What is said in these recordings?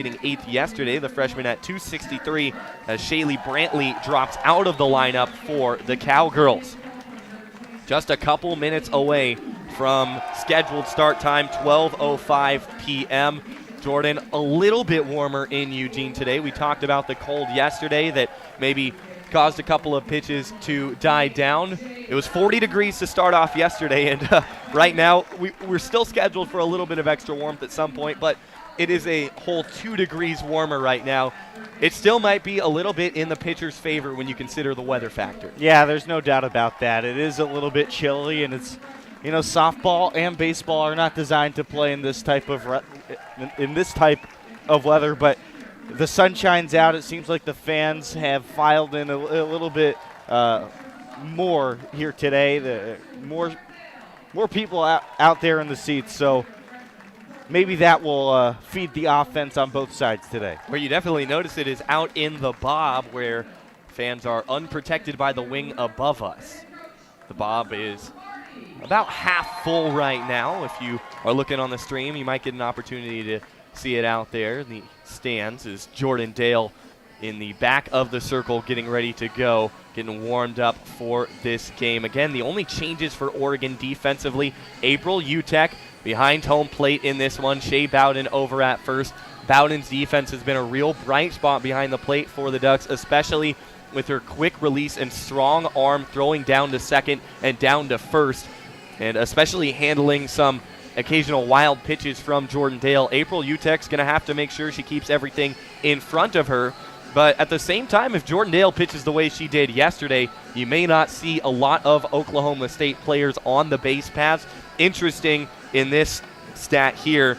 hitting 8th yesterday, the freshman at 263, as Shaylee Brantley drops out of the lineup for the Cowgirls. Just a couple minutes away from scheduled start time, 12:05 p.m. Jordan, a little bit warmer in Eugene today. We talked about the cold yesterday that maybe caused a couple of pitches to die down. It was 40 degrees to start off yesterday, and right now we're still scheduled for a little bit of extra warmth at some point, but it is a whole 2 degrees warmer right now. It still might be a little bit in the pitcher's favor when you consider the weather factor. Yeah, there's no doubt about that. It is a little bit chilly, and it's, softball and baseball are not designed to play in this type of weather, but the sun shines out. It seems like the fans have filed in a little bit more here today. More people out there in the seats, so maybe that will feed the offense on both sides today. Where you definitely notice it is out in the Bob, where fans are unprotected by the wing above us. The Bob is about half full right now. If you are looking on the stream, you might get an opportunity to see it out there. In the stands is Jordan Dale in the back of the circle, getting ready to go, getting warmed up for this game. Again, the only changes for Oregon defensively, April Utek behind home plate in this one. Shea Bowden over at first. Bowden's defense has been a real bright spot behind the plate for the Ducks, especially with her quick release and strong arm throwing down to second and down to first, and especially handling some occasional wild pitches from Jordan Dale. April Utek's going to have to make sure she keeps everything in front of her. But at the same time, if Jordan Dale pitches the way she did yesterday, you may not see a lot of Oklahoma State players on the base paths. Interesting in this stat here,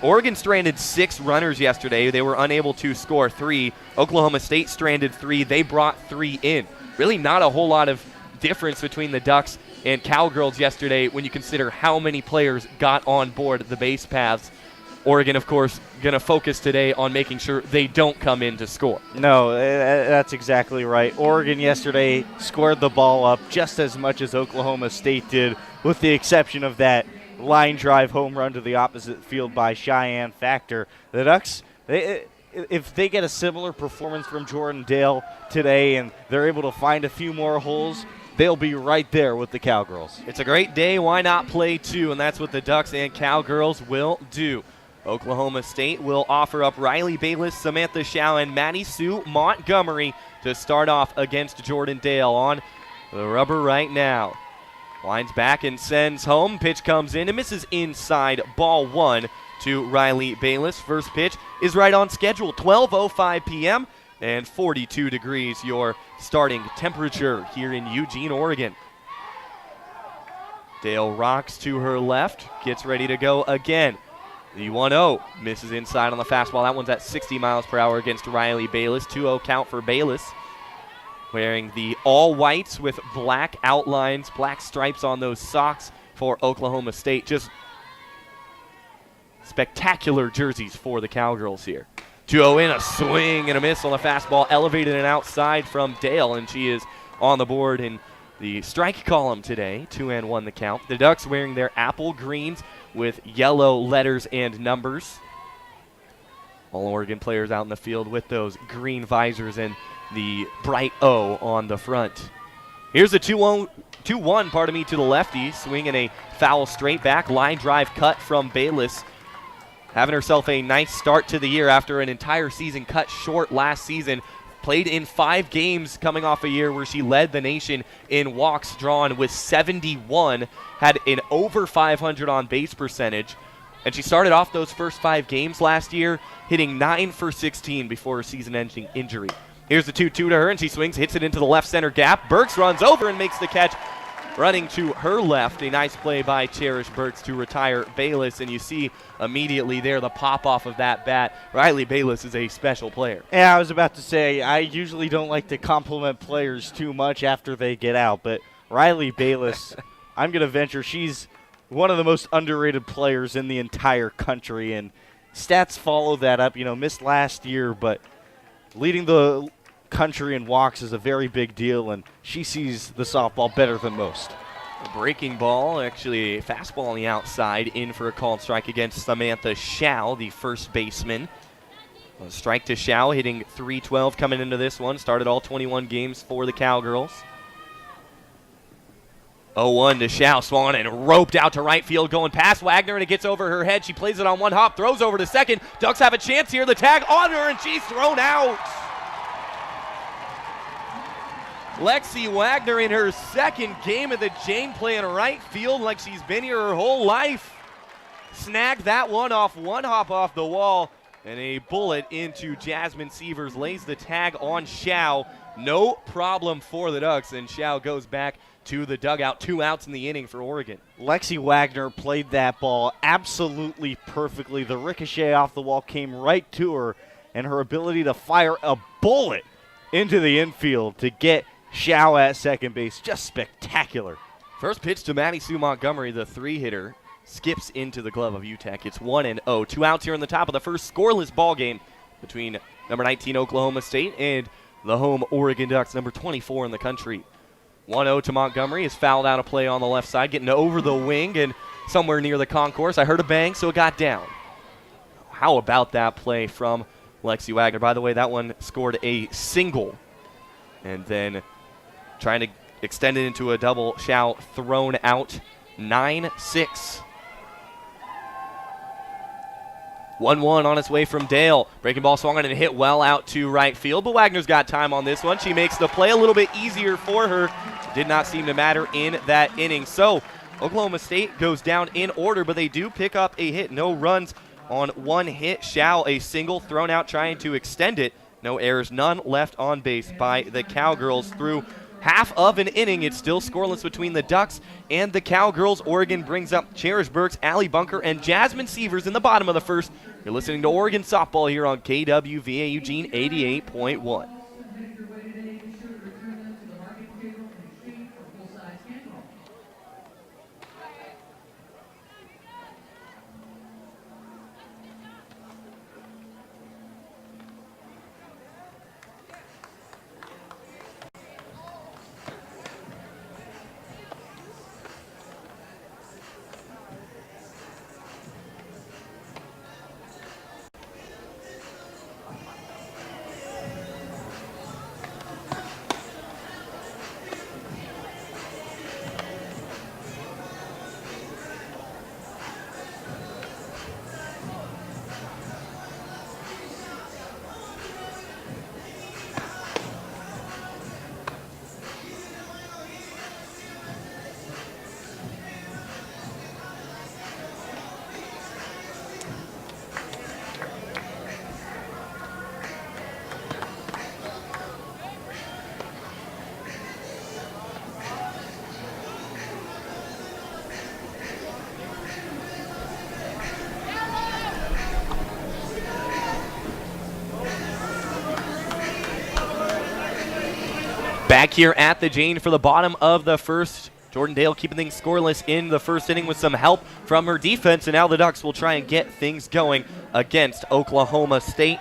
Oregon stranded 6 runners yesterday. They were unable to score 3. Oklahoma State stranded 3. They brought 3 in. Really not a whole lot of difference between the Ducks and Cowgirls yesterday when you consider how many players got on board the base paths. Oregon, of course, going to focus today on making sure they don't come in to score. No, that's exactly right. Oregon yesterday squared the ball up just as much as Oklahoma State did, with the exception of that line drive home run to the opposite field by Cheyenne Factor. The Ducks, if they get a similar performance from Jordan Dale today and they're able to find a few more holes, they'll be right there with the Cowgirls. It's a great day. Why not play 2? And that's what the Ducks and Cowgirls will do. Oklahoma State will offer up Riley Bayless, Samantha Shao, and Maddie Sue Montgomery to start off against Jordan Dale on the rubber right now. Winds back and sends home. Pitch comes in and misses inside. Ball 1 to Riley Bayless. First pitch is right on schedule. 12:05 p.m. and 42 degrees your starting temperature here in Eugene, Oregon. Dale rocks to her left, gets ready to go again. The 1-0 misses inside on the fastball. That one's at 60 miles per hour against Riley Bayless. 2-0 count for Bayless. Wearing the all whites with black outlines, black stripes on those socks for Oklahoma State. Just spectacular jerseys for the Cowgirls here. 2-0 in, a swing and a miss on the fastball, elevated and outside from Dale, and she is on the board in the strike column today. 2-1 the count. The Ducks wearing their apple greens with yellow letters and numbers. All Oregon players out in the field with those green visors and the bright O on the front. Here's a 2-1 to the lefty. Swing and a foul straight back. Line drive cut from Bayless. Having herself a nice start to the year after an entire season cut short last season. Played in 5 games coming off a year where she led the nation in walks drawn with 71. Had an over 500 on base percentage. And she started off those first 5 games last year hitting 9 for 16 before a season-ending injury. Here's the 2-2 to her, and she swings, hits it into the left center gap. Burks runs over and makes the catch. Running to her left, a nice play by Cherish Burks to retire Bayless, and you see immediately there the pop-off of that bat. Riley Bayless is a special player. Yeah, I was about to say, I usually don't like to compliment players too much after they get out, but Riley Bayless, I'm going to venture she's one of the most underrated players in the entire country, and stats follow that up. Missed last year, but leading the country in walks is a very big deal, and she sees the softball better than most. A breaking ball, actually a fastball on the outside, in for a called strike against Samantha Shao, the first baseman. A strike to Shao, hitting .312 coming into this one. Started all 21 games for the Cowgirls. 0-1 to Shao, swung and roped out to right field, going past Wagner, and it gets over her head. She plays it on one hop, throws over to second. Ducks have a chance here. The tag on her, and she's thrown out. Lexi Wagner in her second game of the Jane playing right field like she's been here her whole life. Snagged that one off one hop off the wall, and a bullet into Jasmine Sievers lays the tag on Shao. No problem for the Ducks, and Shao goes back to the dugout. 2 outs in the inning for Oregon. Lexi Wagner played that ball absolutely perfectly. The ricochet off the wall came right to her, and her ability to fire a bullet into the infield to get Shao at second base, just spectacular. First pitch to Maddie Sue Montgomery, the 3-hitter, skips into the glove of UTEC. It's 1-0. 2 outs here in the top of the first, scoreless ball game between number 19 Oklahoma State and the home Oregon Ducks, number 24 in the country. 1-0 to Montgomery, is fouled out of play on the left side, getting over the wing and somewhere near the concourse. I heard a bang, so it got down. How about that play from Lexi Wagner? By the way, that one scored a single, and then trying to extend it into a double. Shao thrown out. 9-6. 1-1 on its way from Dale. Breaking ball swung on and hit well out to right field, but Wagner's got time on this one. She makes the play a little bit easier for her. Did not seem to matter in that inning. So Oklahoma State goes down in order, but they do pick up a hit. No runs on one hit. Shao, a single thrown out trying to extend it. No errors, none left on base by the Cowgirls through half of an inning. It's still scoreless between the Ducks and the Cowgirls. Oregon brings up Cherish Burks, Allie Bunker, and Jasmine Sievers in the bottom of the first. You're listening to Oregon Softball here on KWVA Eugene 88.1. Back here at the Jane for the bottom of the first. Jordan Dale keeping things scoreless in the first inning with some help from her defense, and now the Ducks will try and get things going against Oklahoma State.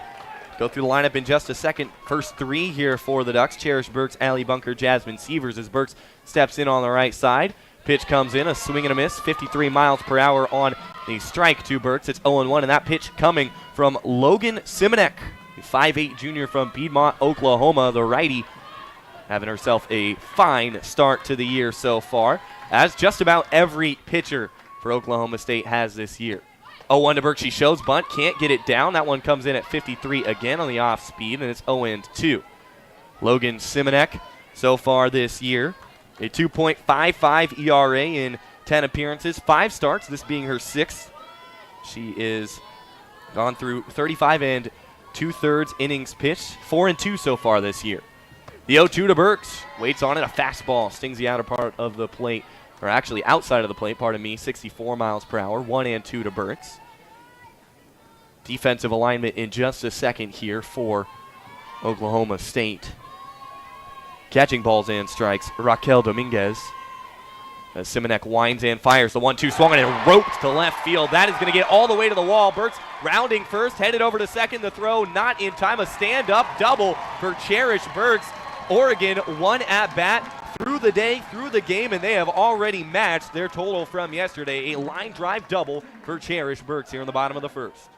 Go through the lineup in just a second. First 3 here for the Ducks. Cherish Burks, Allie Bunker, Jasmine Sievers as Burks steps in on the right side. Pitch comes in, a swing and a miss, 53 miles per hour on the strike to Burks. It's 0-1, and that pitch coming from Logan Simonek, the 5'8 junior from Piedmont, Oklahoma, the righty, having herself a fine start to the year so far, as just about every pitcher for Oklahoma State has this year. 0-1 to Burke. She shows bunt, can't get it down. That one comes in at 53 again on the off speed, and it's 0-2. Logan Simonek so far this year, a 2.55 ERA in 10 appearances, 5 starts, this being her 6th. She is gone through 35 2/3 innings pitched, 4-2 so far this year. The 0-2 to Burks, waits on it, a fastball, stings the outer part of the plate, or actually outside of the plate, pardon me, 64 miles per hour, 1-2 to Burks. Defensive alignment in just a second here for Oklahoma State. Catching balls and strikes, Raquel Dominguez. As Simonek winds and fires, the 1-2 swung and roped to left field. That is going to get all the way to the wall. Burks rounding first, headed over to second. The throw not in time. A stand-up double for Cherish Burks. Oregon one at bat through the day, through the game, and they have already matched their total from yesterday. A line drive double for Cherish Burks here in the bottom of the first.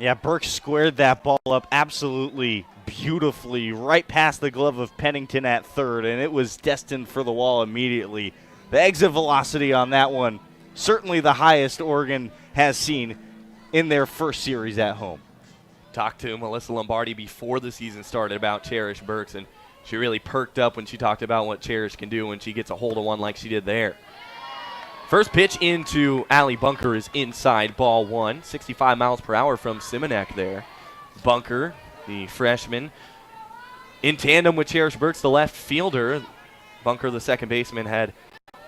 Yeah, Burke squared that ball up absolutely beautifully right past the glove of Pennington at third, and it was destined for the wall immediately. The exit velocity on that one, certainly the highest Oregon has seen in their first series at home. Talked to Melissa Lombardi before the season started about Cherish Burks, and she really perked up when she talked about what Cherish can do when she gets a hold of one like she did there. First pitch into Allie Bunker is inside, ball one. 65 miles per hour from Simonek there. Bunker, the freshman, in tandem with Cherish Burks, the left fielder. Bunker, the second baseman, had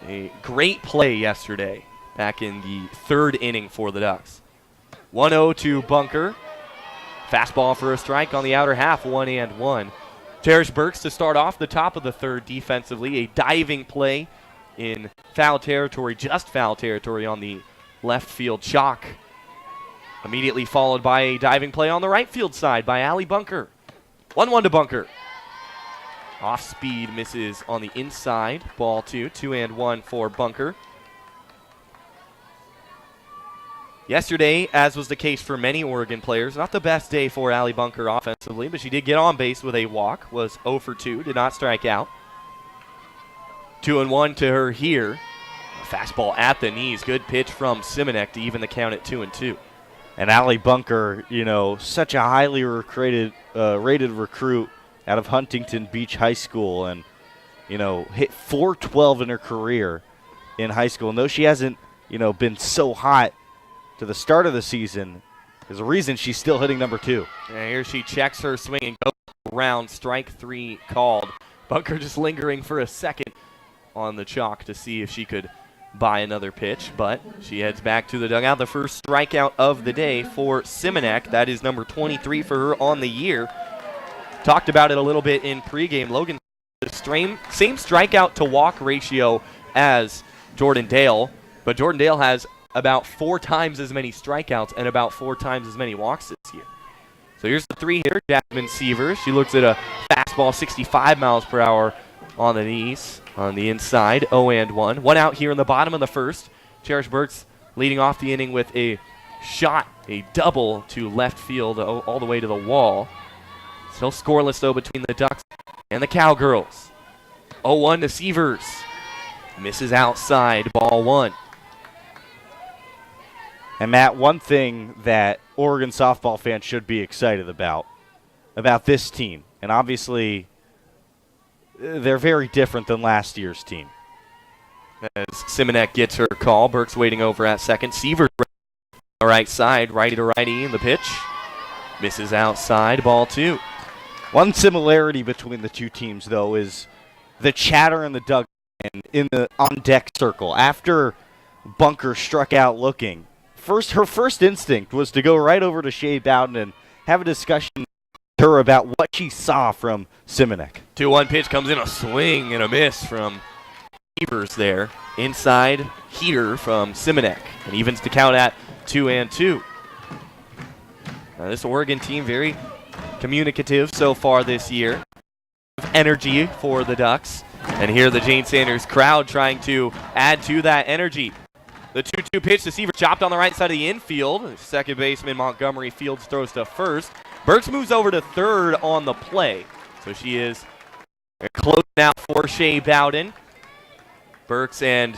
a great play yesterday back in the third inning for the Ducks. 1-0 to Bunker. Fastball for a strike on the outer half, 1-1. Cherish Burks to start off the top of the third defensively. A diving play in foul territory, just foul territory on the left field chalk. Immediately followed by a diving play on the right field side by Allie Bunker. 1-1 to Bunker. Off speed, misses on the inside. Ball two, 2-1 for Bunker. Yesterday, as was the case for many Oregon players, not the best day for Allie Bunker offensively, but she did get on base with a walk, was 0 for 2, did not strike out. 2-1 to her here. A fastball at the knees. Good pitch from Simonek to even the count at 2-2. And Allie Bunker, such a highly rated recruit out of Huntington Beach High School, and, hit .412 in her career in high school. And though she hasn't, been so hot to the start of the season, there's a reason she's still hitting number 2. And here she checks her swing and goes around. Strike 3 called. Bunker just lingering for a second on the chalk to see if she could buy another pitch, but she heads back to the dugout. The first strikeout of the day for Simonek. That is number 23 for her on the year. Talked about it a little bit in pregame. Logan, the same strikeout to walk ratio as Jordan Dale, but Jordan Dale has about 4 times as many strikeouts and about 4 times as many walks this year. So here's the 3-hitter, Jasmine Sievers. She looks at a fastball 65 miles per hour on the knees, on the inside, 0-1. 1 out here in the bottom of the first. Cherish Burks leading off the inning with a shot, a double to left field all the way to the wall. Still scoreless, though, between the Ducks and the Cowgirls. 0-1 to Sievers. Misses outside, ball 1. And, Matt, one thing that Oregon softball fans should be excited about this team, and obviously they're very different than last year's team. As Simonek gets her call, Burke's waiting over at second. Sievers on the right side, righty to righty in the pitch. Misses outside, ball 2. One similarity between the two teams, though, is the chatter in the dugout and in the on-deck circle. After Bunker struck out looking, her first instinct was to go right over to Shea Bowden and have a discussion with her about what she saw from Simonek. 2-1 pitch comes in, a swing and a miss from Sievers there. Inside heater from Simonek, and evens the count at 2-2. Now this Oregon team very communicative so far this year. Energy for the Ducks, and here the Jane Sanders crowd trying to add to that energy. The 2-2 pitch to Sievers, chopped on the right side of the infield. Second baseman Montgomery Fields throws to first. Burks moves over to third on the play. So she is closing out for Shea Bowden. Burks and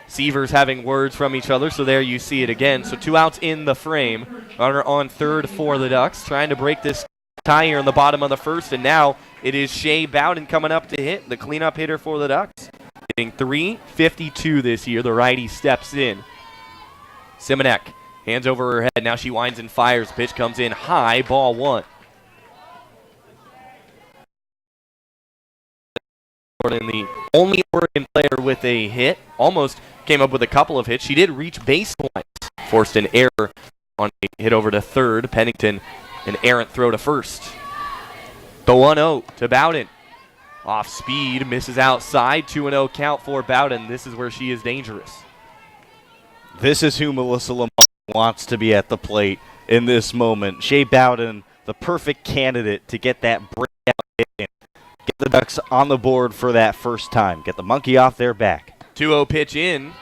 Sievers having words from each other, so there you see it again. So 2 outs in the frame. Runner on third for the Ducks, trying to break this tie here in the bottom of the first, and now it is Shea Bowden coming up to hit, the cleanup hitter for the Ducks. Hitting .352 this year. The righty steps in. Simonek hands over her head. Now she winds and fires. Pitch comes in high. Ball 1. The only Oregon player with a hit. Almost came up with a couple of hits. She did reach baseline. Forced an error on a hit over to third. Pennington, an errant throw to first. The 1-0 to Bowden. Off speed, misses outside. 2-0 count for Bowden. This is where she is dangerous. This is who Melissa Lombardi wants to be at the plate in this moment. Shea Bowden, the perfect candidate to get that breakout hit in. Get the Ducks on the board for that first time. Get the monkey off their back. 2-0 pitch in,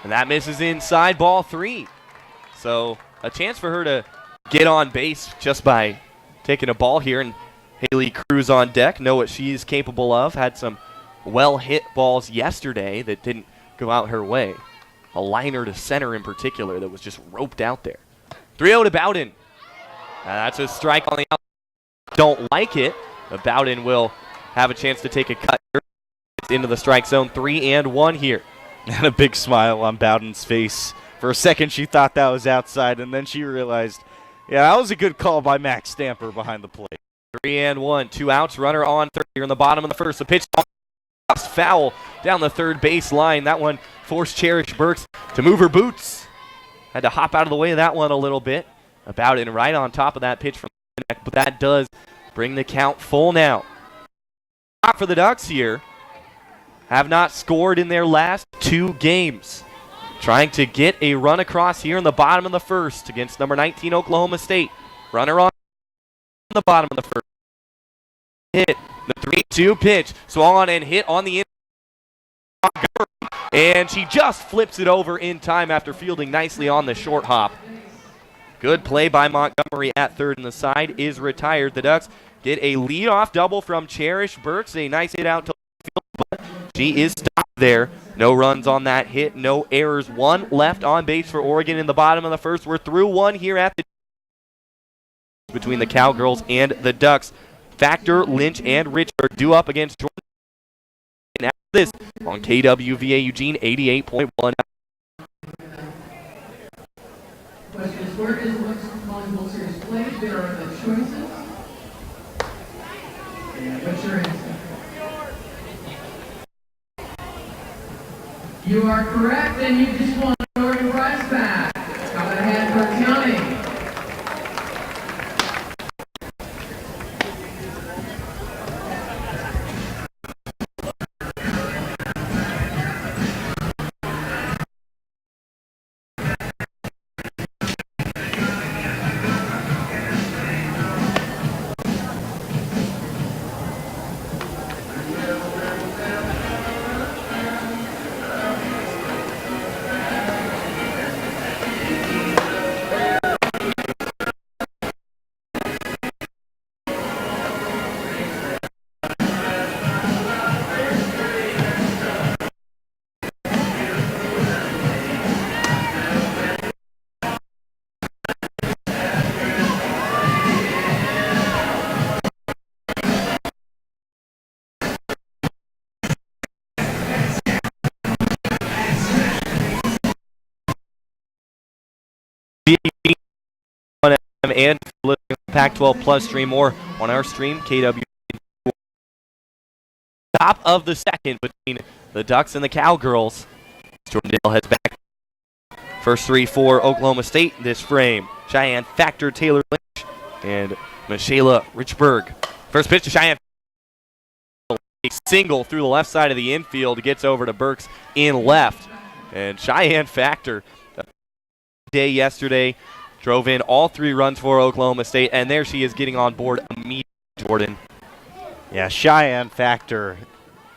and that misses inside, ball 3. So a chance for her to get on base just by taking a ball here, and Haley Cruz on deck, know what she's capable of. Had some well-hit balls yesterday that didn't go out her way. A liner to center in particular that was just roped out there. 3-0 to Bowden. That's a strike on the outside. Don't like it. But Bowden will have a chance to take a cut here. It's into the strike zone. 3-1 here. And a big smile on Bowden's face. For a second, she thought that was outside, and then she realized, yeah, that was a good call by Max Stamper behind the plate. 3-1, 2 outs, runner on third here in the bottom of the first. The pitch foul down the third base line. That one forced Cherish Burks to move her boots. Had to hop out of the way of that one a little bit. Bowden right on top of that pitch from the neck, but that does bring the count full now. For the Ducks here, have not scored in their last 2 games. Trying to get a run across here in the bottom of the first against number 19 Oklahoma State. Runner on the bottom of the first. Hit the 3-2 pitch. Swung and hit on the inside. And she just flips it over in time after fielding nicely on the short hop. Good play by Montgomery at third, and the side is retired. The Ducks get a leadoff double from Cherish Burks. A nice hit out to field, but she is stopped there. No runs on that hit, no errors. 1 left on base for Oregon in the bottom of the first. We're through 1 here at the between the Cowgirls and the Ducks. Factor, Lynch, and Rich are due up against Jordan. And after this, on KWVA Eugene 88.1. Question is, where is the volleyball series played? There are the choices. And what's your answer? You are correct, and you just won an Oregon prize pack. Coming ahead for counting. And Pac-12 Plus stream more on our stream, KW. Top of the second between the Ducks and the Cowgirls. Jordandale heads back. First 3 for Oklahoma State this frame. Cheyenne Factor, Taylor Lynch, and Michaela Richburg. First pitch to Cheyenne. A single through the left side of the infield. Gets over to Burks in left. And Cheyenne Factor, day yesterday, drove in all 3 runs for Oklahoma State, and there she is getting on board immediately, Jordan. Yeah, Cheyenne Factor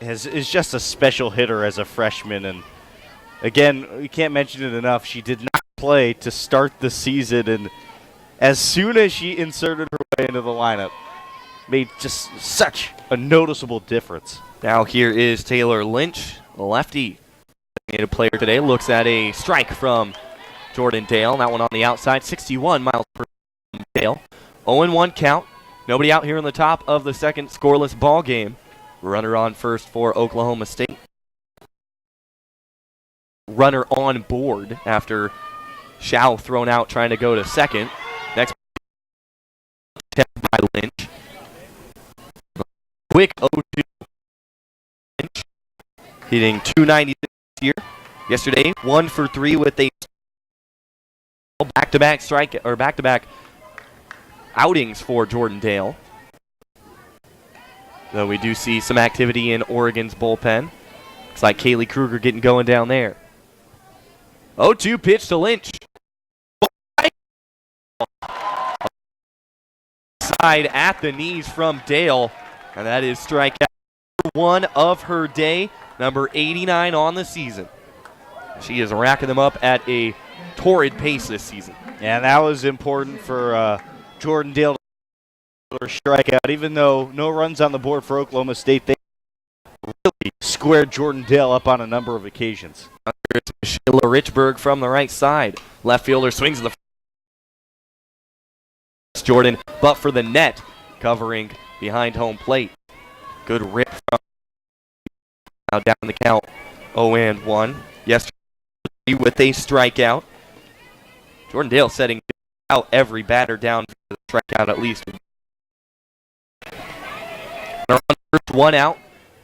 is just a special hitter as a freshman, and again, we can't mention it enough, she did not play to start the season, and as soon as she inserted her way into the lineup, made just such a noticeable difference. Now here is Taylor Lynch, the lefty. Designated player today, looks at a strike from Jordandale. That one on the outside, 61 miles per hour. Dale. 0-1 count. Nobody out here in the top of the second, scoreless ball game. Runner on first for Oklahoma State. Runner on board after Shao thrown out trying to go to second. Next attempt by Lynch. Quick 0-2. Lynch hitting .296 here. Yesterday, 1 for 3 with a back-to-back strike or back-to-back outings for Jordandale. Though we do see some activity in Oregon's bullpen. Looks like Kaylee Kruger getting going down there. 0-2 pitch to Lynch. Side at the knees from Dale, and that is strikeout 1 of her day, number 89 on the season. She is racking them up at a torrid pace this season. And that was important for Jordan Dale to strike out. Even though no runs on the board for Oklahoma State, they really squared Jordan Dale up on a number of occasions. Sheila Richburg from the right side. Left fielder swings the Jordan, but for the net, covering behind home plate. Good rip from now down the count. 0-1. Yesterday with a strikeout. Jordan Dale setting out every batter down for the strikeout at least. First one out.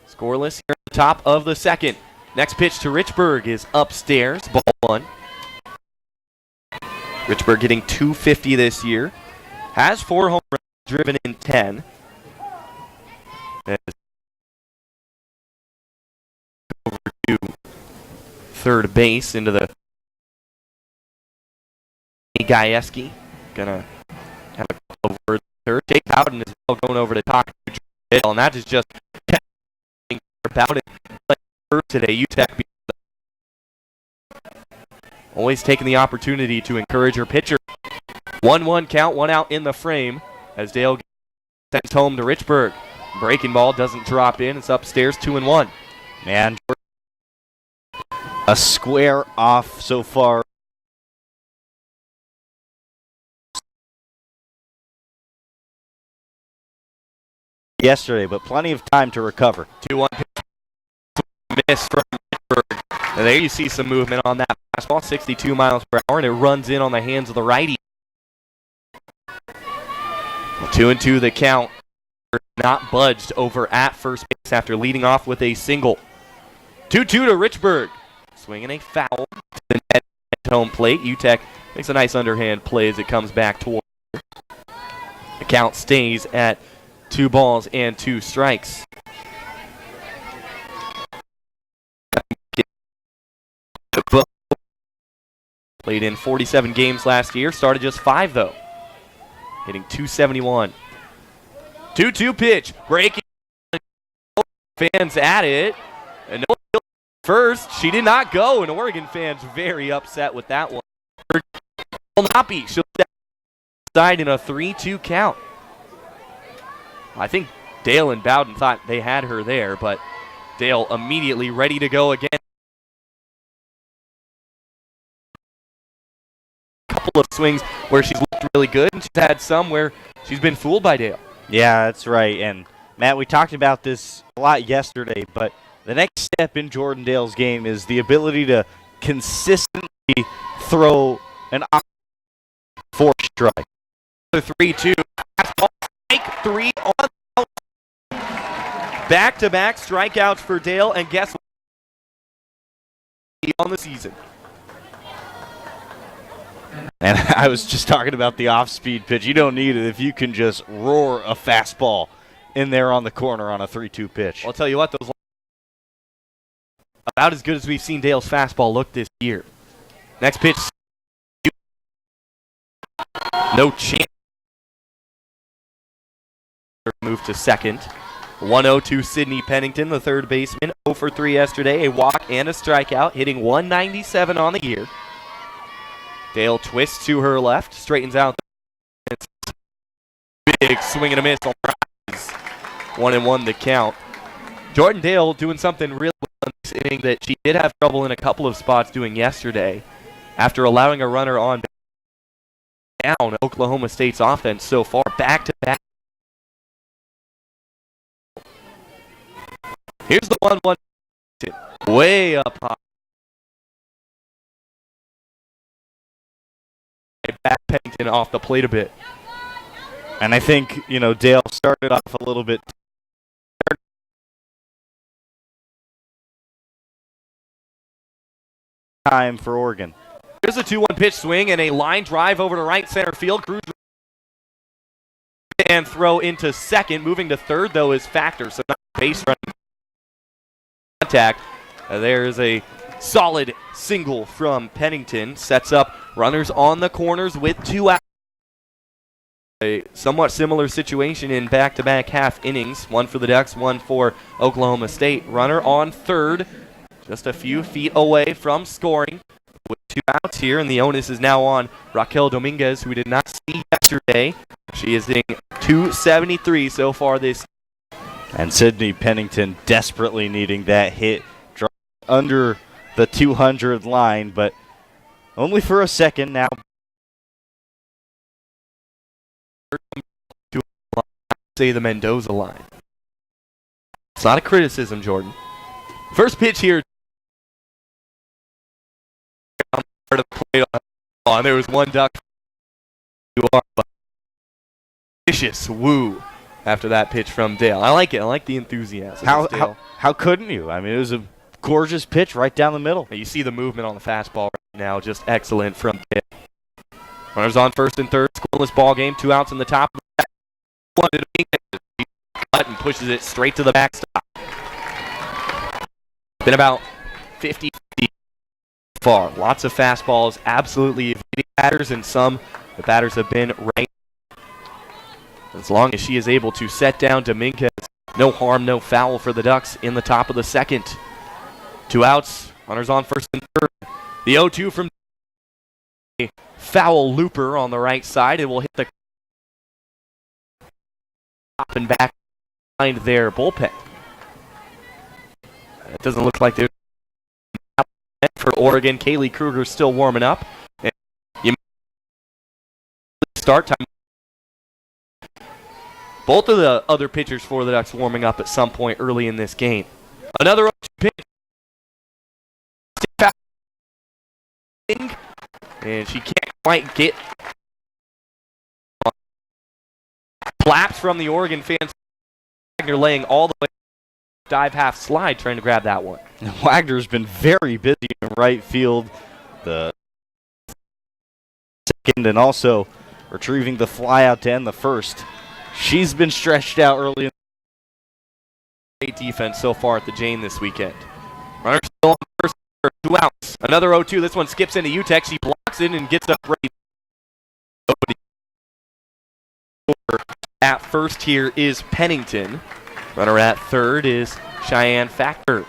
Scoreless here at the top of the second. Next pitch to Richburg is upstairs. Ball one. Richburg getting .250 this year. Has 4 home runs, driven in 10. Over to third base into the Gajewski. Gonna have a couple of words with her. Jake Bowden is well going over to talk to Jordan Dale, and that is just Bowden first today. UTEP always taking the opportunity to encourage her pitcher. 1-1 count, 1 out in the frame as Dale sends home to Richburg. Breaking ball doesn't drop in. It's upstairs, 2-1. Man, a square off so far. Yesterday, but plenty of time to recover. 2-1 miss from Richburg. And there you see some movement on that fastball, 62 miles per hour, and it runs in on the hands of the righty. 2-2 the count. Not budged over at first base after leading off with a single. 2-2 to Richburg. Swinging a foul to the net at home plate. UTEP makes a nice underhand play as it comes back toward her. The count stays at 2 balls and 2 strikes. Played in 47 games last year. Started just 5 though. Hitting .271. 2-2 pitch. Breaking. Fans at it. And no first. She did not go. And Oregon fans very upset with that one. Will not be. She'll side in a 3-2 count. I think Dale and Bowden thought they had her there, but Dale immediately ready to go again. Couple of swings where she's looked really good, and she's had some where she's been fooled by Dale. Yeah, that's right. And Matt, we talked about this a lot yesterday, but the next step in Jordan Dale's game is the ability to consistently throw an for strike. 3-2. Strike 3 on. Back-to-back strikeouts for Dale, and guess what? On the season. And I was just talking about the off-speed pitch. You don't need it if you can just roar a fastball in there on the corner on a 3-2 pitch. I'll tell you what, those about as good as we've seen Dale's fastball look this year. Next pitch. No chance. Move to second. 1-0 to Sydney Pennington, the third baseman. 0 for 3 yesterday, a walk and a strikeout, hitting .197 on the year. Dale twists to her left, straightens out. Big swing and a miss on rise. 1-1 the count. Jordan Dale doing something really well in this inning that she did have trouble in a couple of spots doing yesterday after allowing a runner on down. Oklahoma State's offense so far, back-to-back. Here's the 1-1. Way up high. Back Pennington off the plate a bit. And I think, Dale started off a little bit. Time for Oregon. Here's a 2-1 pitch swing and a line drive over to right center field. Cruz and throw into second. Moving to third, though, is Factor. So not base running contact. There's a solid single from Pennington. Sets up runners on the corners with 2 outs. A somewhat similar situation in back-to-back half innings. One for the Ducks, one for Oklahoma State. Runner on third, just a few feet away from scoring. with 2 outs here, and the onus is now on Raquel Dominguez, who we did not see yesterday. She is hitting .273 so far this. And Sydney Pennington desperately needing that hit, under the 200 line, but only for a second now. Say the Mendoza line. It's not a criticism, Jordan. First pitch here. Oh, there was one duck. Vicious woo after that pitch from Dale. I like it. I like the enthusiasm. How couldn't you? I mean, it was a gorgeous pitch right down the middle. You see the movement on the fastball right now, just excellent from Dale. Runners on first and third, scoreless ball game, 2 outs in the top. One to Dominguez. Cut and pushes it straight to the backstop. Been about 50-50 far. Lots of fastballs, absolutely evading batters, and some the batters have been right. As long as she is able to set down Dominguez, no harm, no foul for the Ducks in the top of the second. 2 outs, runners on first and third. The 0-2 from a foul looper on the right side. It will hit the top and back behind their bullpen. It doesn't look like there's for Oregon. Kaylee Kruger still warming up. And you start time. Both of the other pitchers for the Ducks warming up at some point early in this game. Another pitch. And she can't quite get flaps from the Oregon fans. Wagner laying all the way dive half slide trying to grab that one. Wagner's been very busy in right field. The second and also retrieving the fly out to end the first. She's been stretched out early. Great defense so far at the Jane this weekend. Runner still on first, 2 outs. Another 0-2. This one skips into UTEX. She blocks it and gets up ready. At first here is Pennington. Runner at third is Cheyenne Factor.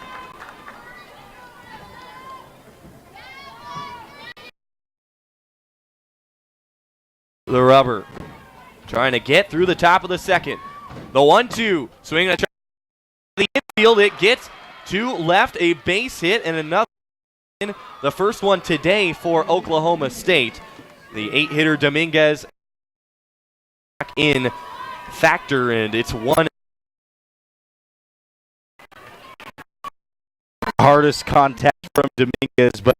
The rubber trying to get through the top of the second. The 1-2 swinging at the infield. It gets to left, a base hit, and another. The first one today for Oklahoma State. The 8-hitter Dominguez back in Factor, and it's one. Hardest contact from Dominguez, but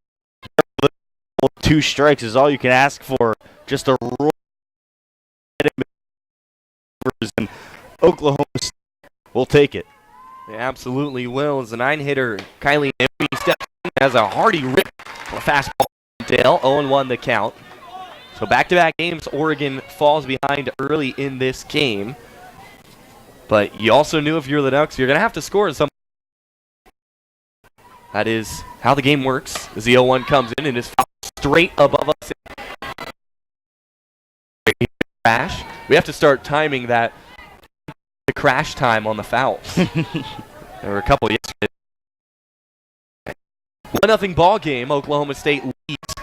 2 strikes is all you can ask for. Just a roll. And Oklahoma State will take it. They absolutely will. As a 9-hitter, Kylie Naomi steps in, has a hearty rip for a fastball. Dale 0-1 the count. So back-to-back games, Oregon falls behind early in this game. But you also knew if you're the Ducks, you're going to have to score some. That is how the game works. As the 0-1 comes in and is straight above us. Crash. We have to start timing that the crash time on the fouls. There were a couple yesterday. 1-0 ball game. Oklahoma State leads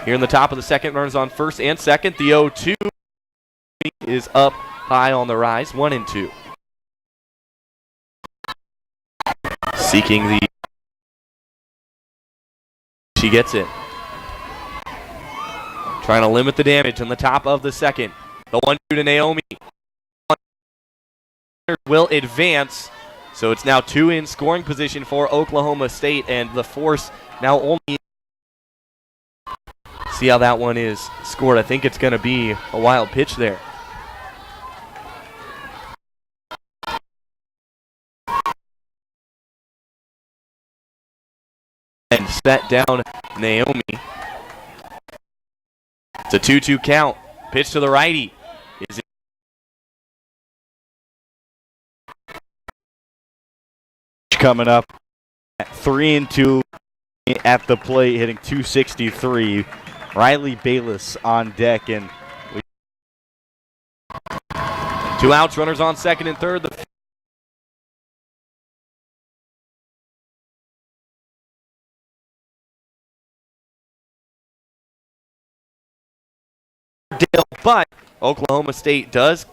here in the top of the second. Runners on first and second. The 0-2 is up high on the rise. 1-2. Seeking the. She gets it. Trying to limit the damage in the top of the second. The 1-2 to Naomi. Will advance. So it's now 2 in scoring position for Oklahoma State, and the force now only. See how that one is scored. I think it's going to be a wild pitch there. And set down Naomi. It's a 2-2 count. Pitch to the righty. Is coming up at 3-2 at the plate, hitting .263. Riley Bayless on deck, and 2 outs, runners on second and third. The deal, but Oklahoma State does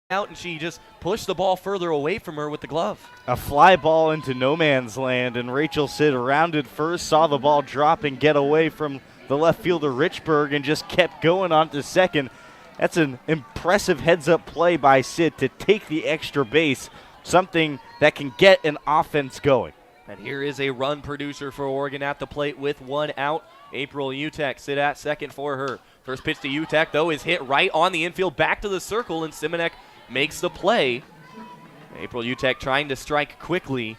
out, and she just pushed the ball further away from her with the glove. A fly ball into no man's land, and Rachel Sid rounded first, saw the ball drop and get away from the left fielder Richburg, and just kept going on to second. That's an impressive heads-up play by Sid to take the extra base, something that can get an offense going. And here is a run producer for Oregon at the plate with one out. April Utek sit at second for her. First pitch to Utek, though, is hit right on the infield, back to the circle, and Simonek makes the play. April Utek trying to strike quickly.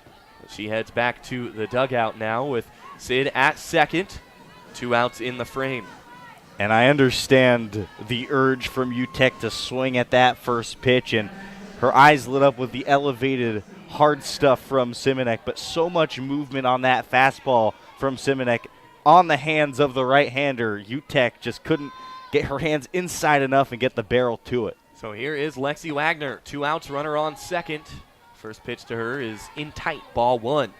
She heads back to the dugout now with Sid at second. 2 outs in the frame. And I understand the urge from Utek to swing at that first pitch, and her eyes lit up with the elevated hard stuff from Simonek, but so much movement on that fastball from Simonek on the hands of the right-hander. Utek just couldn't get her hands inside enough and get the barrel to it. So here is Lexi Wagner, 2 outs, runner on second. First pitch to her is in tight, ball 1.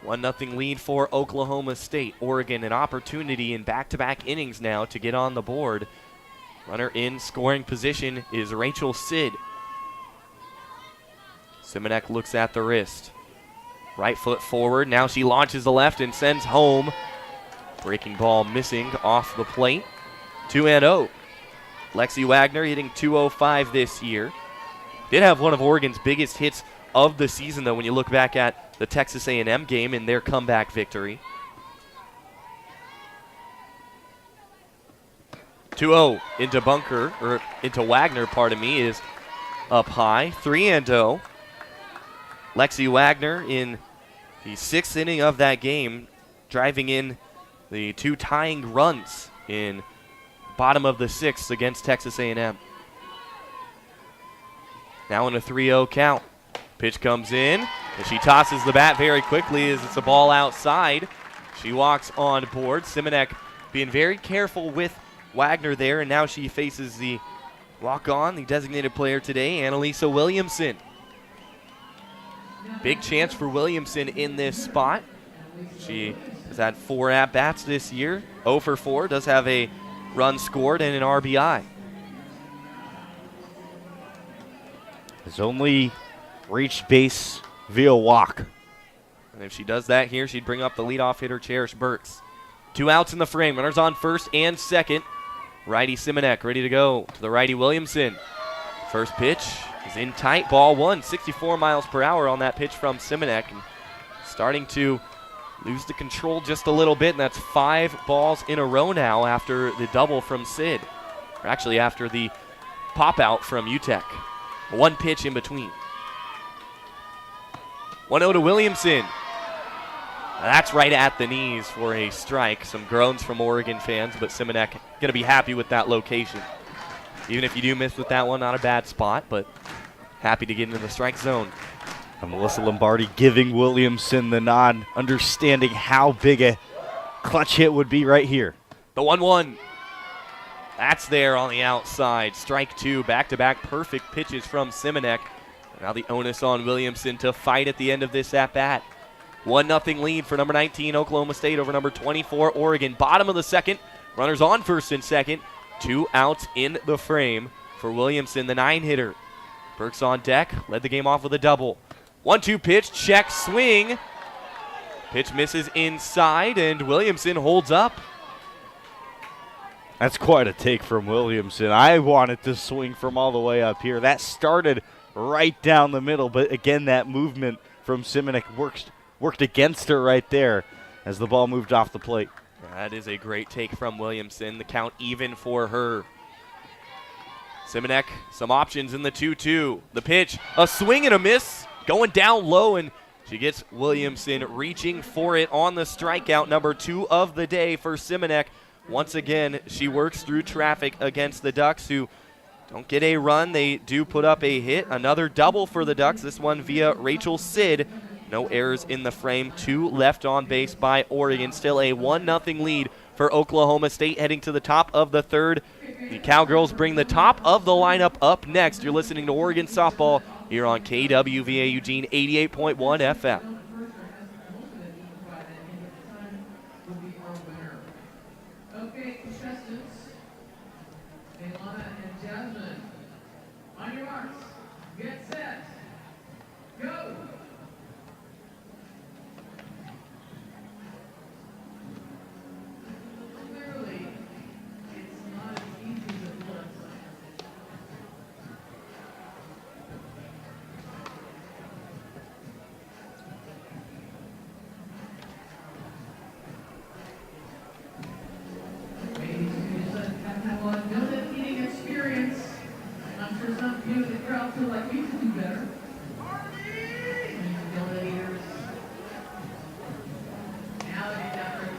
1-0 lead for Oklahoma State. Oregon an opportunity in back-to-back innings now to get on the board. Runner in scoring position is Rachel Sid. Simonek looks at the wrist. Right foot forward. Now she launches the left and sends home. Breaking ball missing off the plate. 2-0. Lexi Wagner hitting .205 this year. Did have one of Oregon's biggest hits of the season, though, when you look back at the Texas A&M game in their comeback victory. 2-0 into Wagner, is up high. 3-0. Lexi Wagner in the 6th inning of that game, driving in the 2 tying runs in bottom of the 6th against Texas A&M. Now in a 3-0 count. Pitch comes in, and she tosses the bat very quickly as it's a ball outside. She walks on board. Simonek being very careful with Wagner there, and now she faces the walk-on, the designated player today, Elisa Williamson. Big chance for Williamson in this spot. She has had 4 at-bats this year. 0 for 4, does have a run scored and an RBI. Has only reached base via walk. And if she does that here, she'd bring up the leadoff hitter, Cherish Burks. 2 outs in the frame. Runners on first and second. Righty Simonek ready to go to the righty Williamson. First pitch is in tight, ball 1. 64 miles per hour on that pitch from Simonek. And starting to lose the control just a little bit, and that's 5 balls in a row now after the double from Sid. Or actually after the pop out from Utek. 1 pitch in between. 1-0 to Williamson. That's right at the knees for a strike. Some groans from Oregon fans, but Simonek going to be happy with that location. Even if you do miss with that one, not a bad spot, but happy to get into the strike zone. And Melissa Lombardi giving Williamson the nod, understanding how big a clutch hit would be right here. The 1-1. That's there on the outside. Strike 2, back-to-back perfect pitches from Simonek. Now the onus on Williamson to fight at the end of this at-bat. 1-0 lead for number 19, Oklahoma State over number 24, Oregon. Bottom of the second. Runners on first and second. 2 outs in the frame for Williamson, the 9-hitter. Burks on deck, led the game off with a double. 1-2 pitch, check, swing. Pitch misses inside, and Williamson holds up. That's quite a take from Williamson. I wanted to swing from all the way up here. That started right down the middle, but again, that movement from Simonek worked against her right there as the ball moved off the plate. That is a great take from Williamson. The count even for her. Simonek, some options in the 2-2. The pitch, a swing and a miss, going down low, and she gets Williamson reaching for it on the strikeout, number 2 of the day for Simonek. Once again, she works through traffic against the Ducks, who don't get a run. They do put up a hit. Another double for the Ducks, this one via Rachel Sid. No errors in the frame. 2 left on base by Oregon. Still a 1-0 lead for Oklahoma State heading to the top of the 3rd. The Cowgirls bring the top of the lineup up next. You're listening to Oregon Softball here on KWVA Eugene 88.1 FM. Okay, contestants, starts. Get set. Go. Clearly, it's not as easy as it looks. Maybe you just have a good eating experience. I'm sure some of you in the crowd feel like we could do better. Donut eaters. Now that you've got their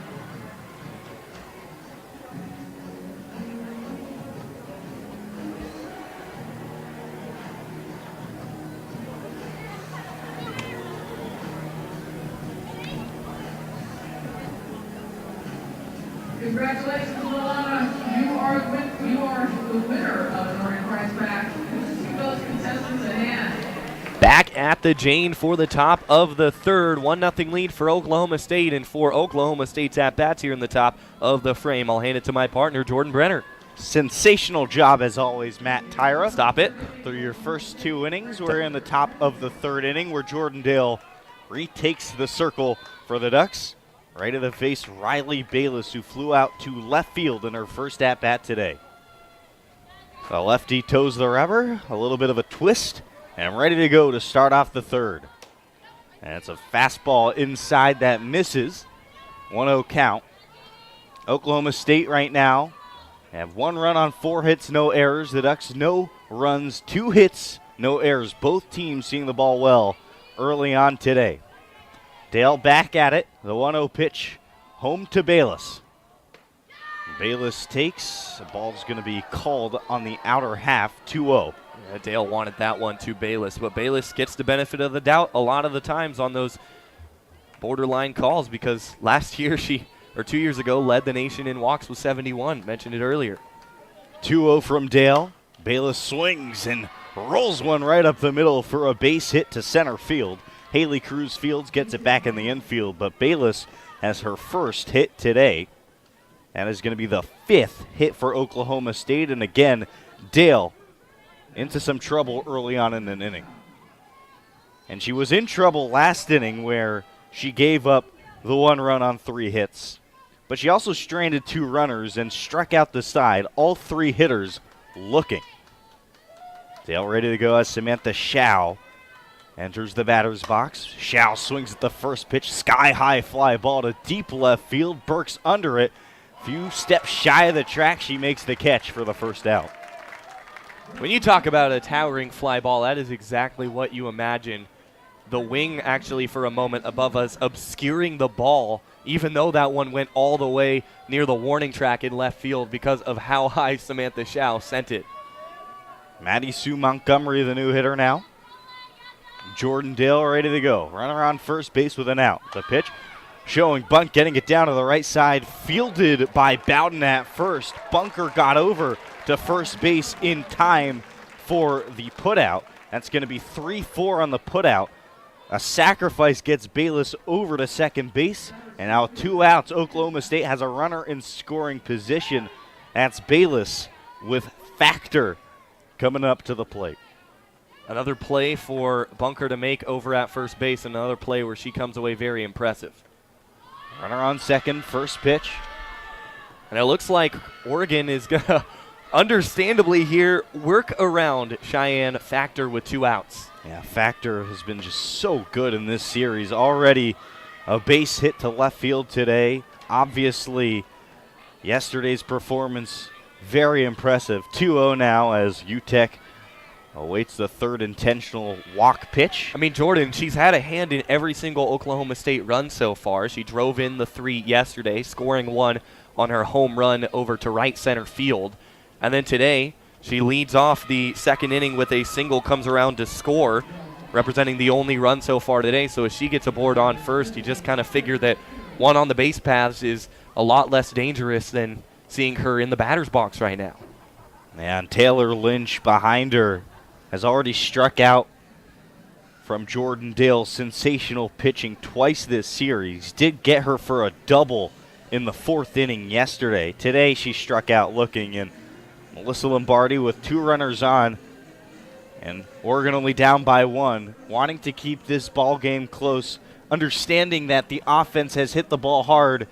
Congratulations, Alana. You are the winner of an Oregon prize pack. Let's give those contestants a hand. Back at the Jane for the top of the third. 1-0 lead for Oklahoma State, and for Oklahoma State's at-bats here in the top of the frame, I'll hand it to my partner, Jordan Brenner. Sensational job as always, Matt Tyra. Stop it. Through your first two innings, we're in the top of the third inning where Jordan Dale retakes the circle for the Ducks. Right to the face, Riley Bayless, who flew out to left field in her first at-bat today. The lefty toes the rubber, a little bit of a twist, and ready to go to start off the third. And it's a fastball inside that misses. 1-0 count. Oklahoma State right now have 1 run on 4 hits, no errors. The Ducks, no runs, 2 hits, no errors. Both teams seeing the ball well early on today. Dale back at it. The 1-0 pitch home to Bayless. Bayless takes. The ball's going to be called on the outer half, 2-0. Yeah, Dale wanted that one to Bayless, but Bayless gets the benefit of the doubt a lot of the times on those borderline calls because last year 2 years ago, led the nation in walks with 71. Mentioned it earlier. 2-0 from Dale. Bayless swings and rolls one right up the middle for a base hit to center field. Haley Cruz Fields gets it back in the infield, but Bayless has her first hit today. That is going to be the 5th hit for Oklahoma State. And again, Dale into some trouble early on in an inning. And she was in trouble last inning where she gave up the 1 run on 3 hits. But she also stranded 2 runners and struck out the side, all 3 hitters looking. Dale ready to go as Samantha Shao enters the batter's box. Shao swings at the first pitch. Sky-high fly ball to deep left field. Burks under it. Few steps shy of the track. She makes the catch for the first out. When you talk about a towering fly ball, that is exactly what you imagine. The wing actually for a moment above us obscuring the ball, even though that one went all the way near the warning track in left field because of how high Samantha Shao sent it. Maddie Sue Montgomery, the new hitter now. Jordan Dale ready to go. Runner on first base with an out. The pitch showing bunt, getting it down to the right side. Fielded by Bowden at first. Bunker got over to first base in time for the putout. That's going to be 3-4 on the putout. A sacrifice gets Bayless over to second base. And now 2 outs. Oklahoma State has a runner in scoring position. That's Bayless with Factor coming up to the plate. Another play for Bunker to make over at first base. Another play where she comes away very impressive. Runner on second, first pitch. And it looks like Oregon is going to, understandably here, work around Cheyenne Factor with 2 outs. Yeah, Factor has been just so good in this series. Already a base hit to left field today. Obviously, yesterday's performance, very impressive. 2-0 now as UTEC awaits the 3rd intentional walk pitch. I mean, Jordan, she's had a hand in every single Oklahoma State run so far. She drove in the 3 yesterday, scoring 1 on her home run over to right center field. And then today, she leads off the 2nd inning with a single, comes around to score, representing the only run so far today. So as she gets aboard on first, you just kind of figure that 1 on the base paths is a lot less dangerous than seeing her in the batter's box right now. And Taylor Lynch behind her has already struck out from Jordan Dale's sensational pitching twice this series. Did get her for a double in the 4th inning yesterday. Today she struck out looking, and Melissa Lombardi with 2 runners on And Oregon only down by 1, wanting to keep this ball game close, understanding that the offense has hit the ball hard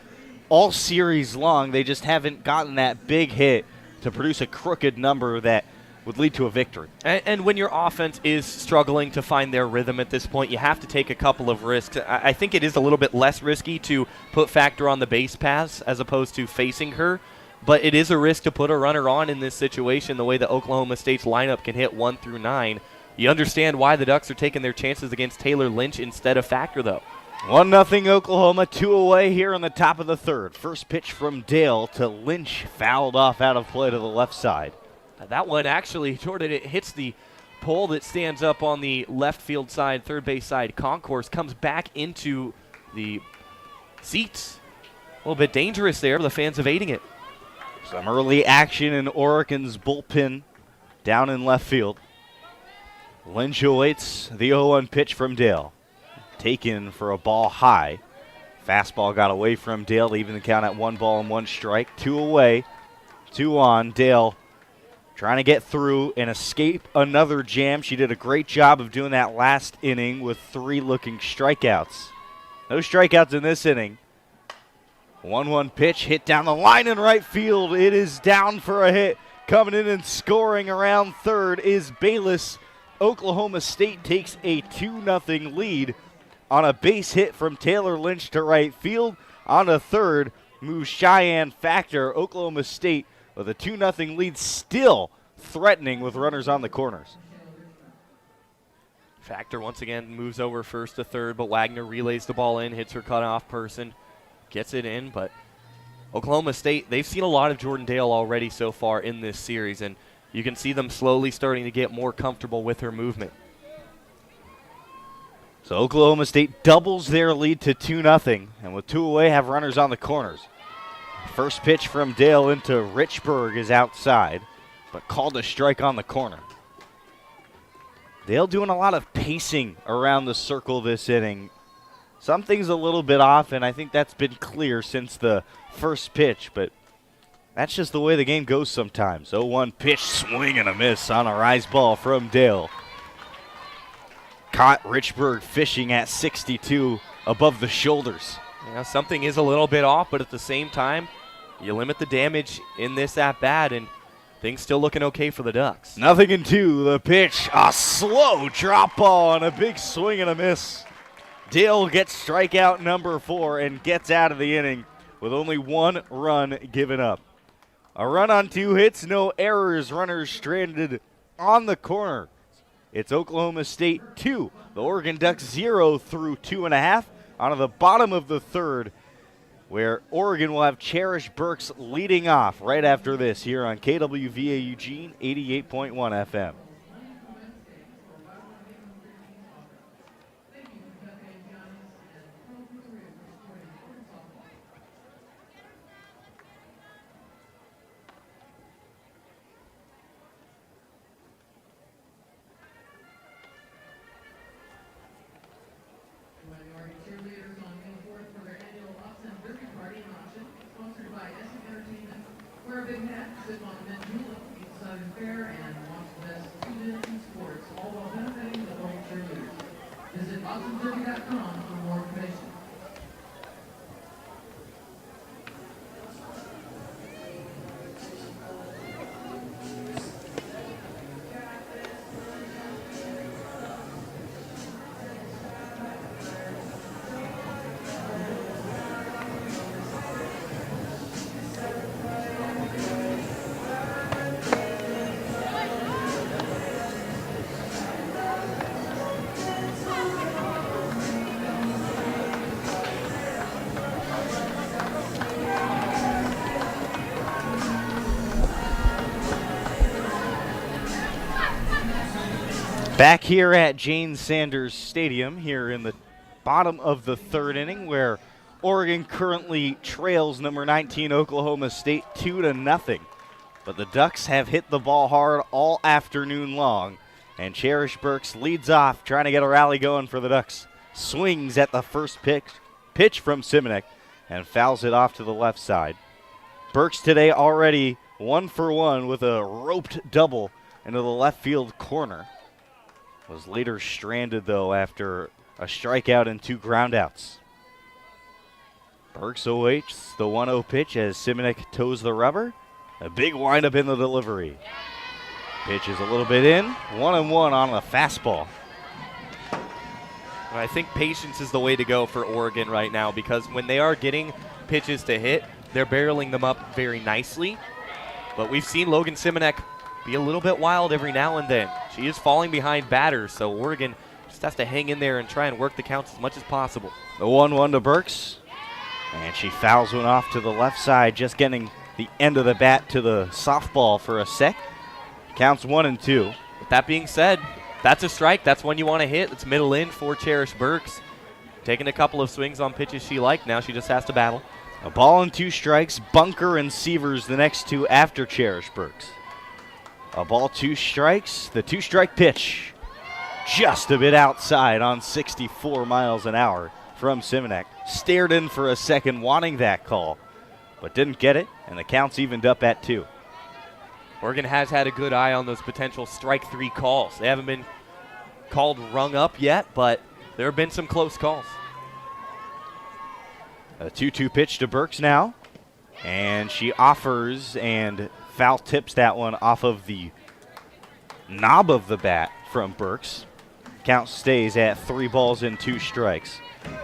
all series long. They just haven't gotten that big hit to produce a crooked number that would lead to a victory. And when your offense is struggling to find their rhythm at this point, you have to take a couple of risks. I think it is a little bit less risky to put Factor on the base pass as opposed to facing her, but it is a risk to put a runner on in this situation the way that Oklahoma State's lineup can hit 1 through 9. You understand why the Ducks are taking their chances against Taylor Lynch instead of Factor, though. 1-0 Oklahoma, 2 away here in the top of the third. First pitch from Dale to Lynch, fouled off out of play to the left side. That one actually, Jordan, it hits the pole that stands up on the left field side, third base side concourse, comes back into the seats. A little bit dangerous there, the fans evading it. Some early action in Oregon's bullpen down in left field. Lynch awaits the 0-1 pitch from Dale. Taken for a ball high. Fastball got away from Dale to even the count at 1 ball and 1 strike. 2 away, 2 on. Dale trying to get through and escape another jam. She did a great job of doing that last inning with 3 looking strikeouts. No strikeouts in this inning. 1-1 pitch hit down the line in right field. It is down for a hit. Coming in and scoring around third is Bayless. Oklahoma State takes a 2-0 lead on a base hit from Taylor Lynch to right field. On a third moves Cheyenne Factor. Oklahoma State with a 2-0 lead, still threatening with runners on the corners. Factor once again moves over first to third, but Wagner relays the ball in, hits her cutoff person, gets it in. But Oklahoma State, they've seen a lot of Jordan Dale already so far in this series, and you can see them slowly starting to get more comfortable with her movement. So Oklahoma State doubles their lead to 2-0, and with 2 away have runners on the corners. First pitch from Dale into Richburg is outside, but called a strike on the corner. Dale doing a lot of pacing around the circle this inning. Something's a little bit off, and I think that's been clear since the first pitch, but that's just the way the game goes sometimes. 0-1 pitch, swing and a miss on a rise ball from Dale. Caught Richburg fishing at 62 above the shoulders. Yeah, something is a little bit off, but at the same time, you limit the damage in this at-bat, and things still looking okay for the Ducks. 0-2, the pitch, a slow drop ball and a big swing and a miss. Dale gets strikeout number 4 and gets out of the inning with only 1 run given up. A run on 2 hits, no errors, runners stranded on the corner. It's Oklahoma State 2, the Oregon Ducks 0 through 2.5. On the bottom of the third, where Oregon will have Cherish Burks leading off right after this here on KWVA Eugene 88.1 FM. Back here at Jane Sanders Stadium here in the bottom of the third inning, where Oregon currently trails number 19 Oklahoma State 2-0. But the Ducks have hit the ball hard all afternoon long, and Cherish Burks leads off trying to get a rally going for the Ducks. Swings at the first pitch from Simonek and fouls it off to the left side. Burks today already 1 for 1 with a roped double into the left field corner. Was later stranded, though, after a strikeout and 2 groundouts. Burks awaits the 1-0 pitch as Simonek toes the rubber. A big windup in the delivery. Pitch is a little bit in. 1-1 on the fastball. I think patience is the way to go for Oregon right now, because when they are getting pitches to hit, they're barreling them up very nicely. But we've seen Logan Simonek be a little bit wild every now and then. She is falling behind batters, so Oregon just has to hang in there and try and work the counts as much as possible. The 1-1 to Burks. And she fouls one off to the left side, just getting the end of the bat to the softball for a sec. Counts 1-2. With that being said, that's a strike. That's one you want to hit. It's middle in for Cherish Burks. Taking a couple of swings on pitches she liked. Now she just has to battle. A ball and 2 strikes. Bunker and Sievers the next 2 after Cherish Burks. A ball, 2 strikes. The 2-strike pitch. Just a bit outside on 64 miles an hour from Simonek. Stared in for a second wanting that call, but didn't get it, and the count's evened up at 2. Oregon has had a good eye on those potential strike 3 calls. They haven't been called rung up yet, but there have been some close calls. A 2-2 pitch to Burks now, and she offers and foul tips that one off of the knob of the bat from Burks. Count stays at 3 balls and 2 strikes.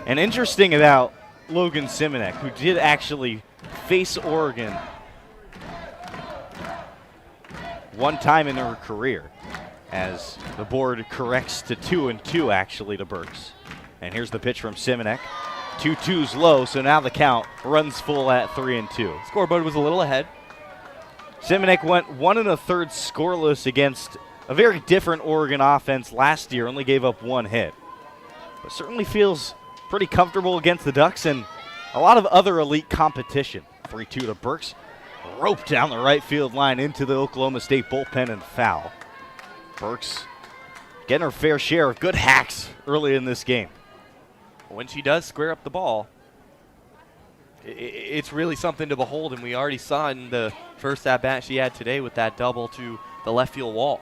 And interesting about Logan Simonek, who did actually face Oregon one time in her career, as the board corrects to 2-2 actually to Burks. And here's the pitch from Simonek. 2-2's low, so now the count runs full at 3-2. Scoreboard was a little ahead. Simonek went 1 1/3 scoreless against a very different Oregon offense last year, only gave up 1 hit. But certainly feels pretty comfortable against the Ducks and a lot of other elite competition. 3-2 to Burks. Roped down the right field line into the Oklahoma State bullpen and foul. Burks getting her fair share of good hacks early in this game. When she does square up the ball, it's really something to behold, and we already saw in the first at-bat she had today with that double to the left field wall.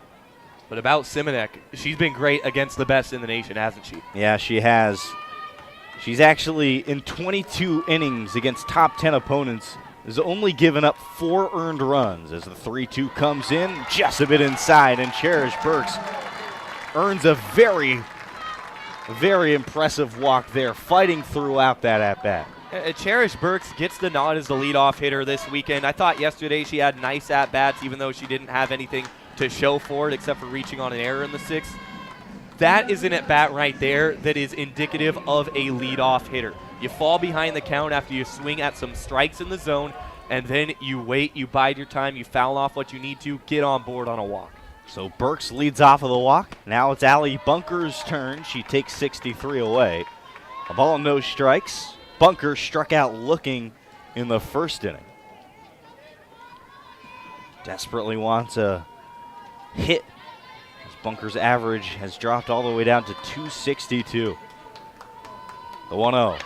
But about Simonek, she's been great against the best in the nation, hasn't she? Yeah, she has. She's actually, in 22 innings against top 10 opponents, has only given up 4 earned runs as the 3-2 comes in just a bit inside, and Cherish Burks earns a very, very impressive walk there, fighting throughout that at-bat. Cherish Burks gets the nod as the leadoff hitter this weekend. I thought yesterday she had nice at-bats, even though she didn't have anything to show for it except for reaching on an error in the 6th. That is an at-bat right there that is indicative of a leadoff hitter. You fall behind the count after you swing at some strikes in the zone, and then you wait, you bide your time, you foul off what you need to, get on board on a walk. So Burks leads off of the walk. Now it's Allie Bunker's turn. She takes 63 away. A ball and no strikes. Bunker struck out looking in the first inning. Desperately wants a hit. Bunker's average has dropped all the way down to 262. The 1-0.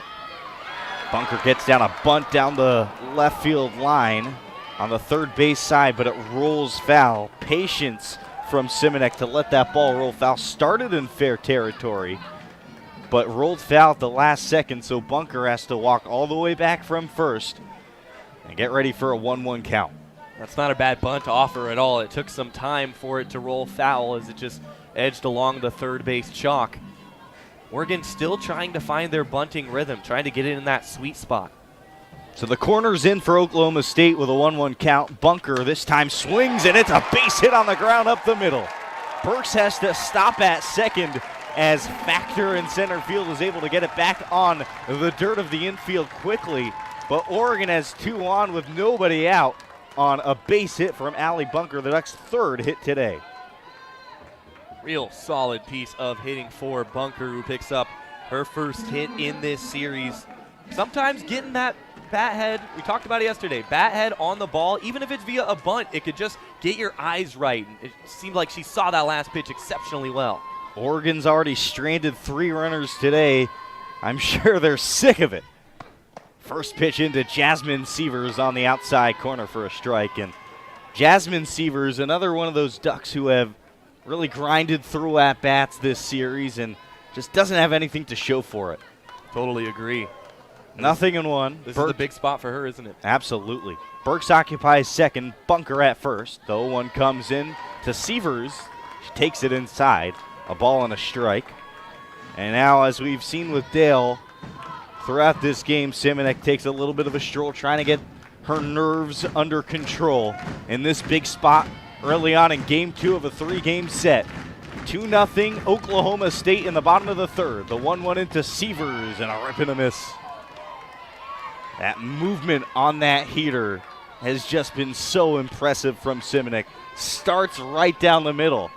Bunker gets down a bunt down the left field line on the third base side, but it rolls foul. Patience from Simonek to let that ball roll foul. Started in fair territory, but rolled foul at the last second, so Bunker has to walk all the way back from first and get ready for a 1-1 count. That's not a bad bunt offer at all. It took some time for it to roll foul as it just edged along the third base chalk. Oregon still trying to find their bunting rhythm, trying to get it in that sweet spot. So the corner's in for Oklahoma State with a 1-1 count. Bunker this time swings, and it's a base hit on the ground up the middle. Burks has to stop at second as Factor in center field is able to get it back on the dirt of the infield quickly. But Oregon has 2 on with nobody out on a base hit from Allie Bunker, the Ducks' 3rd hit today. Real solid piece of hitting for Bunker, who picks up her first hit in this series. Sometimes getting that bat head, we talked about it yesterday, bat head on the ball, even if it's via a bunt, it could just get your eyes right. It seemed like she saw that last pitch exceptionally well. Oregon's already stranded 3 runners today. I'm sure they're sick of it. First pitch into Jasmine Sievers on the outside corner for a strike. And Jasmine Sievers, another one of those Ducks who have really grinded through at-bats this series and just doesn't have anything to show for it. Totally agree. Nothing in one. This is a big spot for her, isn't it? Absolutely. Burks occupies second, Bunker at first. The 0-1 comes in to Severs. She takes it inside. A ball and a strike. And now, as we've seen with Dale, throughout this game, Simonek takes a little bit of a stroll, trying to get her nerves under control in this big spot early on in Game 2 of a 3-game set. 2-0 Oklahoma State in the bottom of the third. The 1-1 into Severs and a rip and a miss. That movement on that heater has just been so impressive from Simonek. Starts right down the middle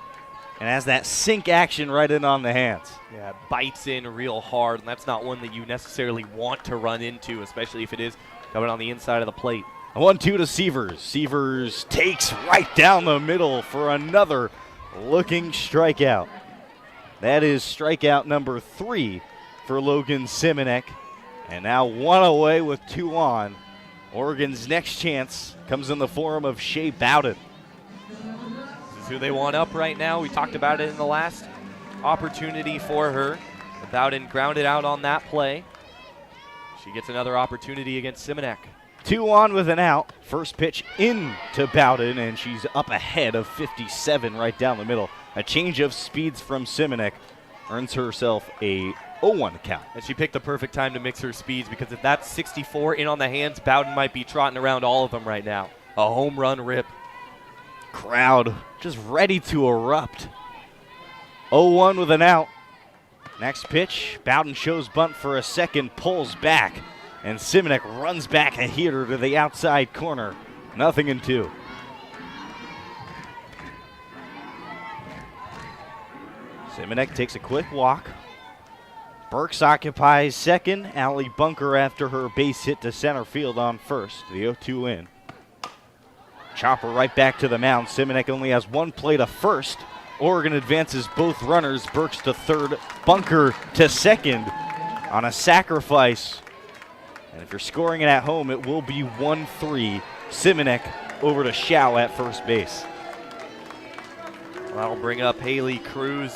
and has that sink action right in on the hands. Yeah, it bites in real hard, and that's not one that you necessarily want to run into, especially if it is coming on the inside of the plate. A 1-2 to Severs. Severs takes right down the middle for another looking strikeout. That is strikeout number 3 for Logan Simonek. And now 1 away with 2 on. Oregon's next chance comes in the form of Shea Bowden. This is who they want up right now. We talked about it in the last opportunity for her. Bowden grounded out on that play. She gets another opportunity against Simonek. 2 on with an out. First pitch into Bowden, and she's up ahead of 57 right down the middle. A change of speeds from Simonek earns herself a 0-1 count. And she picked the perfect time to mix her speeds, because if that's 64 in on the hands, Bowden might be trotting around all of them right now. A home run rip. Crowd just ready to erupt. 0-1 with an out. Next pitch, Bowden shows bunt for a second, pulls back, and Simonek runs back a heater to the outside corner. 0-2. Simonek takes a quick walk. Burks occupies second. Allie Bunker after her base hit to center field on first. The 0-2 in. Chopper right back to the mound. Simonek only has 1 play to first. Oregon advances both runners. Burks to third. Bunker to second on a sacrifice. And if you're scoring it at home, it will be 1-3. Simonek over to Shao at first base. That'll bring up Haley Cruz,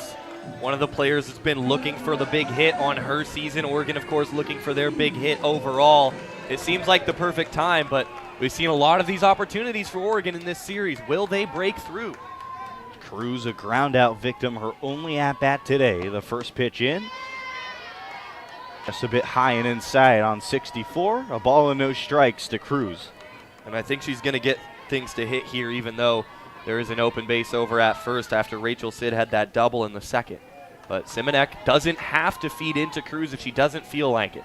one of the players that's been looking for the big hit on her season. Oregon, of course, looking for their big hit overall. It seems like the perfect time, but we've seen a lot of these opportunities for Oregon in this series. Will they break through? Cruz, a ground out victim, her only at-bat today. The first pitch in. Just a bit high and inside on 64. A ball and no strikes to Cruz. And I think she's going to get things to hit here, even though there is an open base over at first after Rachel Sid had that double in the second. But Simonek doesn't have to feed into Cruz if she doesn't feel like it.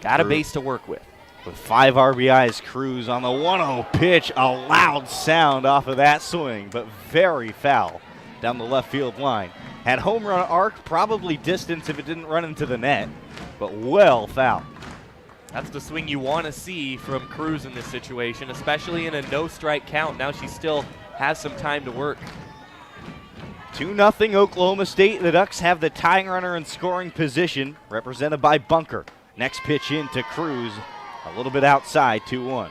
Got a base to work with. With 5 RBIs, Cruz on the 1-0 pitch. A loud sound off of that swing, but very foul down the left field line. Had home run arc, probably distance if it didn't run into the net, but well foul. That's the swing you want to see from Cruz in this situation, especially in a no-strike count. Now she still has some time to work. 2-0 Oklahoma State. The Ducks have the tying runner in scoring position, represented by Bunker. Next pitch in to Cruz, a little bit outside, 2-1.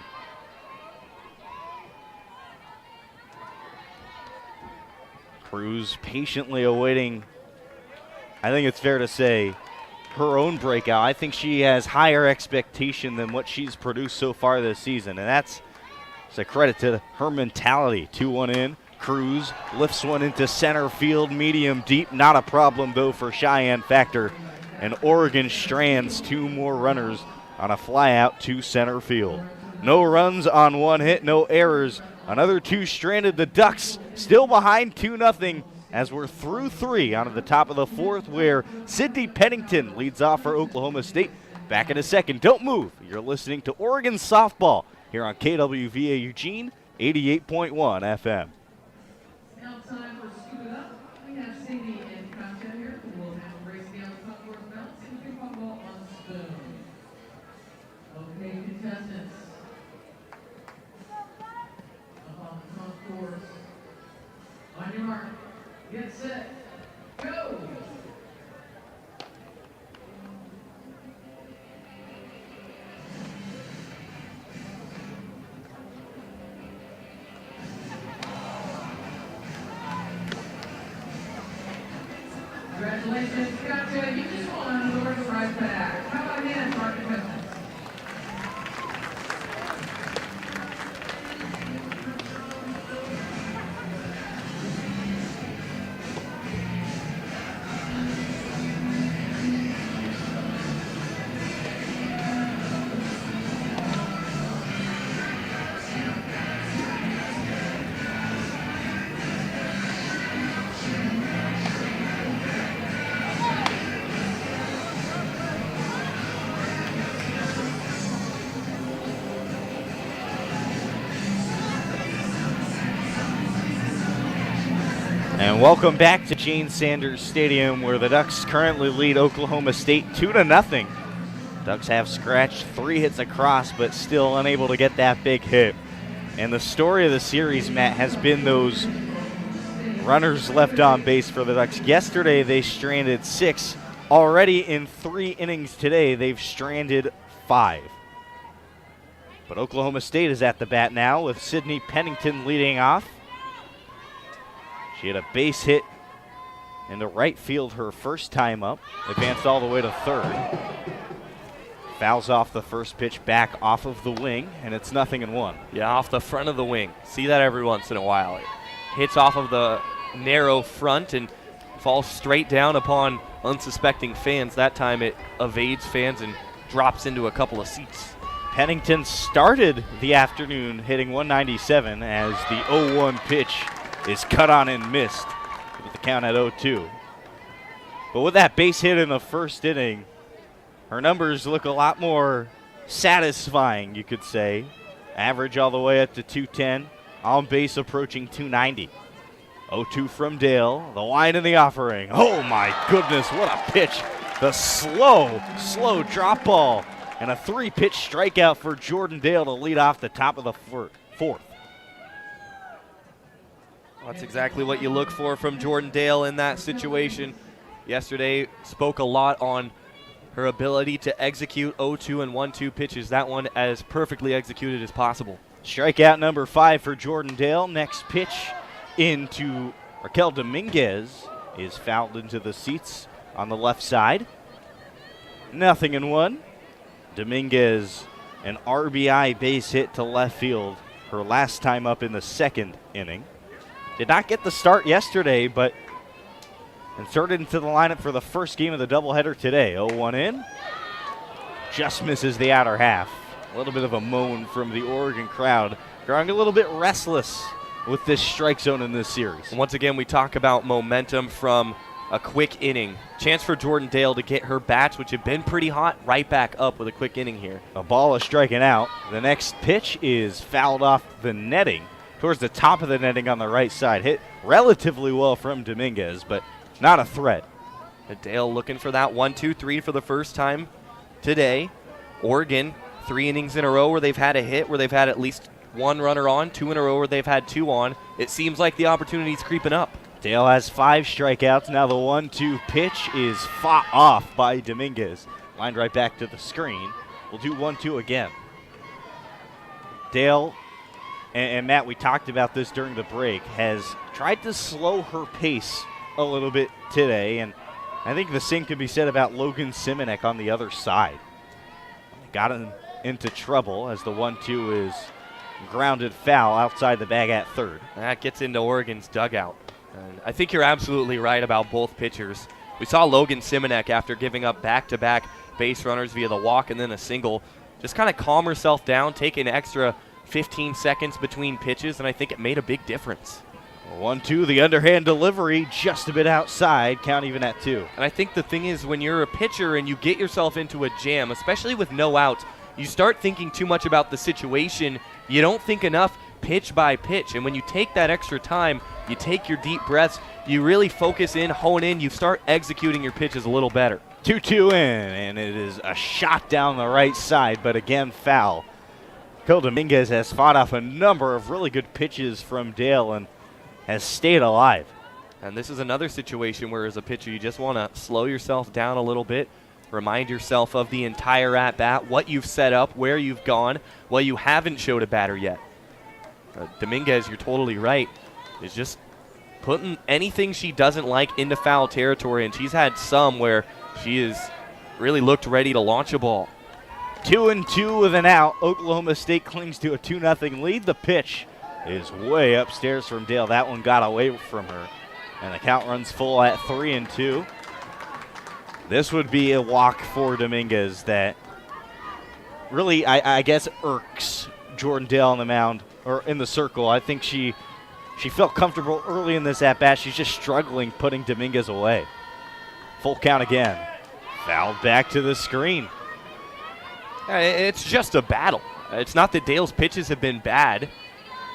Cruz patiently awaiting, I think it's fair to say, her own breakout. I think she has higher expectation than what she's produced so far this season, and that's a credit to her mentality. 2-1 in. Cruz lifts one into center field, medium deep. Not a problem, though, for Cheyenne Factor. And Oregon strands 2 more runners on a fly out to center field. No runs on 1 hit, no errors. Another 2 stranded. The Ducks still behind 2-0 as we're through 3 onto the top of the 4th, where Sydney Pennington leads off for Oklahoma State. Back in a second. Don't move. You're listening to Oregon Softball here on KWVA Eugene, 88.1 FM. Now it's time for Scoop It Up. We have Cindy and Concha here who will have race down the popcorn belts and ping pong ball on the spoon. Okay, contestants. Up on the front course. On your mark. Get set. Go! Congratulations, Katya. You just won an award right back. How about a hand for our contestants? And welcome back to Gene Sanders Stadium, where the Ducks currently lead Oklahoma State 2-0. Ducks have scratched 3 hits across, but still unable to get that big hit. And the story of the series, Matt, has been those runners left on base for the Ducks. Yesterday, they stranded 6. Already in 3 innings today, they've stranded 5. But Oklahoma State is at the bat now with Sydney Pennington leading off. She had a base hit into right field her first time up. Advanced all the way to third. Fouls off the first pitch back off of the wing, and it's 0-1. Yeah, off the front of the wing. See that every once in a while. It hits off of the narrow front and falls straight down upon unsuspecting fans. That time it evades fans and drops into a couple of seats. Pennington started the afternoon hitting 197 as the 0-1 pitch is cut on and missed with the count at 0-2. But with that base hit in the first inning, her numbers look a lot more satisfying, you could say. Average all the way up to 210, on base approaching 290. 0-2 from Dale, the line in the offering. Oh my goodness, what a pitch. The slow drop ball, and a 3-pitch strikeout for Jordan Dale to lead off the top of the fourth. That's exactly what you look for from Jordan Dale in that situation. Yesterday spoke a lot on her ability to execute 0-2 and 1-2 pitches. That one as perfectly executed as possible. Strikeout number 5 for Jordan Dale. Next pitch into Raquel Dominguez is fouled into the seats on the left side. 0-1. Dominguez, an RBI base hit to left field, her last time up in the second inning. Did not get the start yesterday, but inserted into the lineup for the first game of the doubleheader today. 0-1 in. Just misses the outer half. A little bit of a moan from the Oregon crowd, growing a little bit restless with this strike zone in this series. And once again, we talk about momentum from a quick inning. Chance for Jordan Dale to get her bats, which have been pretty hot, right back up with a quick inning here. A ball is striking out. The next pitch is fouled off the netting, towards the top of the netting on the right side. Hit relatively well from Dominguez, but not a threat. Dale looking for that 1-2-3 for the first time today. Oregon, 3 innings in a row where they've had a hit, where they've had at least 1 runner on, 2 in a row where they've had 2 on. It seems like the opportunity's creeping up. Dale has 5 strikeouts. Now the 1-2 pitch is fought off by Dominguez. Lined right back to the screen. We'll do 1-2 again. Dale, and Matt, we talked about this during the break, has tried to slow her pace a little bit today, and I think the same can be said about Logan Simonek on the other side. Got him into trouble as the 1-2 is grounded foul outside the bag at third. That gets into Oregon's dugout. And I think you're absolutely right about both pitchers. We saw Logan Simonek, after giving up back-to-back base runners via the walk and then a single, just kind of calm herself down, take an extra 15 seconds between pitches, and I think it made a big difference. 1-2, the underhand delivery just a bit outside, count even at 2. And I think the thing is, when you're a pitcher and you get yourself into a jam, especially with no outs, you start thinking too much about the situation. You don't think enough pitch by pitch. And when you take that extra time, you take your deep breaths, you really focus in, hone in, you start executing your pitches a little better. 2-2 in, and it is a shot down the right side, but again foul. Raquel Dominguez has fought off a number of really good pitches from Dale and has stayed alive. And this is another situation where, as a pitcher, you just want to slow yourself down a little bit, remind yourself of the entire at-bat, what you've set up, where you've gone, what you haven't showed a batter yet. Dominguez, you're totally right, is just putting anything she doesn't like into foul territory, and she's had some where she has really looked ready to launch a ball. 2-2 with an out. Oklahoma State clings to a 2-0 lead. The pitch is way upstairs from Dale. That one got away from her. And the count runs full at 3-2. This would be a walk for Dominguez that really, I guess, irks Jordan Dale on the mound, or in the circle. I think she felt comfortable early in this at-bat. She's just struggling putting Dominguez away. Full count again. Fouled back to the screen. It's just a battle. It's not that Dale's pitches have been bad.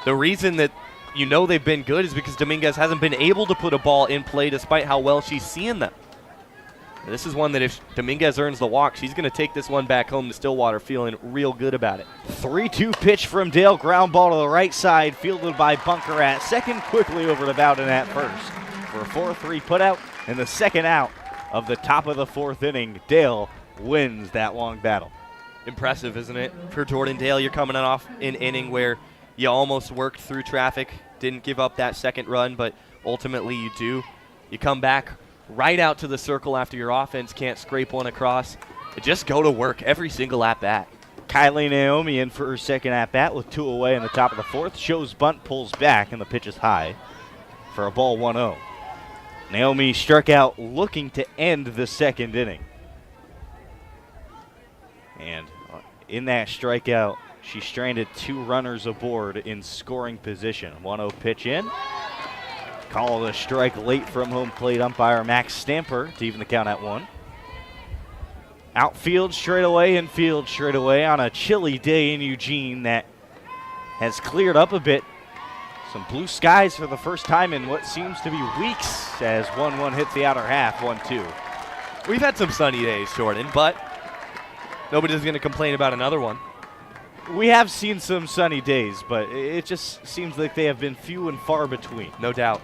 The reason that you know they've been good is because Dominguez hasn't been able to put a ball in play despite how well she's seeing them. This is one that if Dominguez earns the walk, she's going to take this one back home to Stillwater feeling real good about it. 3-2 pitch from Dale. Ground ball to the right side, fielded by Bunker at second, quickly over to Bowden at first. For a 4-3 putout and the second out of the top of the fourth inning, Dale wins that long battle. Impressive, isn't it? For Jordan Dale, you're coming off an inning where you almost worked through traffic, didn't give up that second run, but ultimately you do. You come back right out to the circle after your offense can't scrape one across. Just go to work every single at-bat. Kylie Naomi in for her second at-bat with 2 away in the top of the fourth. Shows bunt, pulls back, and the pitch is high for a ball 1-0. Naomi struck out looking to end the second inning. And in that strikeout, she stranded 2 runners aboard in scoring position. 1-0 pitch in. Called a strike late from home plate umpire Max Stamper to even the count at 1. Outfield straight away, infield straight away on a chilly day in Eugene that has cleared up a bit. Some blue skies for the first time in what seems to be weeks as 1-1 hits the outer half, 1-2. We've had some sunny days, Jordan, but nobody's going to complain about another one. We have seen some sunny days, but it just seems like they have been few and far between. No doubt.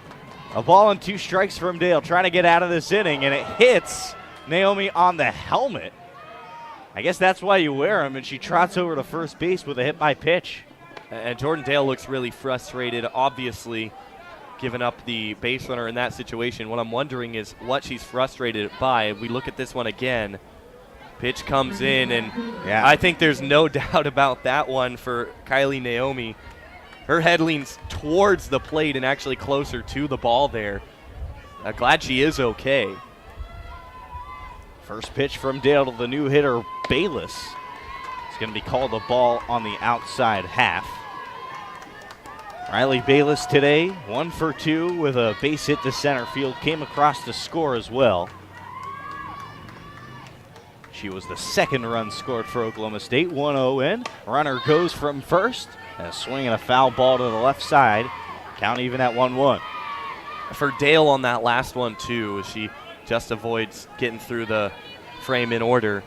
A ball and 2 strikes from Dale, trying to get out of this inning, and it hits Naomi on the helmet. I guess that's why you wear them, and she trots over to first base with a hit by pitch. And Jordan Dale looks really frustrated, obviously, giving up the base runner in that situation. What I'm wondering is what she's frustrated by. We look at this one again. Pitch comes in, and yeah. I think there's no doubt about that one for Kylie Naomi. Her head leans towards the plate and actually closer to the ball there. Glad she is okay. First pitch from Dale to the new hitter, Bayless. It's going to be called a ball on the outside half. Riley Bayless today, 1 for 2 with a base hit to center field. Came across to score as well. She was the second run scored for Oklahoma State. 1-0 in. Runner goes from first. And a swing and a foul ball to the left side. Count even at 1-1. For Dale on that last one, too, she just avoids getting through the frame in order.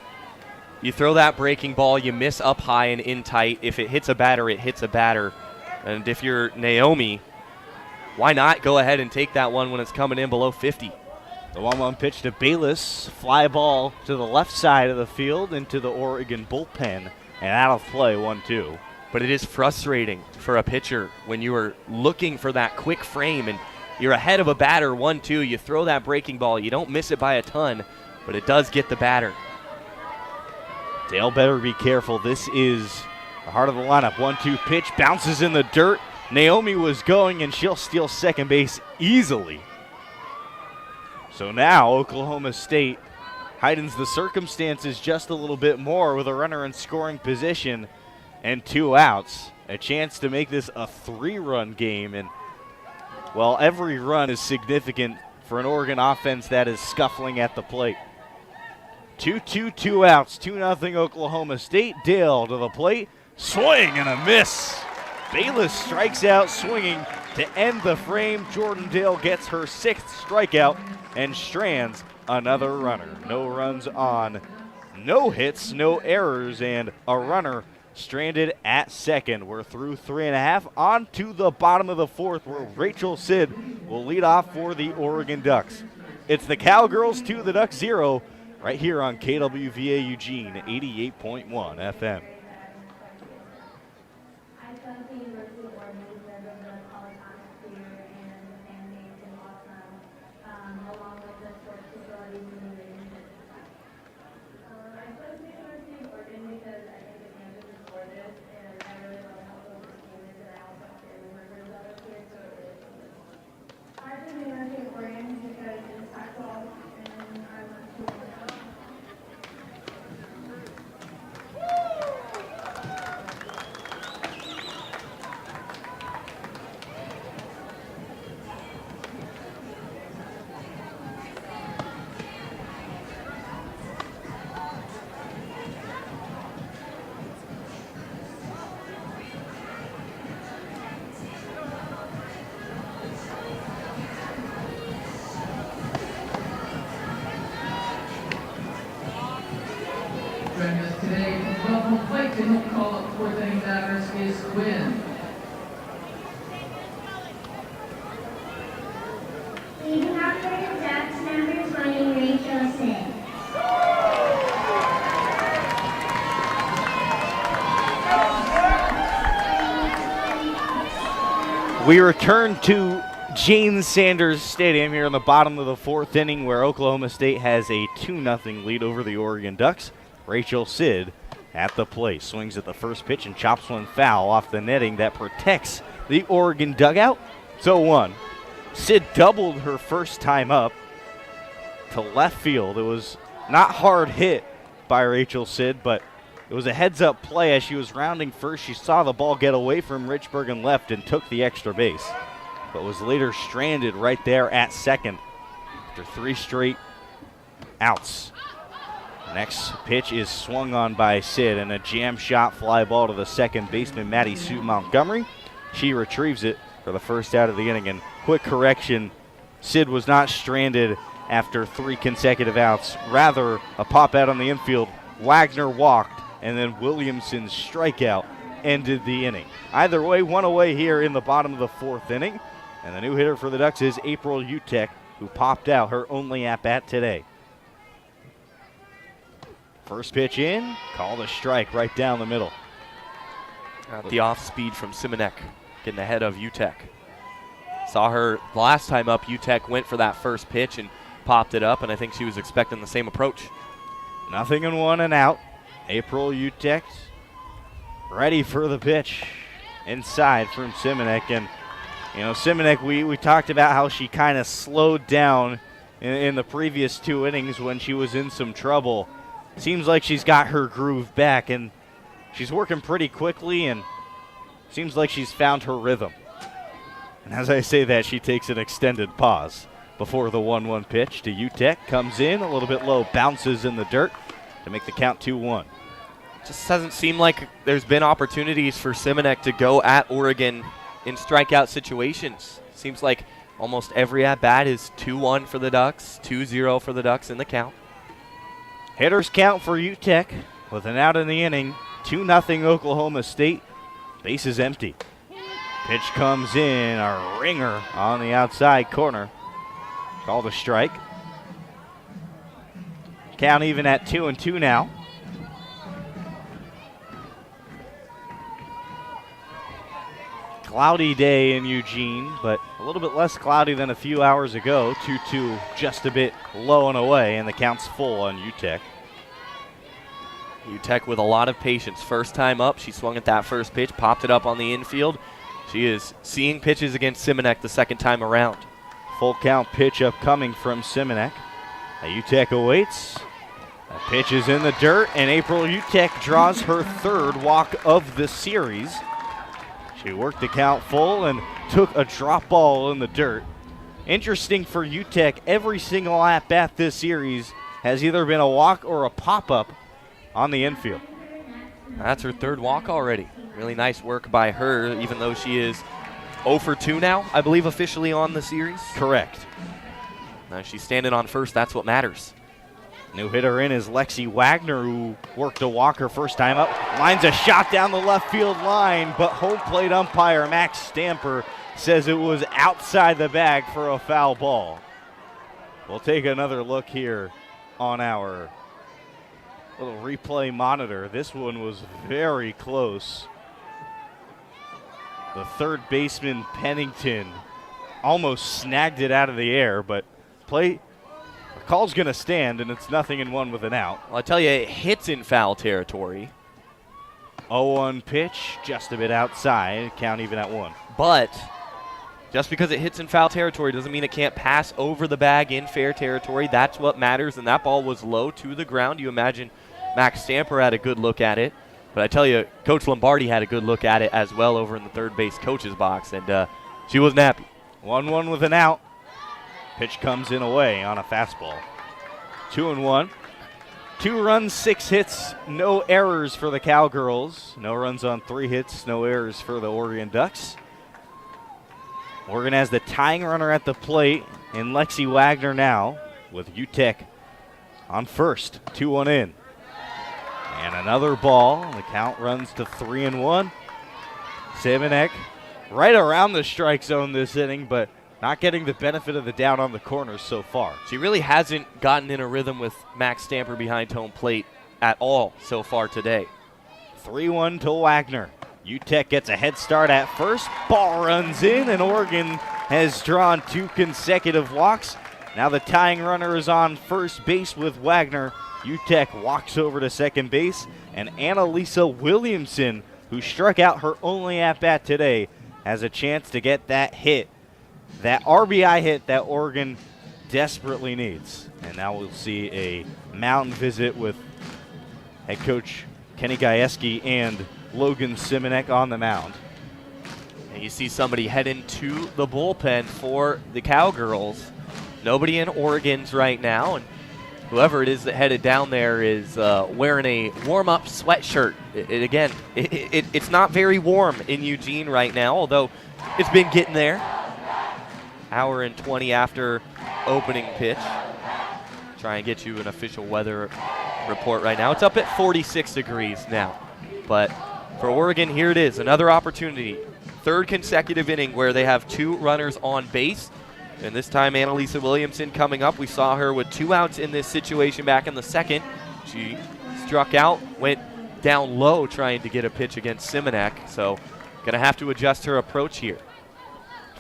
You throw that breaking ball, you miss up high and in tight. If it hits a batter, it hits a batter. And if you're Naomi, why not go ahead and take that one when it's coming in below 50? The 1-1 pitch to Bayless. Fly ball to the left side of the field into the Oregon bullpen. And out of play, 1-2. But it is frustrating for a pitcher when you are looking for that quick frame and you're ahead of a batter, 1-2. You throw that breaking ball. You don't miss it by a ton, but it does get the batter. Dale better be careful. This is the heart of the lineup. 1-2 pitch. Bounces in the dirt. Naomi was going, and she'll steal second base easily. So now Oklahoma State heightens the circumstances just a little bit more with a runner in scoring position and 2 outs. A chance to make this a 3-run game. And, well, every run is significant for an Oregon offense that is scuffling at the plate. 2-2, 2 outs, 2-0 Oklahoma State. Dale to the plate. Swing and a miss. Bayless strikes out swinging to end the frame. Jordan Dale gets her 6th strikeout and strands another runner. No runs on, no hits, no errors, and a runner stranded at second. We're through 3.5, on to the bottom of the fourth where Rachel Sid will lead off for the Oregon Ducks. It's the Cowgirls 2, the Ducks 0, right here on KWVA Eugene 88.1 FM. joining us today from home plate to help call up fourth inning batters is Quinn. Leading off for the Ducks, number 20, Rachel Sid. We return to Jane Sanders Stadium here in the bottom of the fourth inning, where Oklahoma State has a 2-0 lead over the Oregon Ducks. Rachel Sid at the plate, swings at the first pitch and chops one foul off the netting that protects the Oregon dugout. 0-1. Sid doubled her first time up to left field. It was not hard hit by Rachel Sid, but it was a heads-up play. As she was rounding first, she saw the ball get away from Richburg and left and took the extra base, but was later stranded right there at second after 3 straight outs. Next pitch is swung on by Sid, and a jam shot fly ball to the second baseman, Maddie Sue Montgomery. She retrieves it for the first out of the inning. And quick correction, Sid was not stranded after 3 consecutive outs. Rather, a pop out on the infield. Wagner walked, and then Williamson's strikeout ended the inning. Either way, 1 away here in the bottom of the fourth inning. And the new hitter for the Ducks is April Utek, who popped out her only at-bat today. First pitch in, called a strike right down the middle. The off speed from Simonek getting ahead of Utek. Saw her last time up. Utek went for that first pitch and popped it up, and I think she was expecting the same approach. 0-1 and out. April Utek ready for the pitch inside from Simonek. And, you know, Simonek, we talked about how she kind of slowed down in the previous 2 innings when she was in some trouble. Seems like she's got her groove back, and she's working pretty quickly, and seems like she's found her rhythm. And as I say that, she takes an extended pause before the 1-1 pitch to Utek. Comes in a little bit low, bounces in the dirt to make the count 2-1. Just doesn't seem like there's been opportunities for Simonek to go at Oregon in strikeout situations. Seems like almost every at-bat is 2-1 for the Ducks, 2-0 for the Ducks in the count. Hitters count for Utek with an out in the inning. 2-0 Oklahoma State. Base is empty. Pitch comes in, a ringer on the outside corner. Called a strike. Count even at 2-2 now. Cloudy day in Eugene, but a little bit less cloudy than a few hours ago. 2-2, just a bit low and away, and the count's full on Utek. Utek with a lot of patience. First time up, she swung at that first pitch, popped it up on the infield. She is seeing pitches against Simonek the second time around. Full count pitch upcoming from Simonek. Utek awaits. A pitch is in the dirt, and April Utek draws her 3rd walk of the series. She worked the count full and took a drop ball in the dirt. Interesting for Utek, every single at-bat this series has either been a walk or a pop-up on the infield. That's her 3rd walk already. Really nice work by her, even though she is 0 for 2 now, I believe, officially on the series. Correct. Now she's standing on first. That's what matters. New hitter in is Lexi Wagner, who worked a walk her first time up. Lines a shot down the left field line, but home plate umpire Max Stamper says it was outside the bag for a foul ball. We'll take another look here on our little replay monitor. This one was very close. The third baseman, Pennington, almost snagged it out of the air, but the call's going to stand, and it's 0-1 with an out. Well, I tell you, it hits in foul territory. 0-1 pitch, just a bit outside, count even at 1. But just because it hits in foul territory doesn't mean it can't pass over the bag in fair territory. That's what matters, and that ball was low to the ground. You imagine Max Stamper had a good look at it. But I tell you, Coach Lombardi had a good look at it as well over in the third base coach's box, and she wasn't happy. 1-1 with an out. Pitch comes in away on a fastball. 2-1. 2 runs, 6 hits, no errors for the Cowgirls. No runs on 3 hits, no errors for the Oregon Ducks. Oregon has the tying runner at the plate in Lexi Wagner now with Utek on first. 2-1 in. And another ball. The count runs to 3-1. Simonek right around the strike zone this inning, but not getting the benefit of the doubt on the corners so far. She really hasn't gotten in a rhythm with Max Stamper behind home plate at all so far today. 3-1 to Wagner. UTEP gets a head start at first. Ball runs in, and Oregon has drawn 2 consecutive walks. Now the tying runner is on first base with Wagner. UTEP walks over to second base, and Elisa Williamson, who struck out her only at-bat today, has a chance to get that hit, that RBI hit that Oregon desperately needs. And now we'll see a mound visit with head coach Kenny Gajewski and Logan Simonek on the mound. And you see somebody head into the bullpen for the Cowgirls. Nobody in Oregon's right now, and whoever it is that headed down there is wearing a warm-up sweatshirt. It's not very warm in Eugene right now, although it's been getting there. Hour and 20 after opening pitch. Try and get you an official weather report right now. It's up at 46 degrees now. But for Oregon, here it is, another opportunity. Third consecutive inning where they have 2 runners on base. And this time, Elisa Williamson coming up. We saw her with 2 outs in this situation back in the second. She struck out, went down low trying to get a pitch against Simonek. So going to have to adjust her approach here.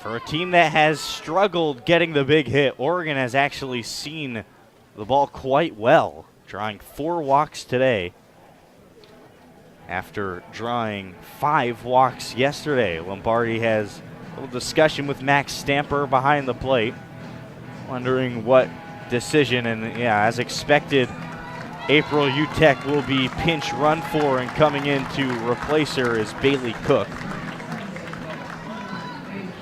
For a team that has struggled getting the big hit, Oregon has actually seen the ball quite well, drawing 4 walks today after drawing 5 walks yesterday. Lombardi has a little discussion with Max Stamper behind the plate, wondering what decision. And yeah, as expected, April UTEP will be pinch run for, and coming in to replace her is Bailey Cook.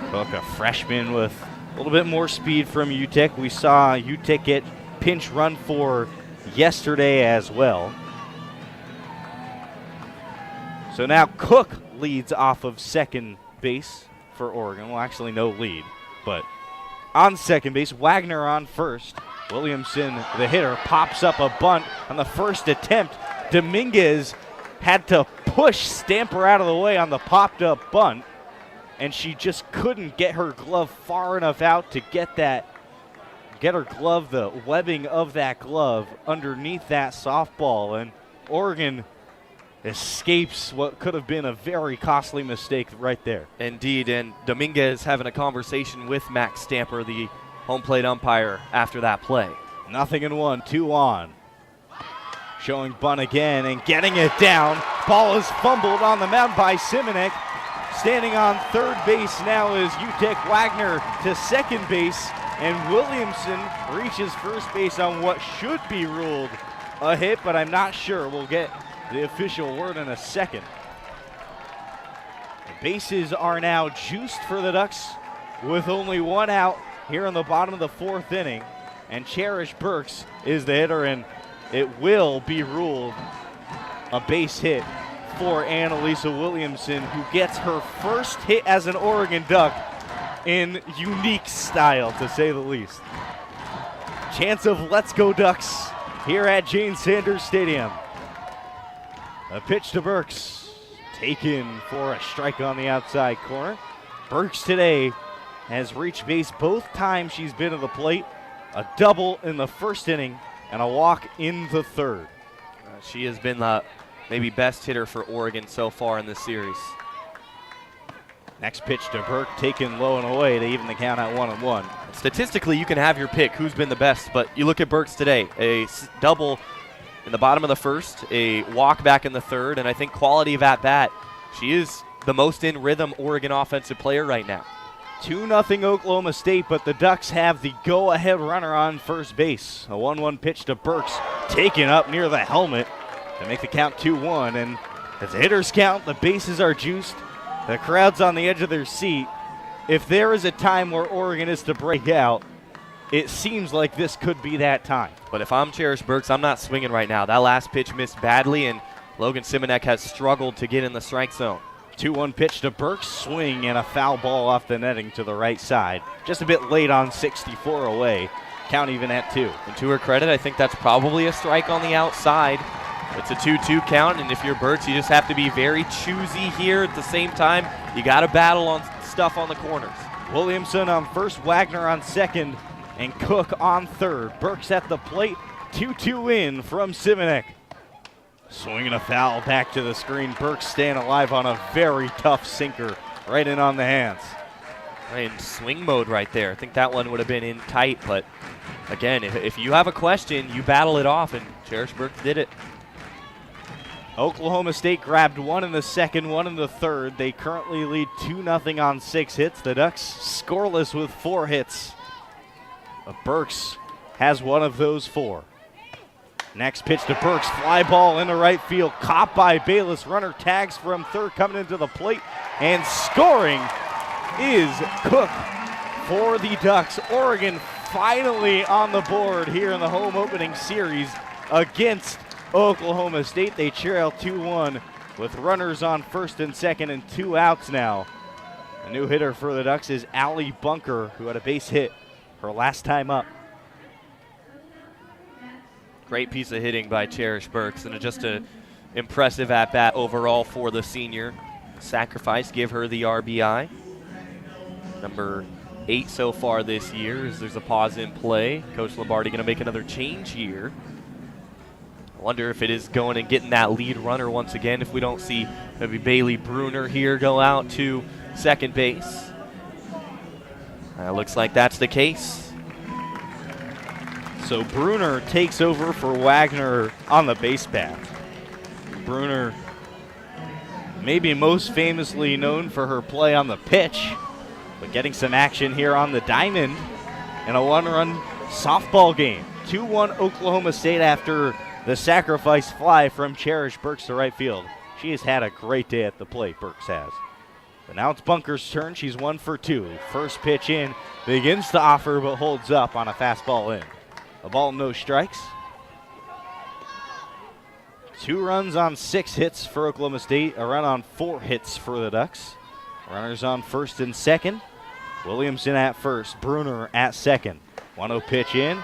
Cook, a freshman with a little bit more speed from UTEP. We saw UTEP get pinch run for yesterday as well. So now Cook leads off of second base for Oregon. Well, actually no lead, but on second base. Wagner on first. Williamson, the hitter, pops up a bunt on the first attempt. Dominguez had to push Stamper out of the way on the popped up bunt, and she just couldn't get her glove far enough out to get her glove, the webbing of that glove, underneath that softball. And Oregon escapes what could have been a very costly mistake right there. Indeed, and Dominguez having a conversation with Max Stamper, the home plate umpire, after that play. 0-1, 2 on. Showing bunt again and getting it down. Ball is fumbled on the mound by Simonek. Standing on third base now is UTEP. Wagner to second base, and Williamson reaches first base on what should be ruled a hit, but I'm not sure. We'll get the official word in a second. The bases are now juiced for the Ducks with only 1 out here in the bottom of the 4th inning. And Cherish Burks is the hitter, and it will be ruled a base hit for Elisa Williamson, who gets her first hit as an Oregon Duck in unique style, to say the least. Chance of Let's Go Ducks here at Jane Sanders Stadium. A pitch to Burks, taken for a strike on the outside corner. Burks today has reached base both times she's been to the plate. A double in the first inning and a walk in the third. She has been the maybe best hitter for Oregon so far in this series. Next pitch to Burke, taken low and away to even the count at 1-1. Statistically, you can have your pick who's been the best, but you look at Burks today, a double in the bottom of the first, a walk back in the third, and I think quality of at-bat, she is the most in rhythm Oregon offensive player right now. 2-0 Oklahoma State, but the Ducks have the go-ahead runner on first base. A 1-1 pitch to Burks, taken up near the helmet to make the count 2-1. And as the hitters count, the bases are juiced. The crowd's on the edge of their seat. If there is a time where Oregon is to break out, it seems like this could be that time. But if I'm Cherish Burks, I'm not swinging right now. That last pitch missed badly, and Logan Simonek has struggled to get in the strike zone. 2-1 pitch to Burks, swing and a foul ball off the netting to the right side. Just a bit late on 64 away. Count even at 2. And to her credit, I think that's probably a strike on the outside. It's a 2-2 count, and if you're Burks, you just have to be very choosy here. At the same time, you got to battle on stuff on the corners. Williamson on first, Wagner on second, and Cook on third. Burks at the plate, 2-2 in from Simonek. Swinging a foul back to the screen. Burks staying alive on a very tough sinker right in on the hands. In swing mode right there. I think that one would have been in tight, but again, if you have a question, you battle it off, and Cherish Burks did it. Oklahoma State grabbed one in the second, one in the third. They currently lead 2-0 on 6 hits. The Ducks scoreless with 4 hits. But Burks has one of those 4. Next pitch to Burks, fly ball into right field, caught by Bayless. Runner tags from third, coming into the plate, and scoring is Cook for the Ducks. Oregon finally on the board here in the home opening series against Oklahoma State. They trail 2-1 with runners on first and second and 2 outs now. A new hitter for the Ducks is Allie Bunker, who had a base hit her last time up. Great piece of hitting by Cherish Burks, and just an impressive at-bat overall for the senior. Sacrifice, give her the RBI. Number 8 so far this year, as there's a pause in play. Coach Lombardi going to make another change here. I wonder if it is going and getting that lead runner once again, if we don't see maybe Bailey Bruner here go out to second base. Looks like that's the case. So Bruner takes over for Wagner on the base path. Bruner, maybe most famously known for her play on the pitch, but getting some action here on the diamond in a 1-run softball game. 2-1 Oklahoma State after the sacrifice fly from Cherish Burks to right field. She has had a great day at the plate, Burks has. But now it's Bunker's turn. She's 1 for 2. First pitch in, begins to offer but holds up on a fastball in. A ball, no strikes. 2 runs on 6 hits for Oklahoma State. A run on 4 hits for the Ducks. Runners on first and second. Williamson at first. Bruner at second. 1-0 pitch in.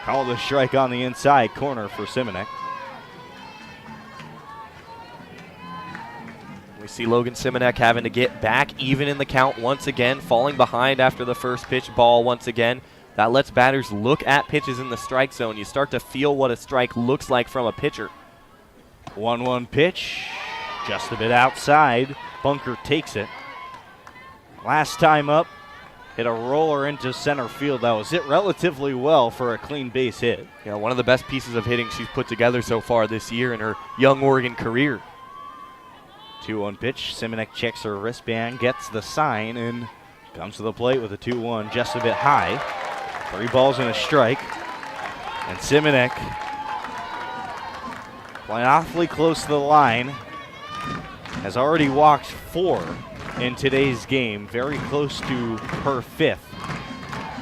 Called a strike on the inside corner for Simonek. We see Logan Simonek having to get back even in the count once again, falling behind after the first pitch ball once again. That lets batters look at pitches in the strike zone. You start to feel what a strike looks like from a pitcher. 1-1 pitch, just a bit outside. Bunker takes it. Last time up, hit a roller into center field. That was hit relatively well for a clean base hit. Yeah, one of the best pieces of hitting she's put together so far this year in her young Oregon career. 2-1 pitch, Simonek checks her wristband, gets the sign, and comes to the plate with a 2-1, just a bit high. 3 balls and a strike. And Simonek playing awfully close to the line. Has already walked 4 in today's game, very close to her 5th.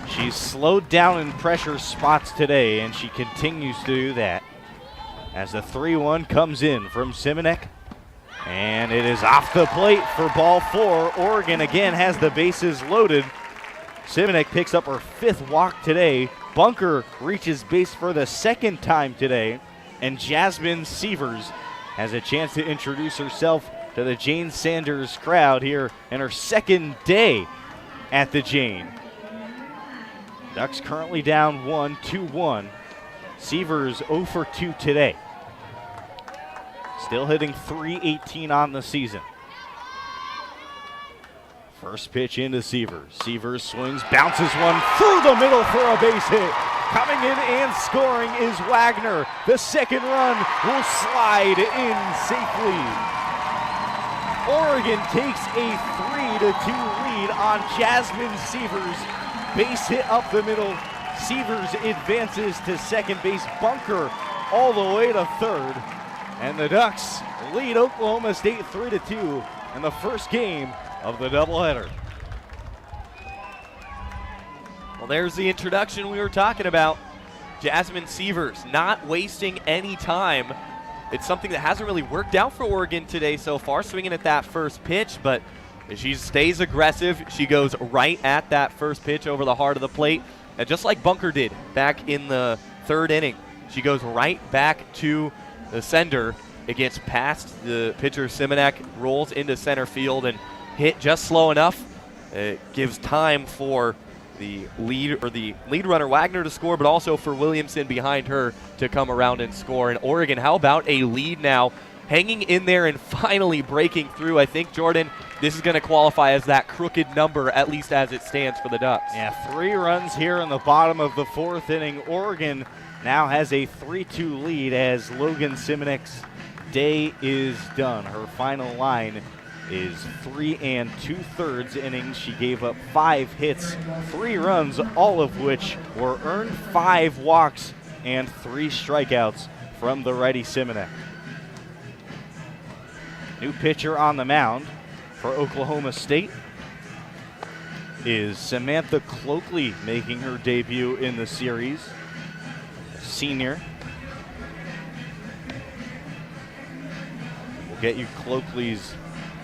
She's slowed down in pressure spots today, and she continues to do that. As the 3-1 comes in from Simonek. And it is off the plate for ball 4. Oregon again has the bases loaded. Simonek picks up her 5th walk today. Bunker reaches base for the 2nd time today. And Jasmine Severs has a chance to introduce herself to the Jane Sanders crowd here in her 2nd day at the Jane. Ducks currently down 1-2-1. Severs 0 for 2 today. Still hitting .318 on the season. First pitch into Severs. Severs swings, bounces one through the middle for a base hit. Coming in and scoring is Wagner. The 2nd run will slide in safely. Oregon takes a 3-2 lead on Jasmine Severs. Base hit up the middle. Severs advances to second base. Bunker all the way to third. And the Ducks lead Oklahoma State 3-2 in the first game of the doubleheader. Well, there's the introduction we were talking about. Jasmine Severs not wasting any time. It's something that hasn't really worked out for Oregon today so far, swinging at that first pitch, but she stays aggressive. She goes right at that first pitch over the heart of the plate. And just like Bunker did back in the 3rd inning, she goes right back to the sender. It gets past the pitcher. Simonek rolls into center field and hit just slow enough. It gives time for the lead runner Wagner to score, but also for Williamson behind her to come around and score. And Oregon, how about a lead now, hanging in there and finally breaking through? I think, Jordan, this is going to qualify as that crooked number, at least as it stands for the Ducks. Yeah, 3 runs here in the bottom of the 4th inning. Oregon now has a 3-2 lead as Logan Simonek's day is done. Her final line is 3 2/3 innings. She gave up 5 hits, 3 runs, all of which were earned, 5 walks, and 3 strikeouts from the righty Simonek. New pitcher on the mound for Oklahoma State is Samantha Cloakley, making her debut in the series. A senior. We'll get you Cloakley's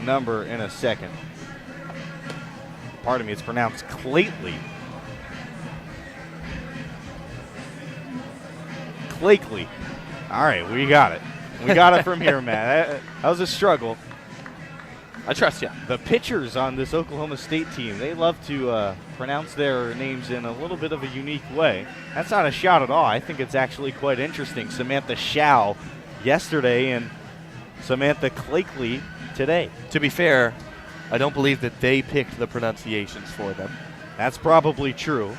number in a second. Pardon me, it's pronounced Clately. Clately. All right, we got it. We got it from here, Matt. That was a struggle. I trust you. The pitchers on this Oklahoma State team, they love to pronounce their names in a little bit of a unique way. That's not a shot at all. I think it's actually quite interesting. Samantha Shao yesterday and Samantha Clately today. To be fair, I don't believe that they picked the pronunciations for them. That's probably true.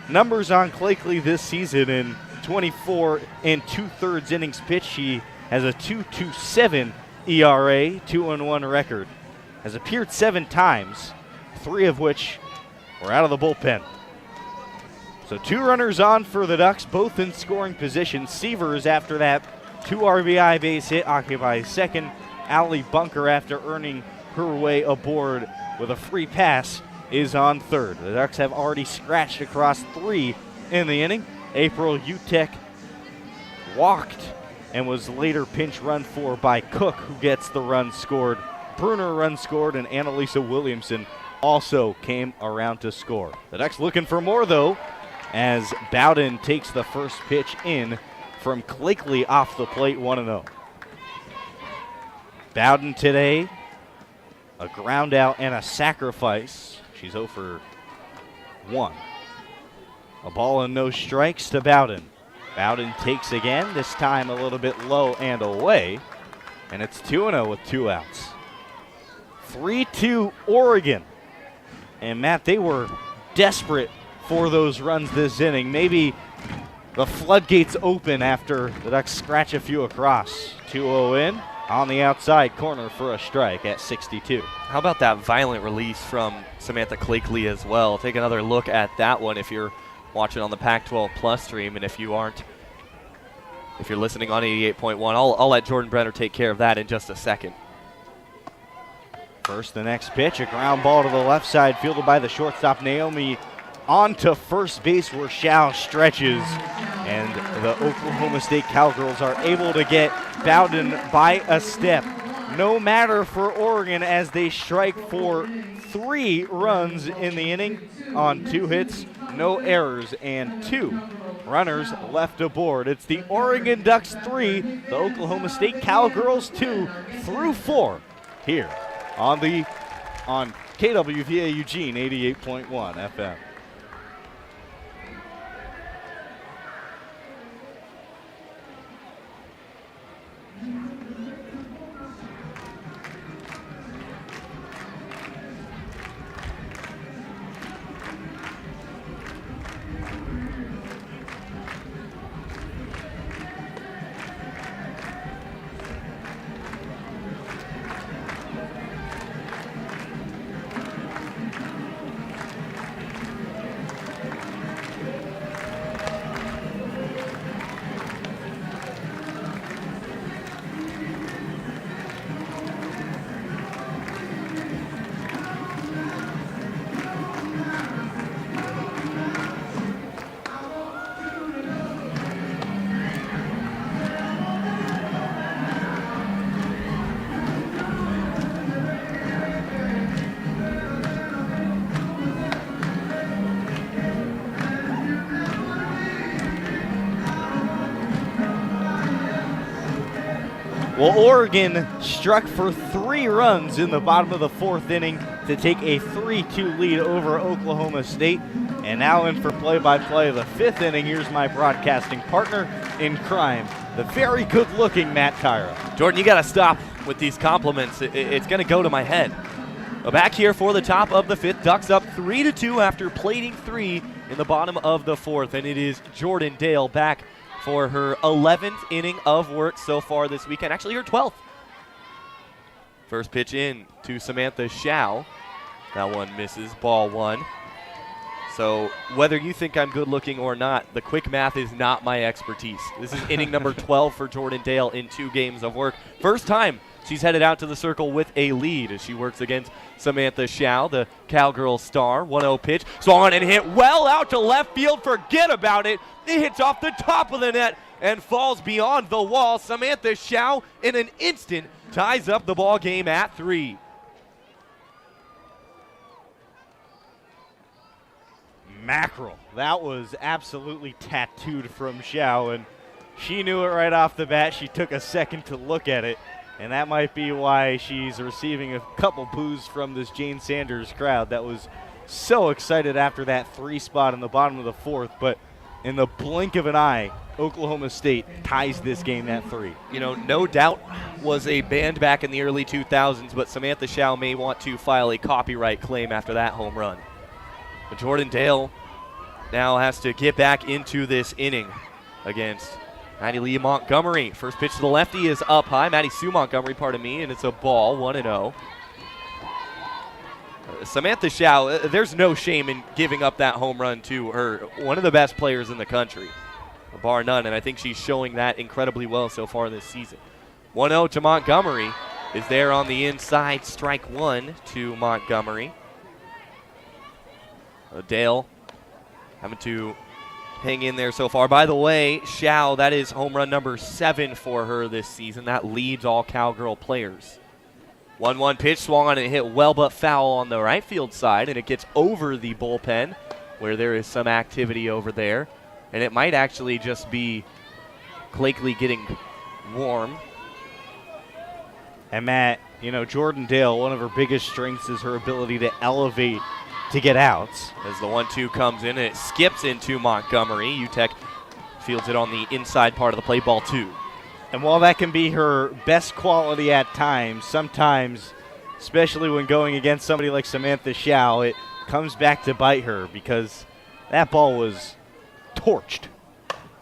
Numbers on Clately this season: in 24 2/3 innings pitched, she has a 2.27 ERA, 2-1 record. Has appeared 7 times, 3 of which were out of the bullpen. So 2 runners on for the Ducks, both in scoring position. Severs, after that 2 RBI base hit, occupies second. Allie Bunker, after earning her way aboard with a free pass, is on third. The Ducks have already scratched across 3 in the inning. April Utek walked and was later pinch run for by Cook, who gets the run scored. Bruner run scored, and Annalisa Williamson also came around to score. The Ducks looking for more, though, as Bowden takes the first pitch in from Clately off the plate, 1-0. Bowden today, a ground out and a sacrifice. She's 0 for 1. A ball and no strikes to Bowden. Bowden takes again, this time a little bit low and away, and it's 2-0 with 2 outs. 3-2 Oregon. And Matt, they were desperate for those runs this inning. Maybe the floodgates open after the Ducks scratch a few across. 2-0 in, on the outside corner for a strike at 62. How about that violent release from Samantha Clately as well? Take another look at that one if you're watching on the Pac-12 Plus stream, and if you're listening on 88.1, I'll let Jordan Brenner take care of that in just a second. First, the next pitch, a ground ball to the left side, fielded by the shortstop Naomi, on to first base where Shao stretches, and the Oklahoma State Cowgirls are able to get Bowden by a step. No matter for Oregon as they strike for 3 runs in the inning on 2 hits, no errors, and 2 runners left aboard. It's the Oregon Ducks 3, the Oklahoma State Cowgirls 2 through 4 here on KWVA Eugene 88.1 FM. Well, Oregon struck for 3 runs in the bottom of the 4th inning to take a 3-2 lead over Oklahoma State. And now in for play-by-play of the 5th inning, here's my broadcasting partner in crime, the very good-looking Matt Tyra. Jordan, you got to stop with these compliments. It's going to go to my head. Back here for the top of the 5th. Ducks up 3-2 after plating 3 in the bottom of the 4th. And it is Jordan Dale back for her 11th inning of work so far this weekend. Actually, her 12th. First pitch in to Samantha Shao. That one misses, ball 1. So whether you think I'm good looking or not, the quick math is not my expertise. This is inning number 12 for Jordan Dale in 2 games of work. First time she's headed out to the circle with a lead as she works against Samantha Shao, the Cowgirl star. 1-0 pitch, swung on and hit well out to left field. Forget about it. It hits off the top of the net and falls beyond the wall. Samantha Shao in an instant ties up the ball game at 3. Mackerel. That was absolutely tattooed from Shao, and she knew it right off the bat. She took a second to look at it, and that might be why she's receiving a couple boos from this Jane Sanders crowd that was so excited after that 3 spot in the bottom of the 4th. But in the blink of an eye, Oklahoma State ties this game at 3. You know, No Doubt was a band back in the early 2000s, but Samantha Shao may want to file a copyright claim after that home run. But Jordan Dale now has to get back into this inning against Maddie Lee Montgomery. First pitch to the lefty is up high. Maddie Sue Montgomery, pardon me, and it's a ball, 1-0. Samantha Shao, there's no shame in giving up that home run to her, one of the best players in the country, bar none, and I think she's showing that incredibly well so far this season. 1-0 to Montgomery is there on the inside. Strike 1 to Montgomery. Dale having to hang in there so far. By the way, Shao, that is home run number 7 for her this season. That leads all Cowgirl players. 1-1 pitch, swung on and hit well but foul on the right field side, and it gets over the bullpen where there is some activity over there. And it might actually just be Clakeley getting warm. And Matt, you know, Jordan Dale, one of her biggest strengths is her ability to elevate to get outs. As the 1-2 comes in and it skips into Montgomery, UTEP fields it on the inside part of the play, ball 2. And while that can be her best quality at times, sometimes, especially when going against somebody like Samantha Shao, it comes back to bite her because that ball was torched.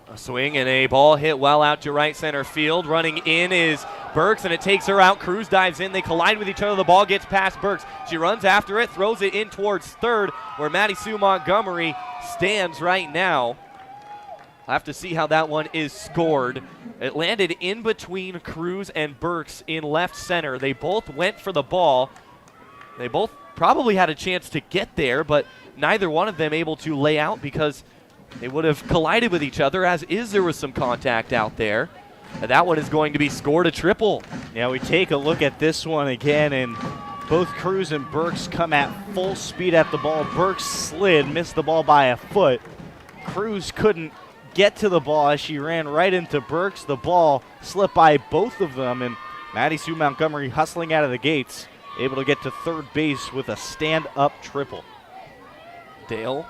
A swing and a ball hit well out to right center field. Running in is Burks, and it takes her out. Cruz dives in. They collide with each other. The ball gets past Burks. She runs after it, throws it in towards third, where Maddie Sue Montgomery stands right now. I'll have to see how that one is scored. It landed in between Cruz and Burks in left center. They both went for the ball. They both probably had a chance to get there, but neither one of them able to lay out because they would have collided with each other, as is there was some contact out there. And that one is going to be scored a triple. Yeah, we take a look at this one again, and both Cruz and Burks come at full speed at the ball. Burks slid, missed the ball by a foot. Cruz couldn't get to the ball as she ran right into Burks. The ball slipped by both of them, and Maddie Sue Montgomery hustling out of the gates, able to get to third base with a stand-up triple. Dale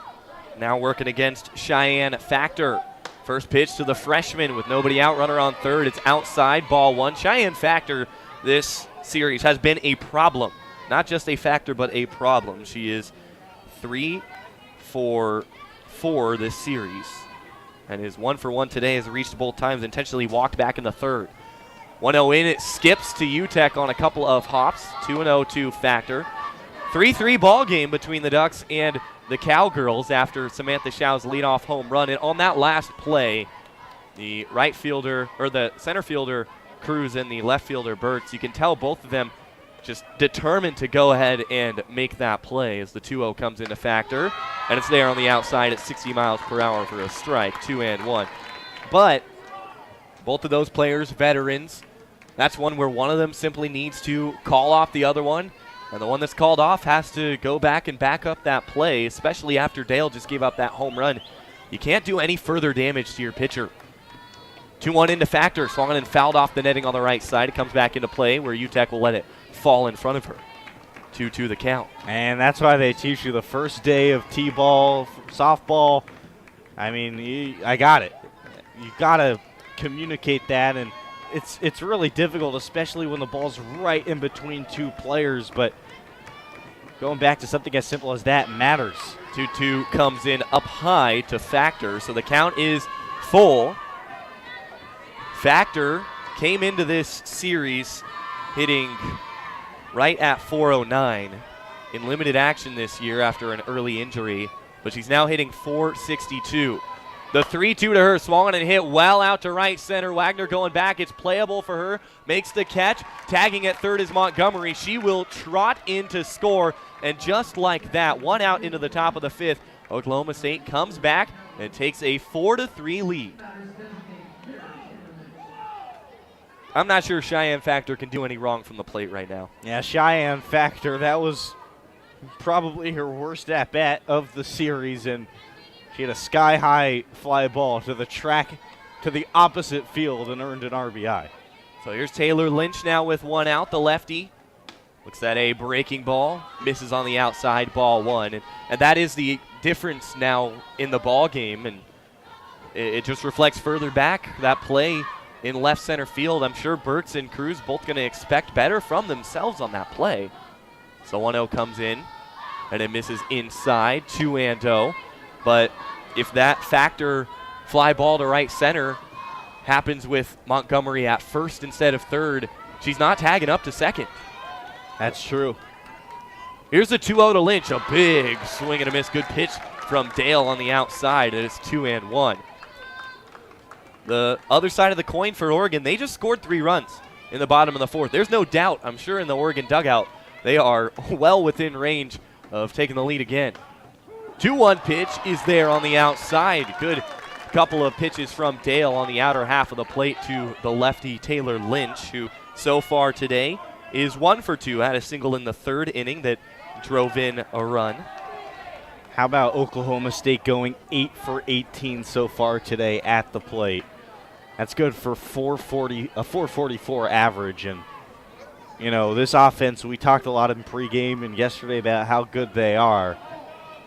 now working against Cheyenne Factor. First pitch to the freshman with nobody out, runner on third. It's outside, ball 1. Cheyenne Factor this series has been a problem. Not just a factor, but a problem. She is 3 for 4 this series and is 1 for 1 today, has reached both times, intentionally walked back in the third. 1-0 in, it skips to UTEP on a couple of hops. 2-0 to Factor. 3-3 ball game between the Ducks and the Cowgirls after Samantha Shao's leadoff home run. And on that last play, the right fielder, or the center fielder, Cruz, and the left fielder, Burks, you can tell both of them just determined to go ahead and make that play as the 2-0 comes into Factor. And it's there on the outside at 60 miles per hour for a strike, 2-1. But both of those players, veterans, that's one where one of them simply needs to call off the other one. And the one that's called off has to go back and back up that play, especially after Dale just gave up that home run. You can't do any further damage to your pitcher. 2-1 into Factor. Swung and fouled off the netting on the right side. It comes back into play where UTEC will let it fall in front of her. 2-2 the count. And that's why they teach you the first day of T-ball, softball. I mean, I got it. You got to communicate that, and it's really difficult, especially when the ball's right in between two players. But going back to something as simple as that matters. 2-2 comes in up high to Factor, so the count is full. Factor came into this series hitting right at .409 in limited action this year after an early injury, but she's now hitting .462. The 3-2 to her, swung and hit well out to right center. Wagner going back. It's playable for her. Makes the catch. Tagging at third is Montgomery. She will trot in to score, and just like that, one out into the top of the fifth, Oklahoma State comes back and takes a 4-3 lead. I'm not sure Cheyenne Factor can do any wrong from the plate right now. Yeah, Cheyenne Factor, that was probably her worst at-bat of the series, and she had a sky-high fly ball to the track to the opposite field and earned an RBI. So here's Taylor Lynch now with one out, the lefty. Looks at a breaking ball, misses on the outside, ball one. And that is the difference now in the ball game, and it just reflects further back that play in left center field. I'm sure Burks and Cruz both going to expect better from themselves on that play. So 1-0 comes in, and it misses inside, 2-0. But if that Factor fly ball to right center happens with Montgomery at first instead of third, she's not tagging up to second. That's true. Here's a 2-0 to Lynch. A big swing and a miss. Good pitch from Dale on the outside. It's 2-1. The other side of the coin for Oregon, they just scored 3 runs in the bottom of the fourth. There's no doubt, I'm sure, in the Oregon dugout, they are well within range of taking the lead again. 2-1 pitch is there on the outside. Good couple of pitches from Dale on the outer half of the plate to the lefty Taylor Lynch, who so far today is 1 for 2. Had a single in the third inning that drove in a run. How about Oklahoma State going 8 for 18 so far today at the plate? That's good for 444 average. And, you know, this offense, we talked a lot in pregame and yesterday about how good they are.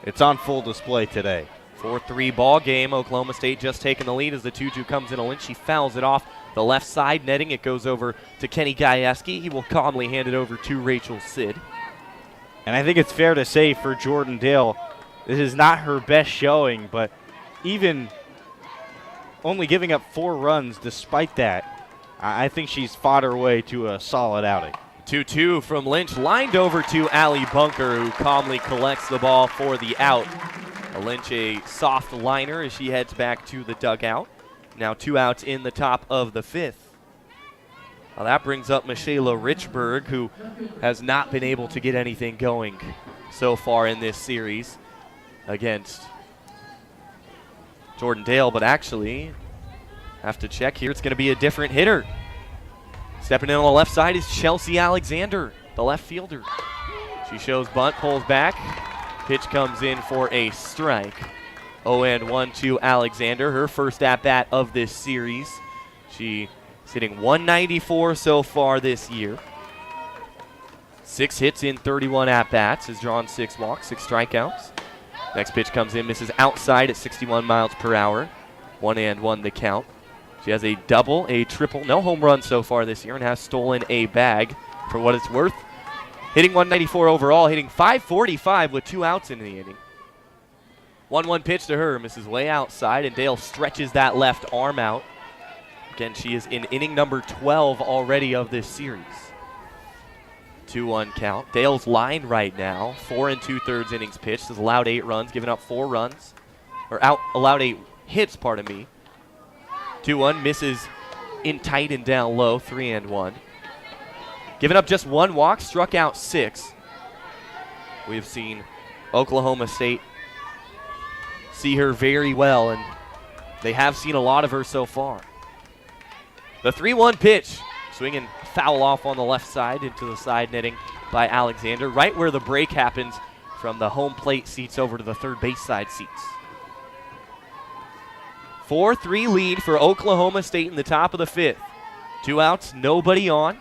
It's on full display today. 4-3 ball game. Oklahoma State just taking the lead as the 2-2 comes in. Lynch, she fouls it off the left side netting. It goes over to Kenny Gajewski. He will calmly hand it over to Rachel Sid. And I think it's fair to say for Jordan Dale, this is not her best showing, but even only giving up 4 runs despite that, I think she's fought her way to a solid outing. 2-2 from Lynch, lined over to Allie Bunker, who calmly collects the ball for the out. Lynch a soft liner as she heads back to the dugout. Now 2 outs in the top of the fifth. Well, that brings up Michaela Richburg, who has not been able to get anything going so far in this series against Jordan Dale, but actually, have to check here. It's going to be a different hitter. Stepping in on the left side is Chelsea Alexander, the left fielder. She shows bunt, pulls back. Pitch comes in for a strike. 0-1 to Alexander, her first at-bat of this series. She's hitting 194 so far this year. 6 hits in 31 at-bats, has drawn 6 walks, 6 strikeouts. Next pitch comes in, misses outside at 61 miles per hour. 1-1 the count. She has a double, a triple, no home runs so far this year, and has stolen a bag for what it's worth. Hitting 194 overall, hitting .545 with 2 outs in the inning. 1-1 pitch to her, misses way outside, and Dale stretches that left arm out. Again, she is in inning number 12 already of this series. 2-1 count. Dale's line right now, 4 2/3 innings pitched, has allowed 8 runs, given up 4 runs, allowed 8 hits, pardon me. 2-1, misses in tight and down low, 3-1. Given up just 1 walk, struck out 6. We've seen Oklahoma State see her very well, and they have seen a lot of her so far. The 3-1 pitch, swinging foul off on the left side into the side netting by Alexander, right where the break happens from the home plate seats over to the third base side seats. 4-3 lead for Oklahoma State in the top of the 5th. 2 outs, nobody on.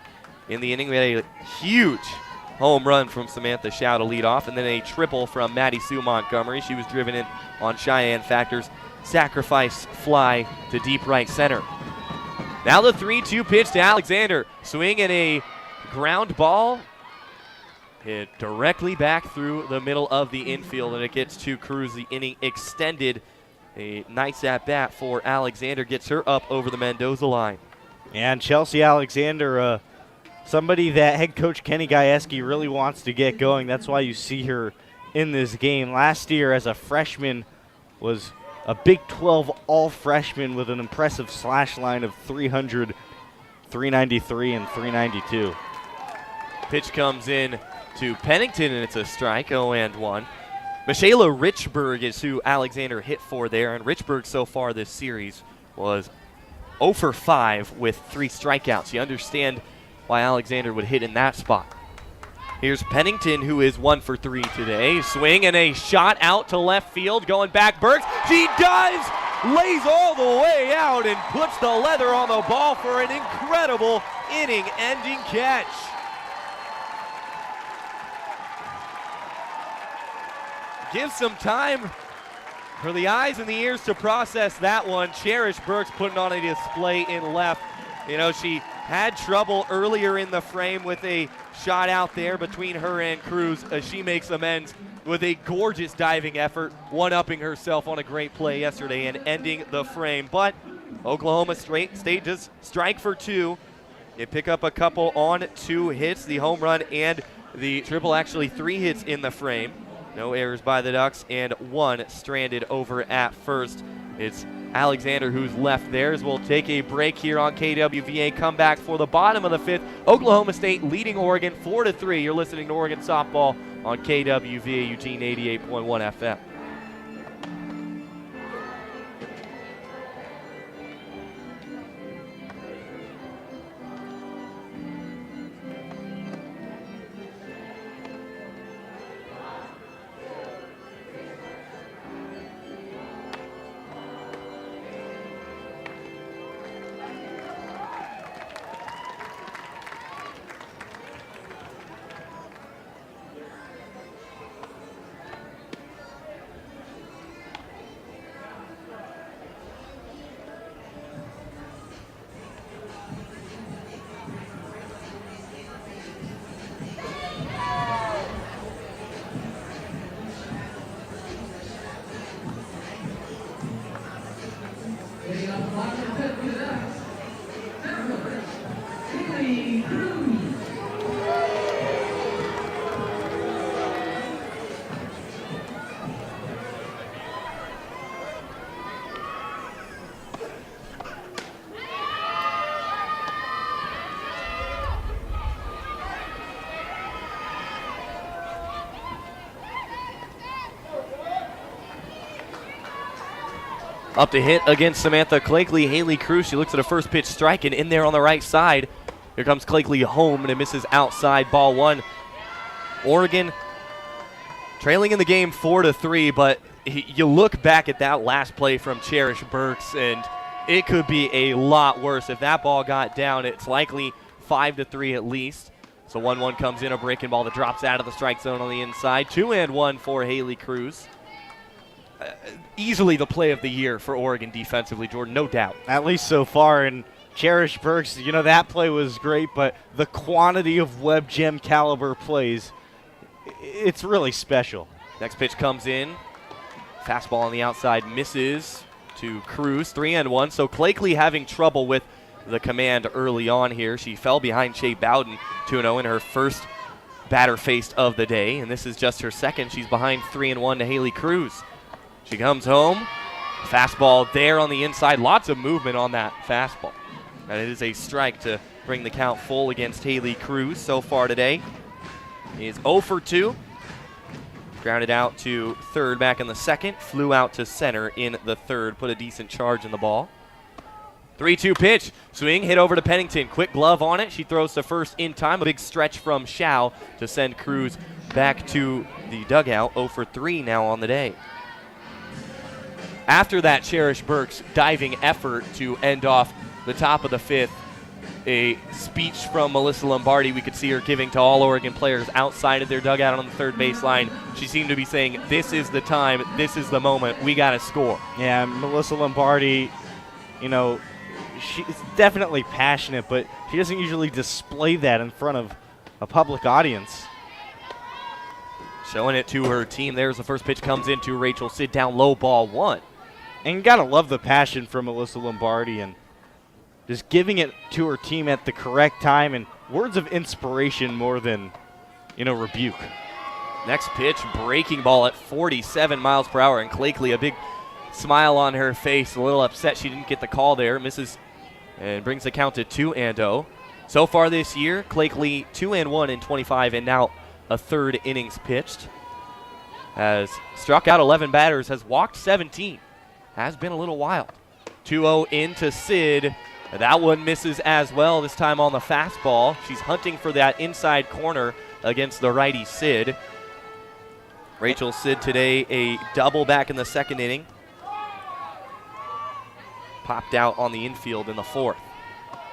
In the inning, we had a huge home run from Samantha Shaw to lead off, and then a triple from Maddie Sue Montgomery. She was driven in on Cheyenne Factor's sacrifice fly to deep right center. Now the 3-2 pitch to Alexander. Swing and a ground ball. Hit directly back through the middle of the infield, and it gets to Cruz. The inning extended. A nice at-bat for Alexander. Gets her up over the Mendoza line. And Chelsea Alexander, somebody that head coach Kenny Gajewski really wants to get going. That's why you see her in this game. Last year as a freshman was a Big 12 all-freshman with an impressive slash line of 300, 393, and 392. Pitch comes in to Pennington, and it's a strike, 0-1. Michaela Richburg is who Alexander hit for there, and Richburg so far this series was 0 for 5 with 3 strikeouts. You understand why Alexander would hit in that spot. Here's Pennington, who is 1 for 3 today. Swing and a shot out to left field, going back Burks. She does! Lays all the way out and puts the leather on the ball for an incredible inning-ending catch. Give some time for the eyes and the ears to process that one. Cherish Burks putting on a display in left. You know, she had trouble earlier in the frame with a shot out there between her and Cruz as she makes amends with a gorgeous diving effort, one-upping herself on a great play yesterday and ending the frame. But Oklahoma State does strike for 2. They pick up a couple on 2 hits, the home run and the triple, actually 3 hits in the frame. No errors by the Ducks, and 1 stranded over at first. It's Alexander who's left there, as we'll take a break here on KWVA. Come back for the bottom of the 5th. Oklahoma State leading Oregon 4-3. You're listening to Oregon Softball on KWVA Eugene 88.1 FM. Up to hit against Samantha Clakeley. Haley Cruz, she looks at a first pitch strike, and in there on the right side. Here comes Clakeley home, and it misses outside, ball 1. Oregon trailing in the game 4-3, but you look back at that last play from Cherish Burks, and it could be a lot worse. If that ball got down, it's likely 5-3 at least. So 1-1 comes in, a breaking ball that drops out of the strike zone on the inside. 2-1 for Haley Cruz. Easily the play of the year for Oregon defensively, Jordan, no doubt. At least so far. And Cherish Burks, you know, that play was great, but the quantity of Web Gem caliber plays, it's really special. Next pitch comes in. Fastball on the outside misses to Cruz. 3-1. So Clakeley having trouble with the command early on here. She fell behind Shea Bowden 2-0 in her first batter faced of the day, and this is just her second. She's behind 3-1 to Haley Cruz. She comes home. Fastball there on the inside. Lots of movement on that fastball. And it is a strike to bring the count full against Haley Cruz so far today. He is 0 for 2. Grounded out to third back in the second. Flew out to center in the third. Put a decent charge in the ball. 3-2 pitch. Swing hit over to Pennington. Quick glove on it. She throws to first in time. A big stretch from Shaw to send Cruz back to the dugout. 0 for 3 now on the day. after that Cherish Burke's diving effort to end off the top of the fifth, a speech from Melissa Lombardi we could see her giving to all Oregon players outside of their dugout on the third baseline. She seemed to be saying, this is the time, this is the moment, we got to score. Yeah, Melissa Lombardi, you know, she's definitely passionate, but she doesn't usually display that in front of a public audience. Showing it to her team. There's the first pitch comes into Rachel Sid, down low, ball one. And you got to love the passion from Melissa Lombardi and just giving it to her team at the correct time and words of inspiration more than, rebuke. Next pitch, breaking ball at 47 miles per hour, and Clakeley, a big smile on her face, a little upset she didn't get the call there, misses and brings the count to 2-0. So far this year, Clakeley 2-1 in 25 and now a third innings pitched. Has struck out 11 batters, has walked 17. Has been a little wild. 2-0 into Sid. That one misses as well, this time on the fastball. She's hunting for that inside corner against the righty Sid. Rachel Sid today a double back in the second inning. Popped out on the infield in the fourth.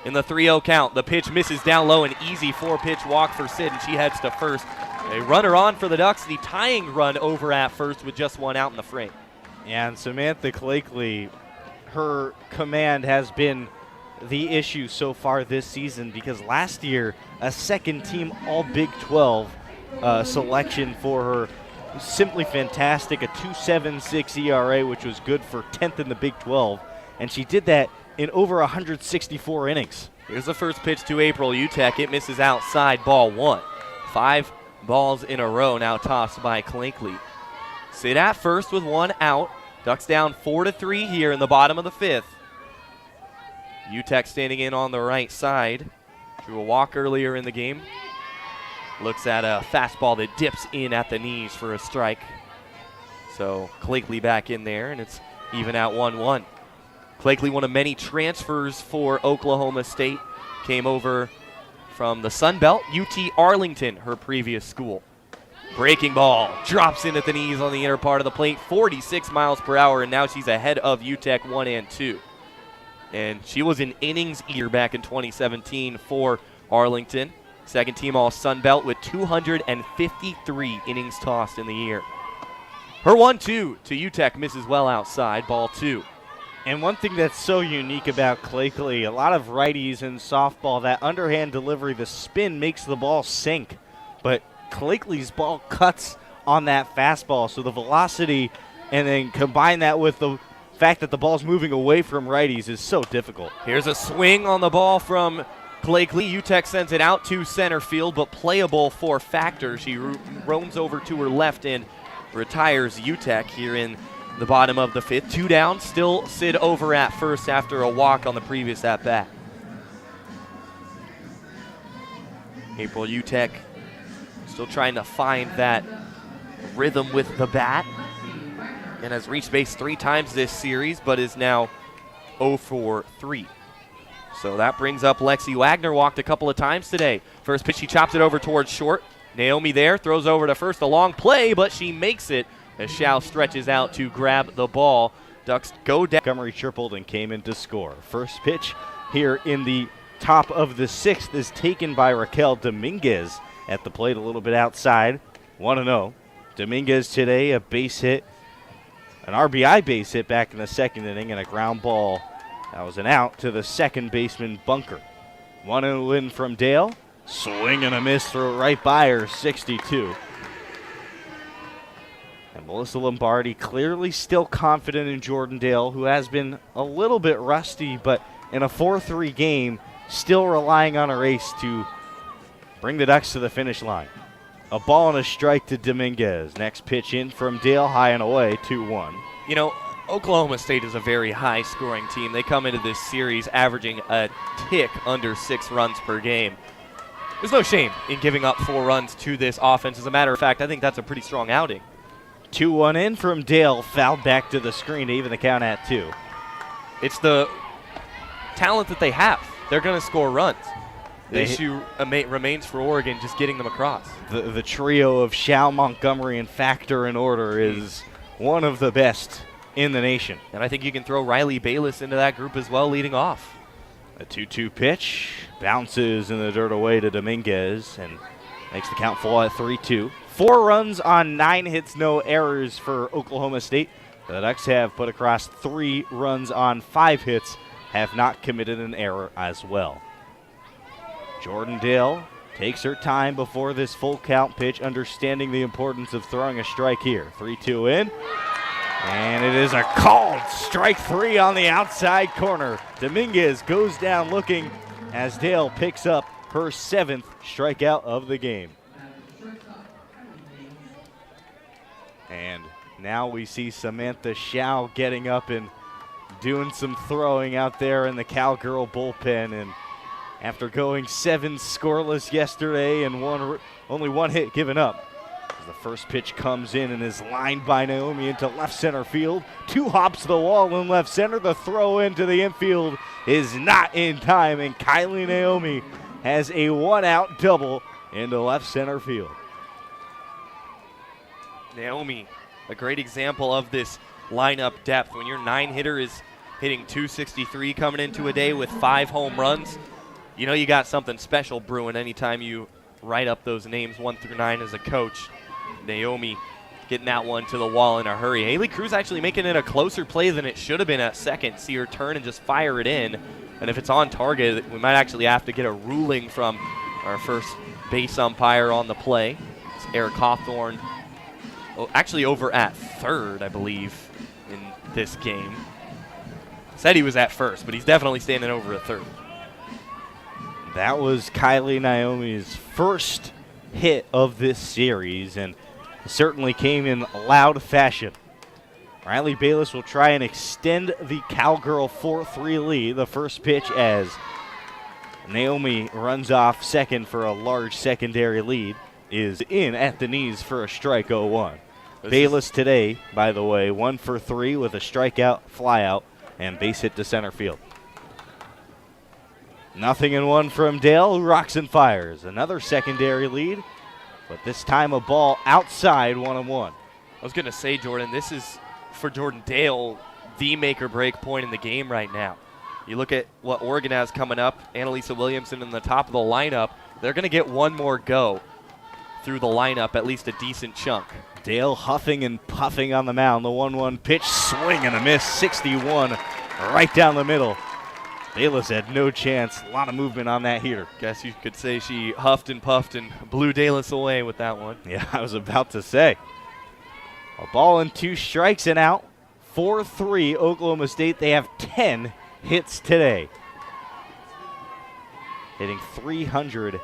In the 3-0 count, the pitch misses down low, an easy 4-pitch walk for Sid, and she heads to first. A runner on for the Ducks, the tying run over at first with just one out in the frame. Yeah, and Samantha Clakeley, her command has been the issue so far this season because last year a second team all Big 12 selection for her was simply fantastic, a 2.76 ERA, which was good for 10th in the Big 12, and she did that in over 164 innings. Here's the first pitch to April UTEC. It misses outside, ball one. 5 balls in a row now tossed by Clakeley. Sid at first with one out. Ducks down 4-3 here in the bottom of the fifth. UTEC standing in on the right side. Drew a walk earlier in the game. Looks at a fastball that dips in at the knees for a strike. So Clakeley back in there, and it's even at 1-1. Clakeley, one of many transfers for Oklahoma State, came over from the Sun Belt, UT Arlington, her previous school. Breaking ball, drops in at the knees on the inner part of the plate, 46 miles per hour, and now she's ahead of UTEC 1-2. And she was an innings eater back in 2017 for Arlington. Second team all Sun Belt with 253 innings tossed in the year. Her 1-2 to UTEC misses well outside, ball two. And one thing that's so unique about Clakeley, a lot of righties in softball, that underhand delivery, the spin makes the ball sink. But Clakeley's ball cuts on that fastball, so the velocity and then combine that with the fact that the ball's moving away from righties is so difficult. Here's a swing on the ball from Clakeley. UTEC sends it out to center field, but playable for Factor. She roams over to her left and retires UTEC here in the bottom of the fifth. 2 down, still Sid over at first after a walk on the previous at-bat. April UTEC still trying to find that rhythm with the bat and has reached base 3 times this series, but is now 0 for 3. So that brings up Lexi Wagner, walked a couple of times today. First pitch, she chops it over towards short. Naomi there, throws over to first, a long play, but she makes it as Shao stretches out to grab the ball. Ducks go down. Montgomery tripled and came in to score. First pitch here in the top of the 6th is taken by Raquel Dominguez at the plate, a little bit outside. 1-0. Dominguez today, a base hit, an RBI base hit back in the second inning, and a ground ball that was an out to the second baseman Bunker. 1-0 in from Dale. Swing and a miss, throw right by her, 62. And Melissa Lombardi clearly still confident in Jordan Dale, who has been a little bit rusty, but in a 4-3 game, still relying on her ace to bring the Ducks to the finish line. A ball and a strike to Dominguez. Next pitch in from Dale, high and away, 2-1. You know, Oklahoma State is a very high-scoring team. They come into this series averaging a tick under 6 runs per game. There's no shame in giving up 4 runs to this offense. As a matter of fact, I think that's a pretty strong outing. 2-1 in from Dale, fouled back to the screen to even the count at 2. It's the talent that they have. They're going to score runs. The issue remains for Oregon just getting them across. The trio of Shao, Montgomery, and Factor in order is one of the best in the nation. And I think you can throw Riley Bayless into that group as well, leading off. A 2-2 pitch bounces in the dirt away to Dominguez and makes the count full at 3-2. 4 runs on 9 hits, no errors for Oklahoma State. The Ducks have put across 3 runs on 5 hits, have not committed an error as well. Jordan Dale takes her time before this full count pitch, understanding the importance of throwing a strike here. 3-2 in. And it is a called strike 3 on the outside corner. Dominguez goes down looking as Dale picks up her 7th strikeout of the game. And now we see Samantha Schau getting up and doing some throwing out there in the Cowgirl bullpen. And after going 7 scoreless yesterday and only 1 hit given up, the first pitch comes in and is lined by Naomi into left center field. 2 hops to the wall in left center. The throw into the infield is not in time, and Kylie Naomi has a 1-out double into left center field. Naomi, a great example of this lineup depth. When your 9-hitter is hitting .263 coming into a day with 5 home runs, you know you got something special brewing anytime you write up those names 1 through 9 as a coach. Naomi getting that one to the wall in a hurry. Haley Cruz actually making it a closer play than it should have been at second. See her turn and just fire it in. And if it's on target, we might actually have to get a ruling from our first base umpire on the play. It's Eric Hawthorne, actually over at third, I believe, in this game. Said he was at first, but he's definitely standing over at third. That was Kylie Naomi's first hit of this series, and certainly came in loud fashion. Riley Bayless will try and extend the Cowgirl 4-3 lead. The first pitch as Naomi runs off second for a large secondary lead is in at the knees for a strike 0-1. Bayless today, by the way, 1 for 3 with a strikeout, flyout, and base hit to center field. 0-1 from Dale, who rocks and fires. Another secondary lead, but this time a ball outside 1-1. I was going to say, Jordan, this is, for Jordan Dale, the make-or-break point in the game right now. You look at what Oregon has coming up, Elisa Williamson in the top of the lineup. They're going to get one more go through the lineup, at least a decent chunk. Dale huffing and puffing on the mound. The 1-1 pitch, swing and a miss, 61 right down the middle. Bayless had no chance. A lot of movement on that heater. Guess you could say she huffed and puffed and blew Bayless away with that one. Yeah, I was about to say. A ball and 2 strikes and out. 4-3 Oklahoma State. They have 10 hits today. Hitting 300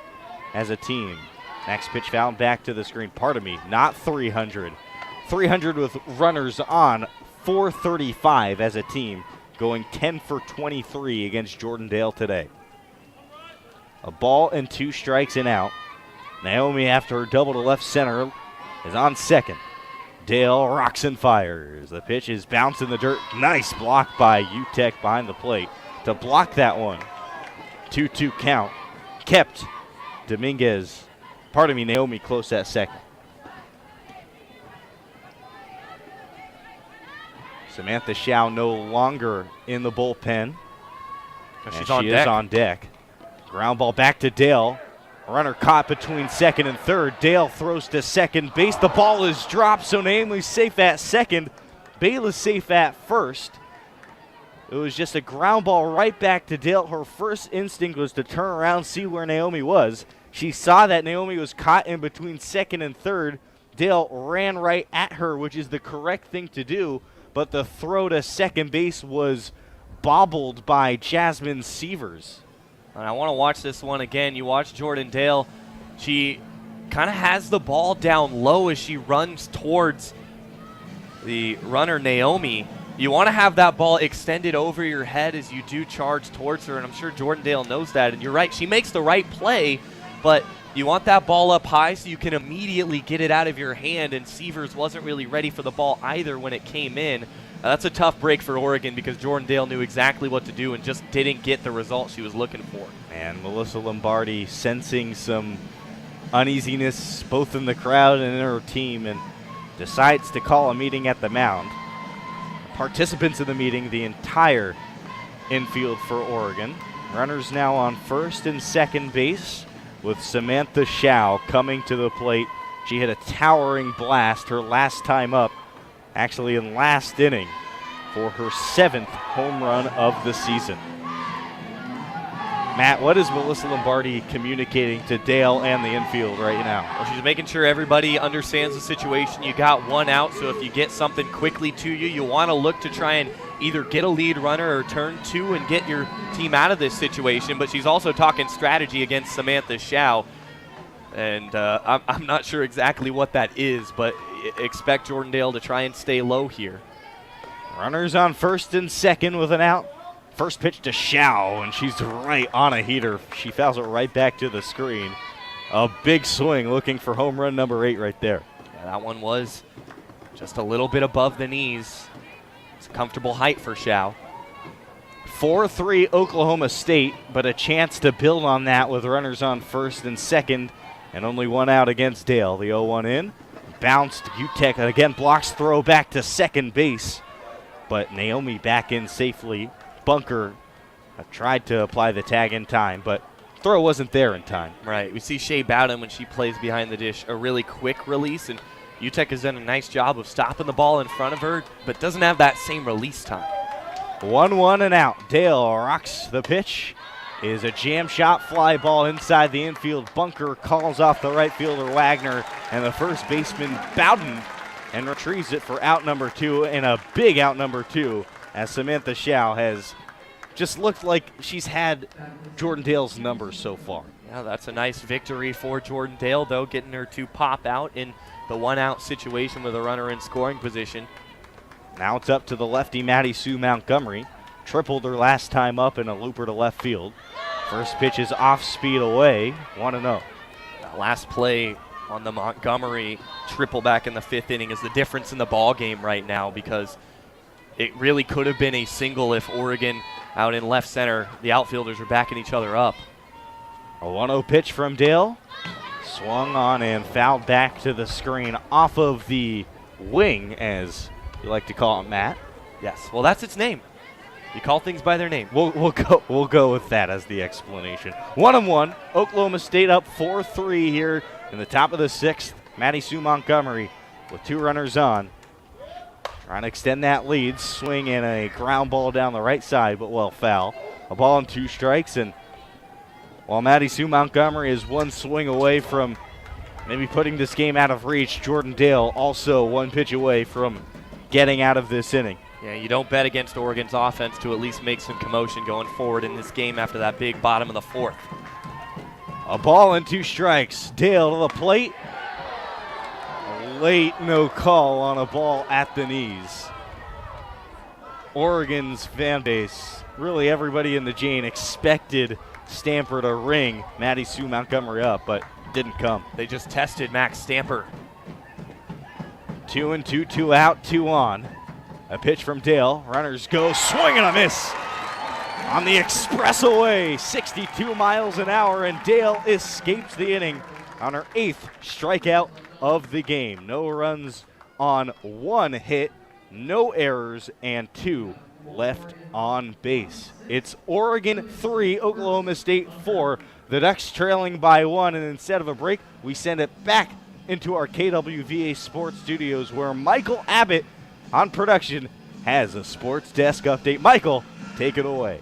as a team. Next pitch found back to the screen. Pardon me, not 300. 300 with runners on. 435 as a team. Going 10 for 23 against Jordan Dale today. A ball and 2 strikes and out. Naomi, after her double to left center, is on second. Dale rocks and fires. The pitch is bounced in the dirt. Nice block by UTEC behind the plate to block that one. 2-2 count. Kept Naomi close at second. Samantha Schau no longer in the bullpen. She's she is on deck. Ground ball back to Dale. Runner caught between second and third. Dale throws to second base. The ball is dropped, so Naomi's safe at second. Bayless safe at first. It was just a ground ball right back to Dale. Her first instinct was to turn around, see where Naomi was. She saw that Naomi was caught in between second and third. Dale ran right at her, which is the correct thing to do, but the throw to second base was bobbled by Jasmine Sievers. And I want to watch this one again. You watch Jordan Dale. She kind of has the ball down low as she runs towards the runner, Naomi. You want to have that ball extended over your head as you do charge towards her, and I'm sure Jordan Dale knows that. And you're right, she makes the right play, but you want that ball up high so you can immediately get it out of your hand, and Sievers wasn't really ready for the ball either when it came in. That's a tough break for Oregon because Jordan Dale knew exactly what to do and just didn't get the result she was looking for. And Melissa Lombardi sensing some uneasiness both in the crowd and in her team and decides to call a meeting at the mound. participants in the meeting, the entire infield for Oregon. Runners now on first and second base with Samantha Shao coming to the plate. She hit a towering blast her last time up, actually in last inning, for her 7th home run of the season. Matt, what is Melissa Lombardi communicating to Dale and the infield right now? Well, she's making sure everybody understands the situation. You got one out, so if you get something quickly to you, you want to look to try and either get a lead runner or turn two and get your team out of this situation. But she's also talking strategy against Samantha Shao. And I'm not sure exactly what that is, but expect Jordandale to try and stay low here. Runners on first and second with an out. First pitch to Shao, and she's right on a heater. She fouls it right back to the screen. A big swing looking for home run number 8 right there. Yeah, that one was just a little bit above the knees. It's a comfortable height for Shao. 4-3 Oklahoma State, but a chance to build on that with runners on first and second, and only one out against Dale. The 0-1 in. Bounced UTEC, and again blocks throw back to second base, but Naomi back in safely. Bunker tried to apply the tag in time, but throw wasn't there in time. Right. We see Shea Bowden when she plays behind the dish, a really quick release, and UTEC has done a nice job of stopping the ball in front of her, but doesn't have that same release time. 1-1 and out. Dale rocks the pitch. Is a jam shot fly ball inside the infield. Bunker calls off the right fielder Wagner and the first baseman Bowden and retrieves it for out number 2, and a big out number 2. As Samantha Shao has just looked like she's had Jordandale's numbers so far. Yeah, that's a nice victory for Jordandale, though, getting her to pop out in the one-out situation with a runner in scoring position. Now it's up to the lefty Maddie Sue Montgomery. Tripled her last time up in a looper to left field. First pitch is off speed away, 1-0. Last play on the Montgomery triple back in the 5th inning is the difference in the ball game right now, because it really could have been a single if Oregon out in left center, the outfielders are backing each other up. A 1-0 pitch from Dale. Swung on and fouled back to the screen off of the wing, as you like to call it, Matt. Yes, well, that's its name. You call things by their name. We'll go with that as the explanation. 1-1. Oklahoma State up 4-3 here in the top of the 6th. Maddie Sue Montgomery with 2 runners on. Trying to extend that lead. Swing and a ground ball down the right side, but well foul. A ball and 2 strikes, and while Maddie Sue Montgomery is one swing away from maybe putting this game out of reach, Jordandale also one pitch away from getting out of this inning. Yeah, you don't bet against Oregon's offense to at least make some commotion going forward in this game after that big bottom of the 4th. A ball and 2 strikes. Dale to the plate. Late no call on a ball at the knees. Oregon's fan base, really everybody in the Jane, expected Stamper to ring Maddie Sue Montgomery up, but didn't come. They just tested Max Stamper. 2-2, 2 out, 2 on. A pitch from Dale. Runners go, swing and a miss. On the expressway, 62 miles an hour, and Dale escapes the inning on her 8th strikeout of the game. No runs on 1 hit, no errors, and 2 left on base. It's Oregon 3, Oklahoma State 4. The Ducks trailing by 1, and instead of a break, we send it back into our KWVA Sports Studios, where Michael Abbott on production has a sports desk update. Michael, take it away.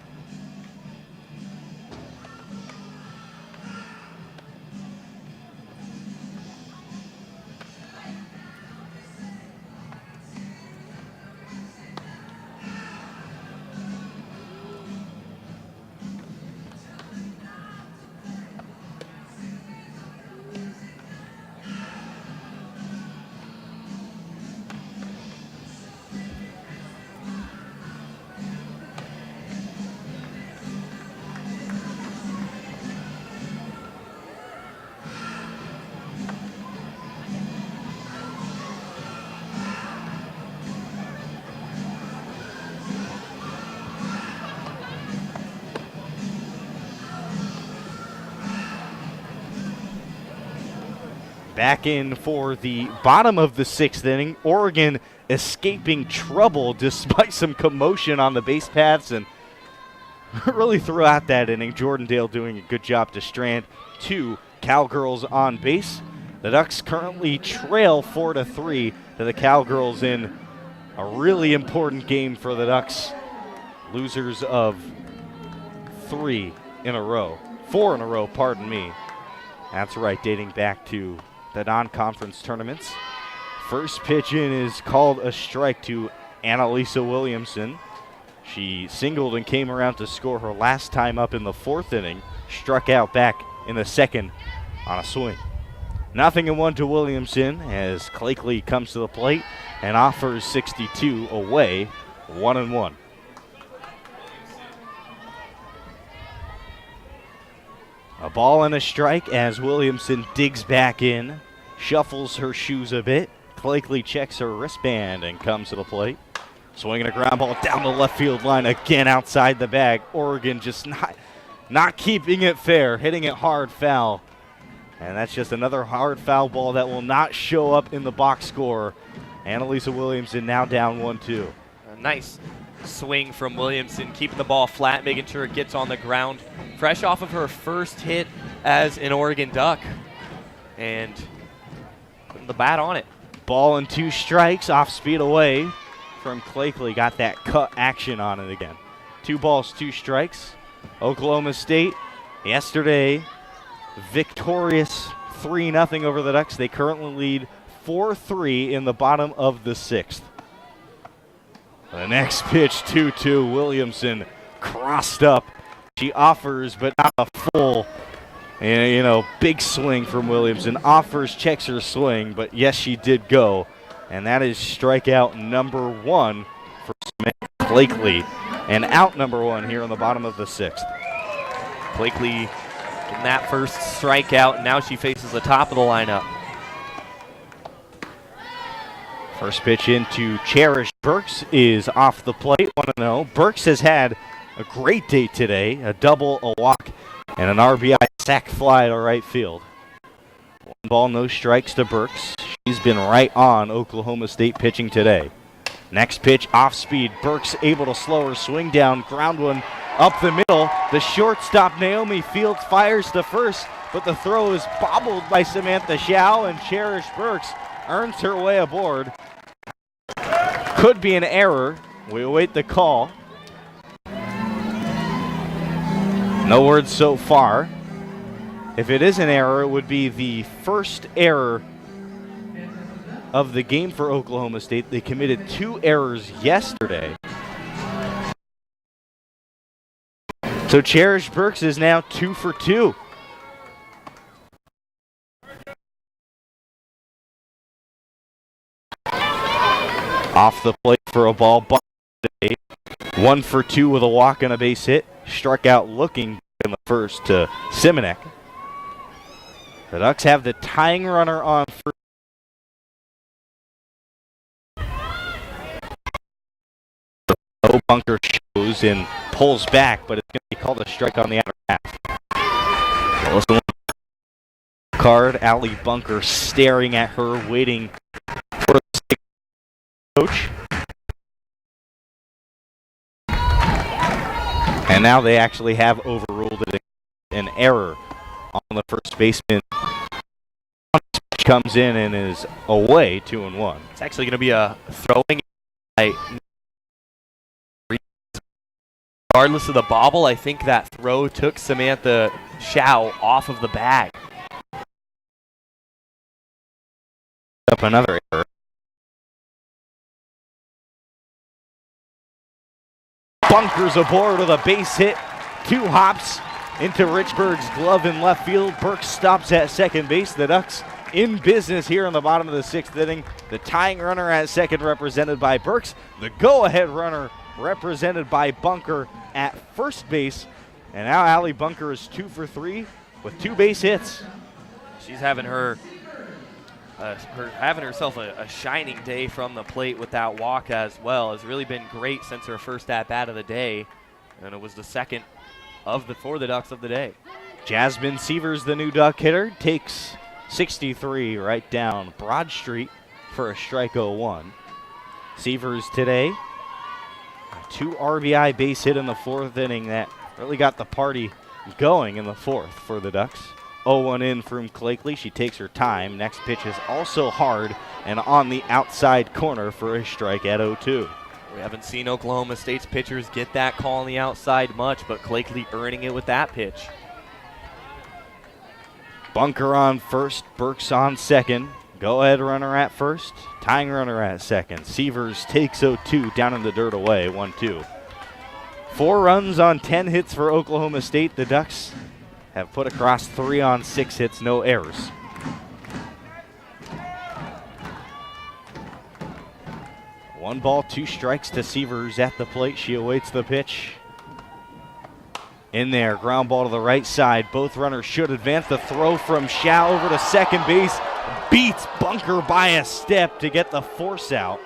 Back in for the bottom of the 6th inning. Oregon escaping trouble despite some commotion on the base paths, and really throughout that inning, Jordandale doing a good job to strand 2 Cowgirls on base. The Ducks currently trail 4-3 to the Cowgirls in a really important game for the Ducks. Losers of 4 in a row, pardon me. That's right, dating back to the non-conference tournaments. First pitch in is called a strike to Elisa Williamson. She singled and came around to score her last time up in the 4th inning. Struck out back in the 2nd on a swing. 0-1 to Williamson as Blakely comes to the plate and offers 62 away, 1-1. A ball and a strike as Williamson digs back in, shuffles her shoes a bit. Blakely checks her wristband and comes to the plate. Swinging a ground ball down the left field line, again outside the bag. Oregon just not keeping it fair, hitting it hard foul. And that's just another hard foul ball that will not show up in the box score. Elisa Williamson now down 1-2. A nice swing from Williamson, keeping the ball flat, making sure it gets on the ground. Fresh off of her first hit as an Oregon Duck. And putting the bat on it. Ball and 2 strikes, off speed away from Blakely. Got that cut action on it again. 2 balls, 2 strikes. Oklahoma State yesterday victorious 3-0 over the Ducks. They currently lead 4-3 in the bottom of the 6th. The next pitch, 2-2. Williamson crossed up. She offers, but not a full, big swing from Williamson. Offers, checks her swing, but yes, she did go. And that is strikeout number 1 for Samantha Blakely. And out number 1 here in the bottom of the 6th. Blakely getting that first strikeout, and now she faces the top of the lineup. First pitch into Cherish Burks is off the plate, 1-0. Burks has had a great day today, a double, a walk, and an RBI sac fly to right field. 1 ball, no strikes to Burks. She's been right on Oklahoma State pitching today. Next pitch, off speed. Burks able to slow her swing down, ground one up the middle. The shortstop, Naomi Fields, fires to first, but the throw is bobbled by Samantha Shao, and Cherish Burks earns her way aboard. Could be an error. We await the call. No words so far. If it is an error, it would be the first error of the game for Oklahoma State. They committed 2 errors yesterday. So Cherish Burks is now 2 for 2. Off the plate for a ball. 1 for 2 with a walk and a base hit. Struck out looking in the first to Simonek. The Ducks have the tying runner on first. Bunker shows and pulls back, but it's going to be called a strike on the outer half. Card, Allie Bunker staring at her, waiting for the coach. And now they actually have overruled it, an error on the first baseman. Comes in and is away 2-1. It's actually going to be a throwing. Regardless of the bobble, I think that throw took Samantha Shao off of the bag. Up another error. Bunkers aboard with a base hit. 2 hops into Richburg's glove in left field. Burks stops at second base. The Ducks in business here in the bottom of the 6th inning. The tying runner at second represented by Burks. The go-ahead runner represented by Bunker at first base. And now Allie Bunker is 2 for 3 with 2 base hits. She's having herself a shining day from the plate with that walk as well. Has really been great since her first at-bat of the day. And it was the second for the Ducks of the day. Jasmine Sievers, the new Duck hitter, takes 63 right down Broad Street for a strike 0-1. Sievers today, a 2 RBI base hit in the 4th inning that really got the party going in the 4th for the Ducks. 0-1 in from Clakeley. She takes her time. Next pitch is also hard and on the outside corner for a strike at 0-2. We haven't seen Oklahoma State's pitchers get that call on the outside much, but Clakeley earning it with that pitch. Bunker on first, Burks on second. Go-ahead runner at first, tying runner at second. Sievers takes 0-2 down in the dirt away, 1-2. 4 runs on 10 hits for Oklahoma State. The Ducks have put across 3 on 6 hits, no errors. One ball, 2 strikes to Sievers at the plate. She awaits the pitch. In there, ground ball to the right side. Both runners should advance. The throw from Shao over to second base. Beats Bunker by a step to get the force out.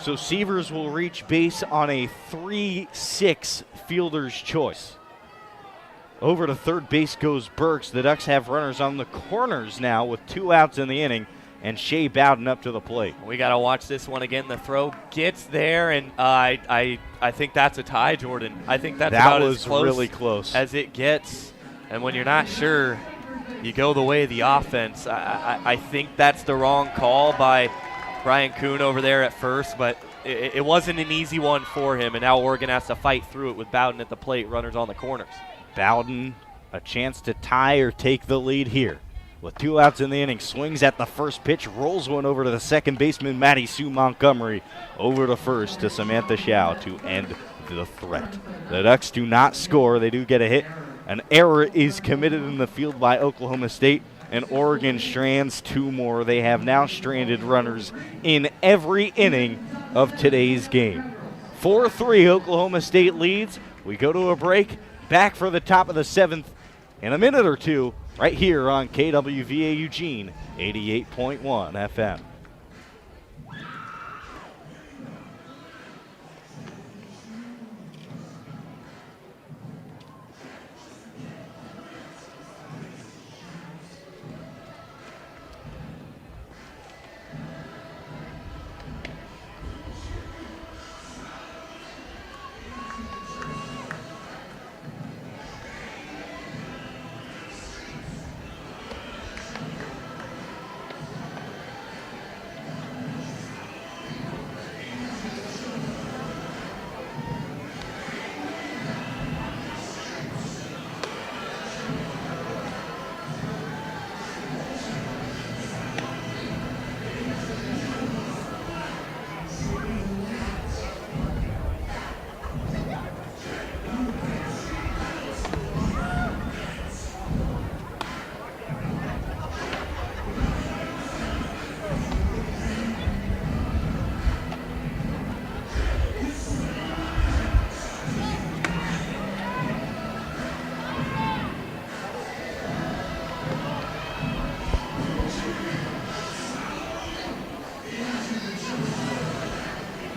So Sievers will reach base on a 3-6 fielder's choice. Over to third base goes Burks. The Ducks have runners on the corners now with 2 outs in the inning, and Shea Bowden up to the plate. We got to watch this one again. The throw gets there, and I think that's a tie, Jordan. I think that's about as close really close as it gets. And when you're not sure, you go the way of the offense. I think that's the wrong call by Brian Kuhn over there at first, but it wasn't an easy one for him, and now Oregon has to fight through it with Bowden at the plate, runners on the corners. Bowden, a chance to tie or take the lead here. With 2 outs in the inning, swings at the first pitch, rolls one over to the second baseman, Maddie Sue Montgomery. Over to first to Samantha Shao to end the threat. The Ducks do not score. They do get a hit. An error is committed in the field by Oklahoma State, and Oregon strands 2 more. They have now stranded runners in every inning of today's game. 4-3, Oklahoma State leads. We go to a break. Back for the top of the 7th in a minute or two, right here on KWVA Eugene, 88.1 FM.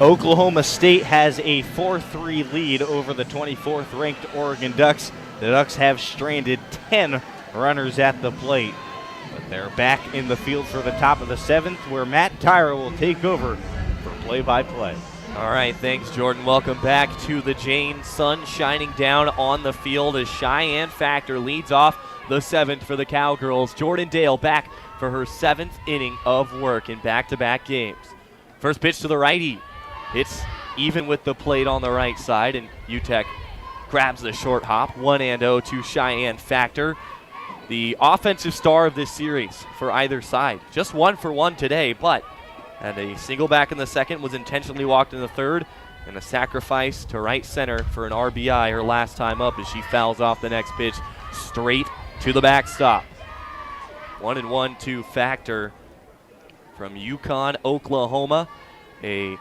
Oklahoma State has a 4-3 lead over the 24th ranked Oregon Ducks. The Ducks have stranded 10 runners at the plate, but they're back in the field for the top of the 7th, where Matt Tyra will take over for play-by-play. All right, thanks, Jordan. Welcome back to the Jane. Sun shining down on the field as Cheyenne Factor leads off the 7th for the Cowgirls. Jordan Dale back for her 7th inning of work in back-to-back games. First pitch to the righty. It's even with the plate on the right side, and UTEP grabs the short hop. 1-0 to Cheyenne Factor, the offensive star of this series for either side. Just 1 for 1 today, but and a single back in the second, was intentionally walked in the third, and a sacrifice to right center for an RBI her last time up as she fouls off the next pitch straight to the backstop. 1-1 to Factor from Yukon, Oklahoma, a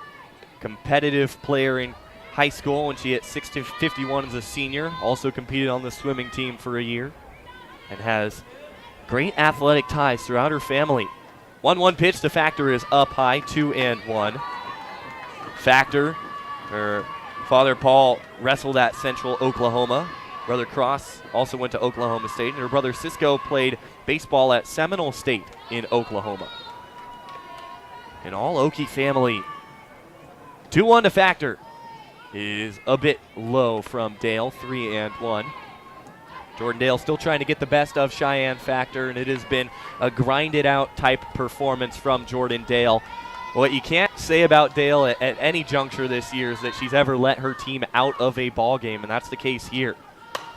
competitive player in high school when she hit 6-51 as a senior. Also competed on the swimming team for a year and has great athletic ties throughout her family. 1-1 pitch to Factor is up high, 2-1. Factor, her father Paul wrestled at Central Oklahoma, Brother Cross also went to Oklahoma State, and her brother Cisco played baseball at Seminole State in Oklahoma. An all Okie family. 2-1 to Factor is a bit low from Dale, 3-1. Jordan Dale still trying to get the best of Cheyenne Factor, and it has been a grinded-out type performance from Jordan Dale. What you can't say about Dale at any juncture this year is that she's ever let her team out of a ball game, and that's the case here.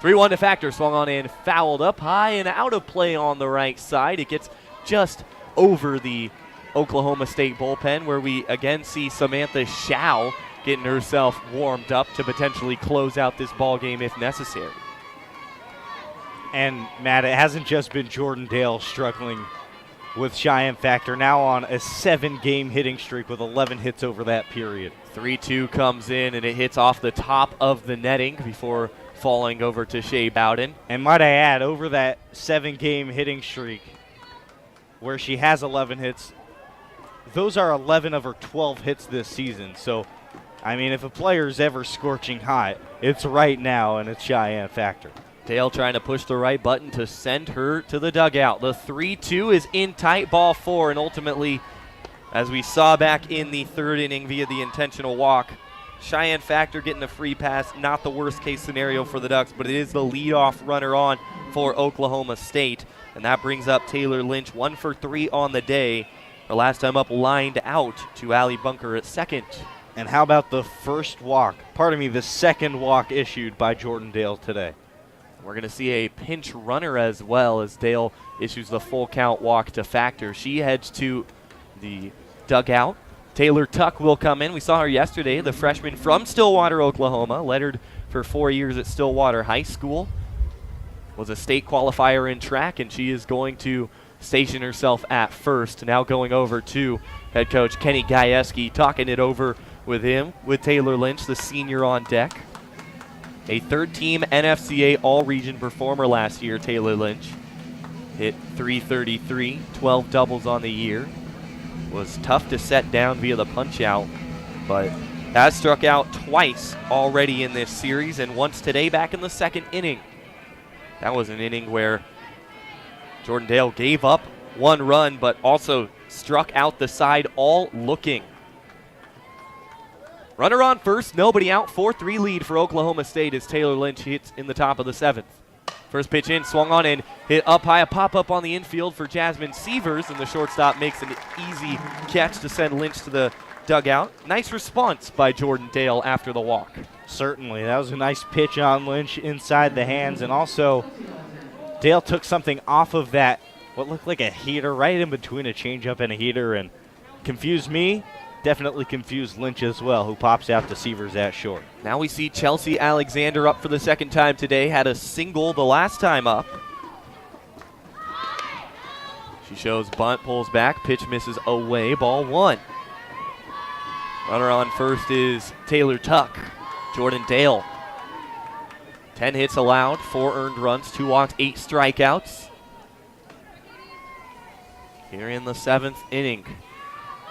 3-1 to Factor, swung on in, fouled up high and out of play on the right side. It gets just over the Oklahoma State bullpen, where we again see Samantha Shao getting herself warmed up to potentially close out this ball game if necessary. And Matt, it hasn't just been Jordan Dale struggling with Cheyenne Factor, now on a 7-game hitting streak with 11 hits over that period. 3-2 comes in, and it hits off the top of the netting before falling over to Shea Bowden. And might I add, over that 7-game hitting streak where she has 11 hits, those are 11 of her 12 hits this season. So, I mean, if a player's ever scorching hot, it's right now, and it's Cheyenne Factor. Dale trying to push the right button to send her to the dugout. The 3-2 is in tight, ball 4, and ultimately, as we saw back in the third inning via the intentional walk, Cheyenne Factor getting a free pass, not the worst case scenario for the Ducks, but it is the leadoff runner on for Oklahoma State, and that brings up Taylor Lynch, 1 for 3 on the day. Her last time up lined out to Allie Bunker at second. And how about the the second walk issued by Jordan Dale today? We're going to see a pinch runner as well as Dale issues the full count walk to Factor. She heads to the dugout. Taylor Tuck will come in. We saw her yesterday, the freshman from Stillwater, Oklahoma, lettered for 4 years at Stillwater High School, was a state qualifier in track, and she is going to station herself at first. Now going over to head coach Kenny Gajewski, talking it over with him, with Taylor Lynch, the senior on deck. A third-team NFCA All-Region performer last year, Taylor Lynch. Hit .333, 12 doubles on the year. Was tough to set down via the punch-out, but has struck out twice already in this series, and once today back in the second inning. That was an inning where Jordan Dale gave up 1 run, but also struck out the side, all looking. Runner on first, nobody out. 4-3 lead for Oklahoma State as Taylor Lynch hits in the top of the 7th. First pitch in, swung on in, hit up high, a pop-up on the infield for Jasmine Sievers, and the shortstop makes an easy catch to send Lynch to the dugout. Nice response by Jordan Dale after the walk. Certainly. That was a nice pitch on Lynch inside the hands, and also Dale took something off of that, what looked like a heater, right in between a changeup and a heater, and confused me. Definitely confused Lynch as well, who pops out to Sievers at short. Now we see Chelsea Alexander up for the second time today. Had a single the last time up. She shows bunt, pulls back, pitch misses away, ball 1. Runner on first is Taylor Tuck. Jordan Dale. 10 hits allowed, 4 earned runs, 2 walks, 8 strikeouts. Here in the 7th inning.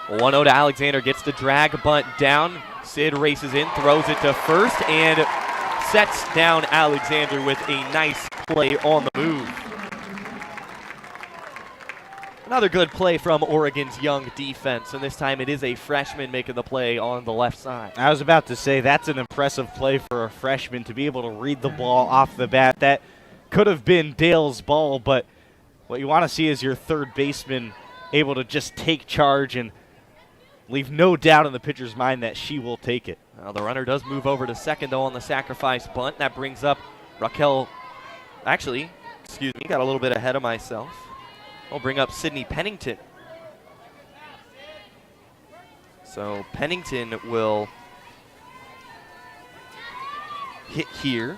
1-0 to Alexander, gets the drag bunt down. Sid races in, throws it to first, and sets down Alexander with a nice play on the move. Another good play from Oregon's young defense, and this time it is a freshman making the play on the left side. I was about to say, that's an impressive play for a freshman to be able to read the ball off the bat. That could have been Dale's ball, but what you want to see is your third baseman able to just take charge and leave no doubt in the pitcher's mind that she will take it. Now the runner does move over to second, though, on the sacrifice bunt. That brings up Raquel. Actually, excuse me, got a little bit ahead of myself. I'll bring up Sydney Pennington. So Pennington will hit here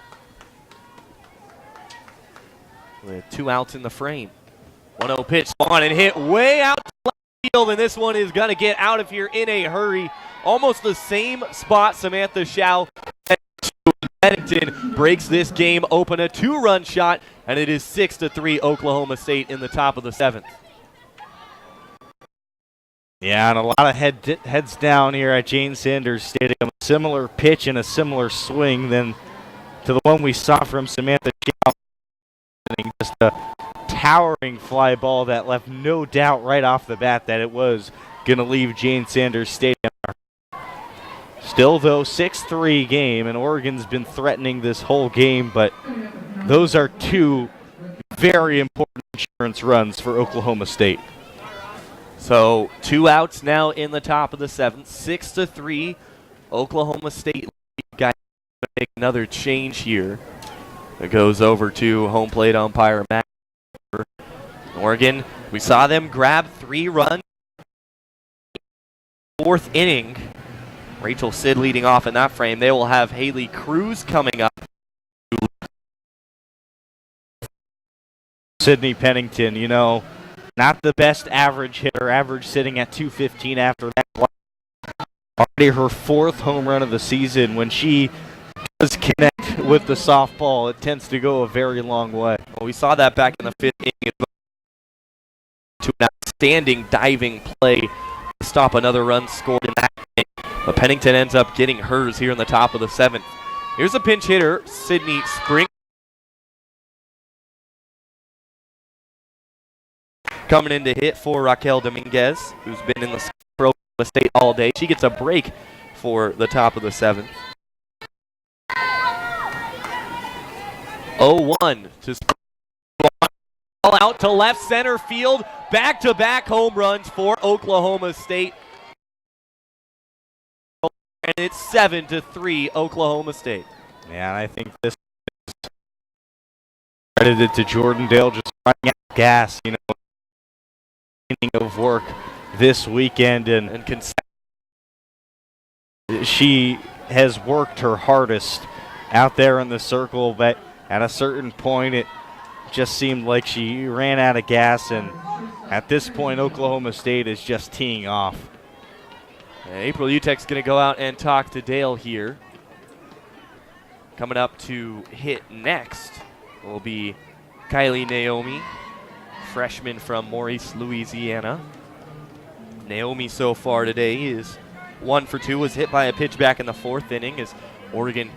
with 2 outs in the frame. 1-0 pitch on and hit way out to left field, and this one is going to get out of here in a hurry. Almost the same spot Samantha Shao. Pennington breaks this game open, a 2-run shot, and it is 6-3 Oklahoma State in the top of the 7th. Yeah, and a lot of heads down here at Jane Sanders Stadium. A similar pitch and a similar swing than to the one we saw from Samantha Chow. Just a towering fly ball that left no doubt right off the bat that it was going to leave Jane Sanders Stadium. Still, though, 6-3 game, and Oregon's been threatening this whole game, but those are two very important insurance runs for Oklahoma State. So 2 outs now in the top of the 7th, 6-3. Oklahoma State got to make another change here. It goes over to home plate umpire Matt. Oregon, we saw them grab 3 runs. 4th inning. Rachel Sid leading off in that frame. They will have Haley Cruz coming up. Sydney Pennington, you know, not the best average hitter, average sitting at 215 after that. Already her 4th home run of the season. When she does connect with the softball, it tends to go a very long way. Well, we saw that back in the 5th inning to an outstanding diving play to stop another run scored in that inning. But Pennington ends up getting hers here in the top of the 7th. Here's a pinch hitter, Sydney Spring. Coming in to hit for Raquel Dominguez, who's been in the for Oklahoma State all day. She gets a break for the top of the 7th. 0-1 to ball out to left center field. Back-to-back home runs for Oklahoma State. And it's 7-3 Oklahoma State. Yeah, and I think this is credited to Jordan Dale just running out of gas, you know, of work this weekend, and she has worked her hardest out there in the circle, but at a certain point it just seemed like she ran out of gas, and at this point Oklahoma State is just teeing off. And April Utek's going to go out and talk to Dale here. Coming up to hit next will be Kylie Naomi, freshman from Maurice, Louisiana. Naomi so far today is 1 for 2, was hit by a pitch back in the 4th inning as Oregon,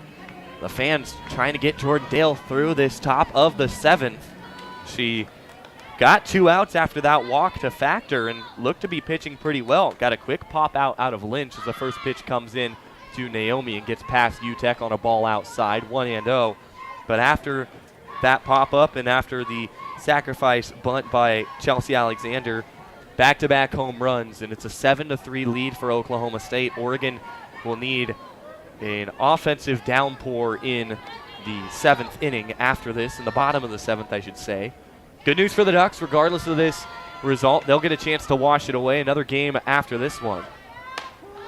the fans trying to get Jordan Dale through this top of the 7th. She got 2 outs after that walk to factor and looked to be pitching pretty well. Got a quick pop out of Lynch as the first pitch comes in to Naomi and gets past Utek on a ball outside, 1-0. But after that pop up and after the sacrifice bunt by Chelsea Alexander, back-to-back home runs, and it's a 7-3 lead for Oklahoma State. Oregon will need an offensive downpour in the 7th inning after this, in the bottom of the 7th, I should say. Good news for the Ducks, regardless of this result, they'll get a chance to wash it away. Another game after this one.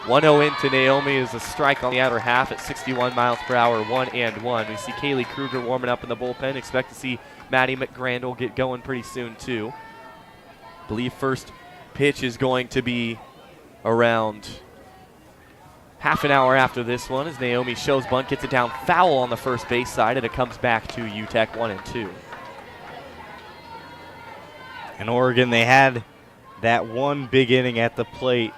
1-0 into Naomi is a strike on the outer half at 61 miles per hour, 1-1. We see Kaylee Kruger warming up in the bullpen. Expect to see Maddie McGrandle get going pretty soon, too. I believe first pitch is going to be around half an hour after this one as Naomi shows bunt, gets it down foul on the first base side, and it comes back to Utek 1-2. And Oregon, they had that one big inning at the plate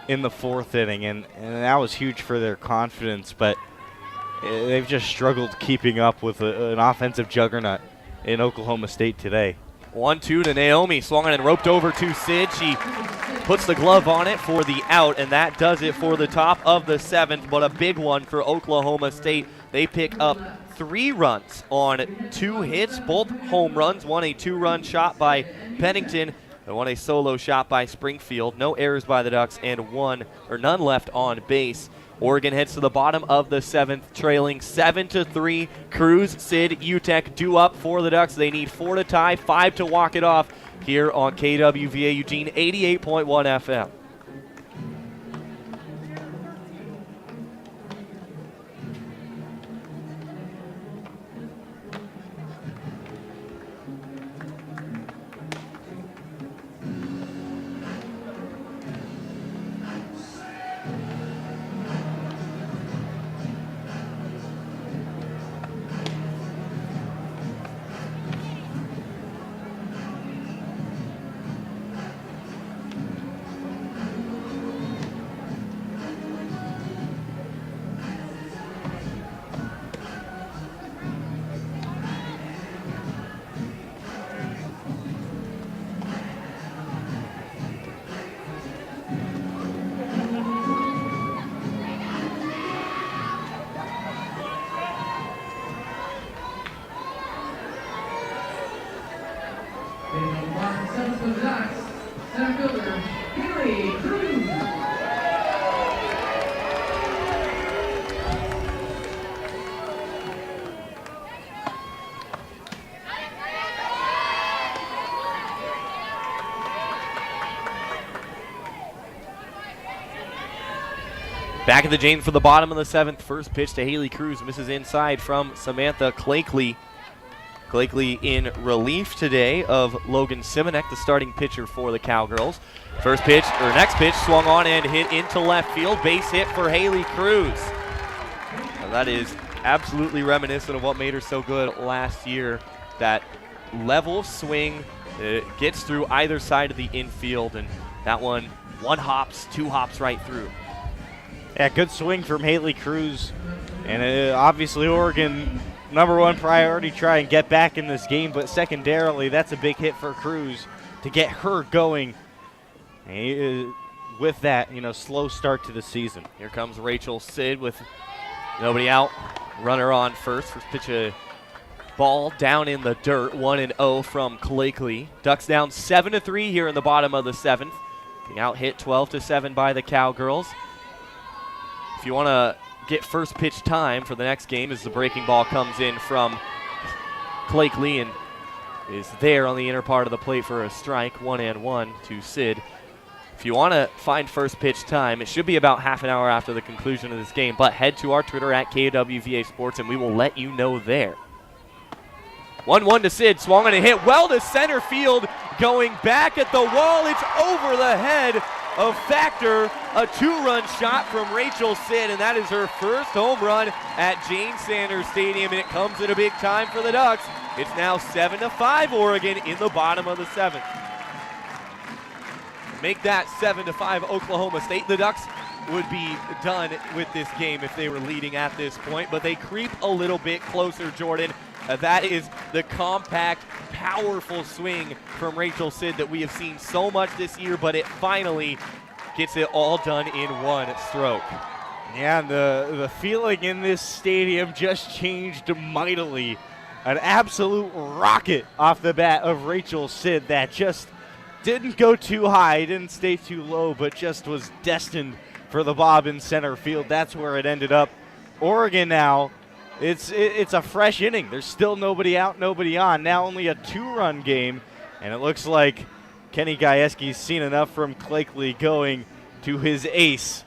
in the 4th inning, and that was huge for their confidence, but they've just struggled keeping up with an offensive juggernaut in Oklahoma State today. 1-2 to Naomi, swung on and roped over to Sid. She puts the glove on it for the out, and that does it for the top of the 7th, but a big one for Oklahoma State. They pick up 3 runs on 2 hits, both home runs. One a 2-run shot by Pennington, and one a solo shot by Springfield. No errors by the Ducks, and none left on base. Oregon heads to the bottom of the 7th, trailing 7-3. Cruz, Sid, Utek due up for the Ducks. They need 4 to tie, 5 to walk it off here on KWVA Eugene 88.1 FM. Hitting on the bottom 7 for the Ducks, center fielder, Kylie Cruz. Back at the Jane for the bottom of the 7th. First pitch to Haley Cruz. Misses inside from Samantha Clakeley. Clakeley in relief today of Logan Simonek, the starting pitcher for the Cowgirls. First pitch, or next pitch, swung on and hit into left field. Base hit for Haley Cruz. Now that is absolutely reminiscent of what made her so good last year. That level swing gets through either side of the infield, and that one hops, 2 hops right through. Yeah, good swing from Haley Cruz. And obviously Oregon, #1 priority, try and get back in this game. But secondarily, that's a big hit for Cruz to get her going with that, slow start to the season. Here comes Rachel Sid with nobody out. Runner on first. First pitch a ball down in the dirt. 1-0 from Clakeley. Ducks down 7-3 here in the bottom of the 7th. Being out hit 12-7 by the Cowgirls. If you want to get first pitch time for the next game as the breaking ball comes in from Clakeley and is there on the inner part of the plate for a strike. 1-1 to Sid. If you want to find first pitch time, it should be about half an hour after the conclusion of this game, but head to our Twitter at KWVA Sports and we will let you know there. 1-1 to Sid, swung on a hit well to center field, going back at the wall. It's over the head of Factor, a 2-run shot from Rachel Sid, and that is her first home run at Jane Sanders Stadium, and it comes at a big time for the Ducks. It's now 7-5 Oregon in the bottom of the 7th. Make that 7-5 Oklahoma State. The Ducks would be done with this game if they were leading at this point, but they creep a little bit closer, Jordan. That is the compact, powerful swing from Rachel Sid that we have seen so much this year, but it finally gets it all done in one stroke. Yeah, the feeling in this stadium just changed mightily. An absolute rocket off the bat of Rachel Sid that just didn't go too high, didn't stay too low, but just was destined for the bob in center field. That's where it ended up. Oregon now, it's a fresh inning. There's still nobody out, nobody on. Now only a 2-run game, and it looks like Kenny Gajewski's seen enough from Clakeley going to his ace,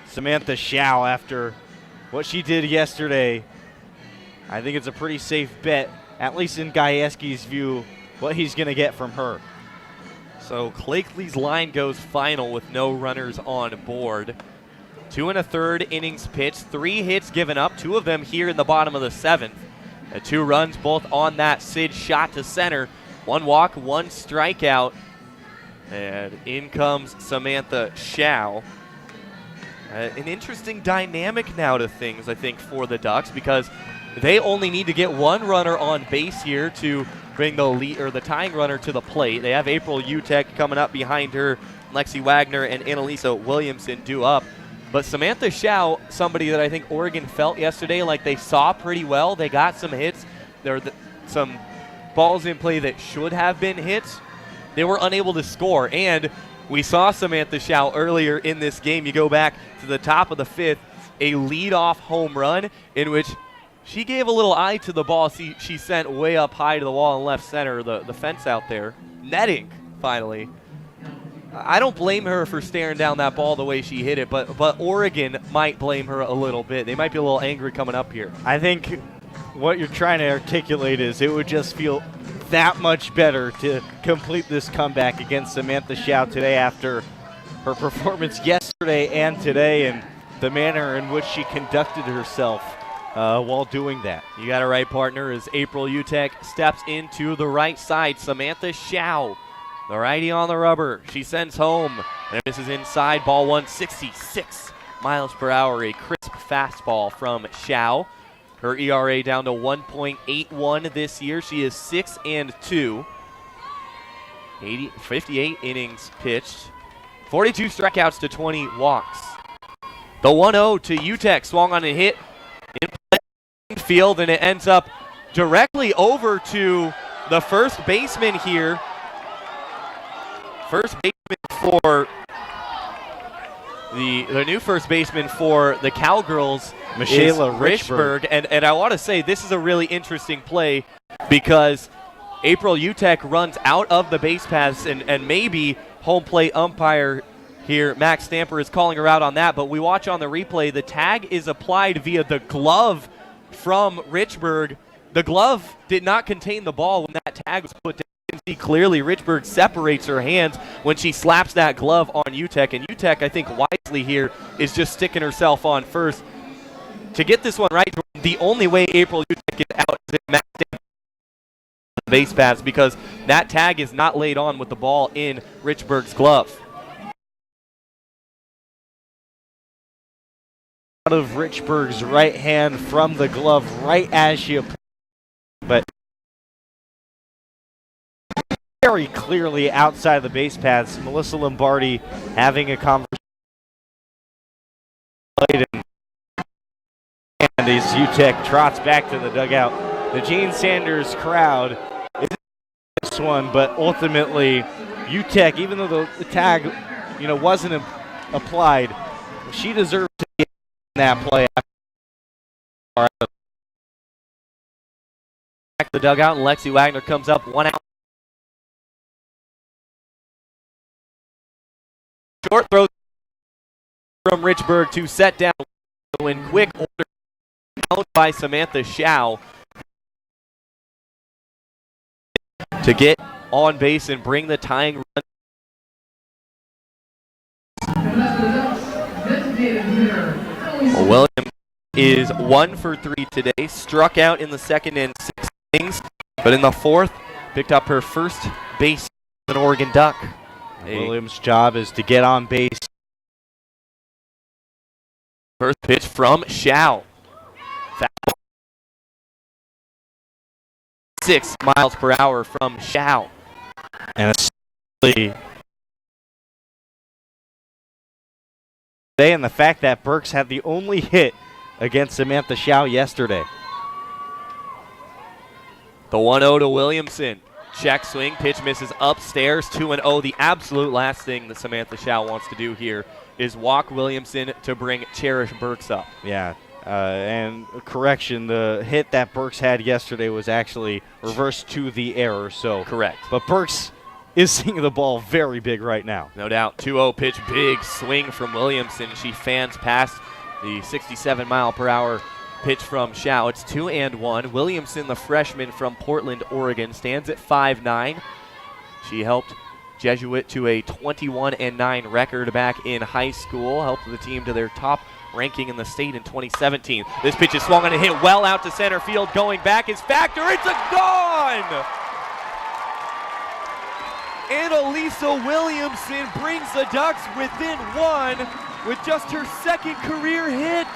Samantha Schau, after what she did yesterday. I think it's a pretty safe bet, at least in Gajewski's view, what he's going to get from her. So Clakeley's line goes final with no runners on board. 2 1/3 innings pitched, 3 hits given up, 2 of them here in the bottom of the 7th. 2 runs, both on that Sid shot to center. 1 walk, 1 strikeout. And in comes Samantha Schau. An interesting dynamic now to things, I think, for the Ducks, because they only need to get 1 runner on base here to bring the lead or the tying runner to the plate. They have April Utek coming up behind her, Lexi Wagner and Elisa Williamson due up. But Samantha Schau, somebody that I think Oregon felt yesterday like they saw pretty well. They got some hits. There were some balls in play that should have been hits. They were unable to score. And we saw Samantha Schau earlier in this game. You go back to the top of the 5th, a leadoff home run in which she gave a little eye to the ball. She sent way up high to the wall in left center, the fence out there. Netting, finally. I don't blame her for staring down that ball the way she hit it, but Oregon might blame her a little bit. They might be a little angry coming up here. I think what you're trying to articulate is it would just feel that much better to complete this comeback against Samantha Schau today after her performance yesterday and today, and the manner in which she conducted herself while doing that. You got it right, partner, as April Utek steps into the right side. Samantha Schau, the righty on the rubber. She sends home, and this is inside. Ball 166 miles per hour. A crisp fastball from Schau. Her ERA down to 1.81 this year. She is 6-2. 58 innings pitched. 42 strikeouts to 20 walks. The 1-0 to Utek, swung on a hit in field, and it ends up directly over to the first baseman here, for the new first baseman for the Cowgirls Michaela is Richburg. And I want to say this is a really interesting play because April Utek runs out of the base paths, and maybe home plate umpire here, Max Stamper, is calling her out on that. But we watch on the replay, the tag is applied via the glove from Richburg. The glove did not contain the ball when that tag was put down. You can see clearly Richburg separates her hands when she slaps that glove on Utek. And Utek, I think wisely here, is just sticking herself on first. To get this one right, the only way April Utek gets out is if Max Stamper the base paths, because that tag is not laid on with the ball in Richburg's glove. Out of Richburg's right hand from the glove right as she applied, but very clearly outside the base paths. Melissa Lombardi having a conversation, and as Utek trots back to the dugout. The Gene Sanders crowd is in this one, but ultimately Utek, even though the tag, wasn't applied, she deserves to be in that play. Back to the dugout, and Lexi Wagner comes up 1 out. Short throw from Richburg to set down in quick order, out by Samantha Shao to get on base and bring the tying run. Williams is 1 for 3 today, struck out in the second and 6 innings, but in the fourth picked up her first base as an Oregon Duck. Williams' job is to get on base. First pitch from Shao. 6 miles per hour from Shao. And especially today, and the fact that Burks had the only hit against Samantha Shao yesterday. The 1-0 to Williamson. Check swing, pitch misses upstairs, 2-0. The absolute last thing that Samantha Shao wants to do here is walk Williamson to bring Cherish Burks up. Yeah, and correction, the hit that Burks had yesterday was actually reversed to the error. So correct. But Burks is seeing the ball very big right now. No doubt. 2-0 pitch, big swing from Williamson. She fans past the 67 mile per hour pitch from Shao. It's 2-1. Williamson, the freshman from Portland, Oregon, stands at 5'9". She helped Jesuit to a 21-9 record back in high school, helped the team to their top ranking in the state in 2017. This pitch is swung on and hit well out to center field. Going back is Factor. It's a gone! And Elisa Williamson brings the Ducks within 1 with just her second career hit.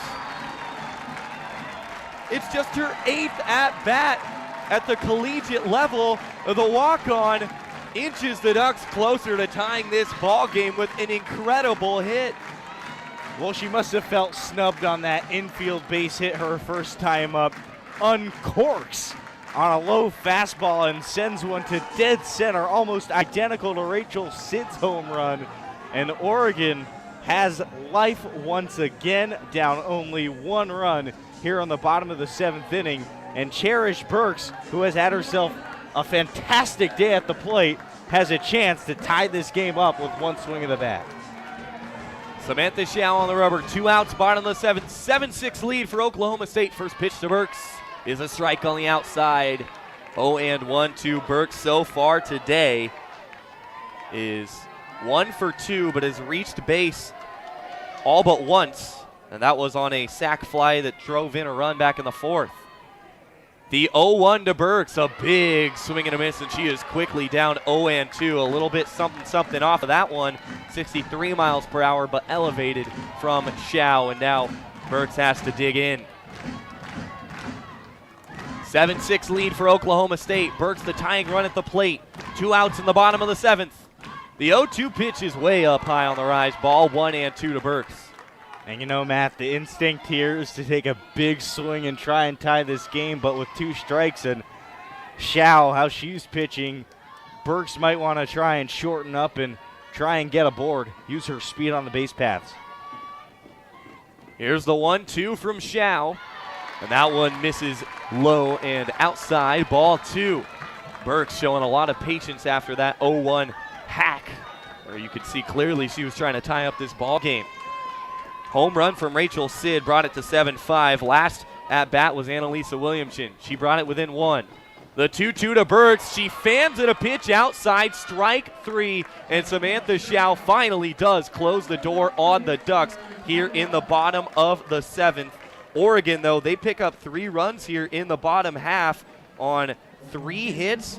It's just her 8th at-bat at the collegiate level. The walk-on inches the Ducks closer to tying this ball game with an incredible hit. Well, she must have felt snubbed on that infield base hit her first time up. Uncorks on a low fastball and sends one to dead center, almost identical to Rachel Sid's home run. And Oregon has life once again, down only 1 run here on the bottom of the 7th inning. And Cherish Burks, who has had herself a fantastic day at the plate, has a chance to tie this game up with 1 swing of the bat. Samantha Shao on the rubber, 2 outs, bottom of the 7th, 7-6 lead for Oklahoma State. First pitch to Burks is a strike on the outside. 0-1 to Burks so far today is 1 for 2, but has reached base all but once, and that was on a sac fly that drove in a run back in the 4th. The 0-1 to Burks, a big swing and a miss, and she is quickly down 0-2. A little bit something off of that one. 63 miles per hour, but elevated from Shao, and now Burks has to dig in. 7-6 lead for Oklahoma State. Burks the tying run at the plate. 2 outs in the bottom of the 7th. The 0-2 pitch is way up high on the rise. Ball 1-2 to Burks. And you know, Matt, the instinct here is to take a big swing and try and tie this game, but with 2 strikes, and Shao, how she's pitching. Burks might want to try and shorten up and try and get aboard. Use her speed on the base paths. Here's the 1-2 from Shao. And that one misses low and outside. Ball 2. Burks showing a lot of patience after that 0-1 hack, where you could see clearly she was trying to tie up this ball game. Home run from Rachel Sid brought it to 7-5. Last at bat was Elisa Williamson. She brought it within 1. The 2-2 to Burks. She fans at a pitch outside, strike 3, and Samantha Shao finally does close the door on the Ducks here in the bottom of the 7th. Oregon, though, they pick up 3 runs here in the bottom half on 3 hits,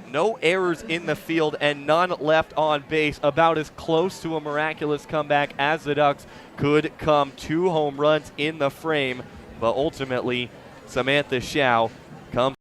no errors in the field, and none left on base. About as close to a miraculous comeback as the Ducks could come. 2 home runs in the frame, but ultimately Samantha Shao comes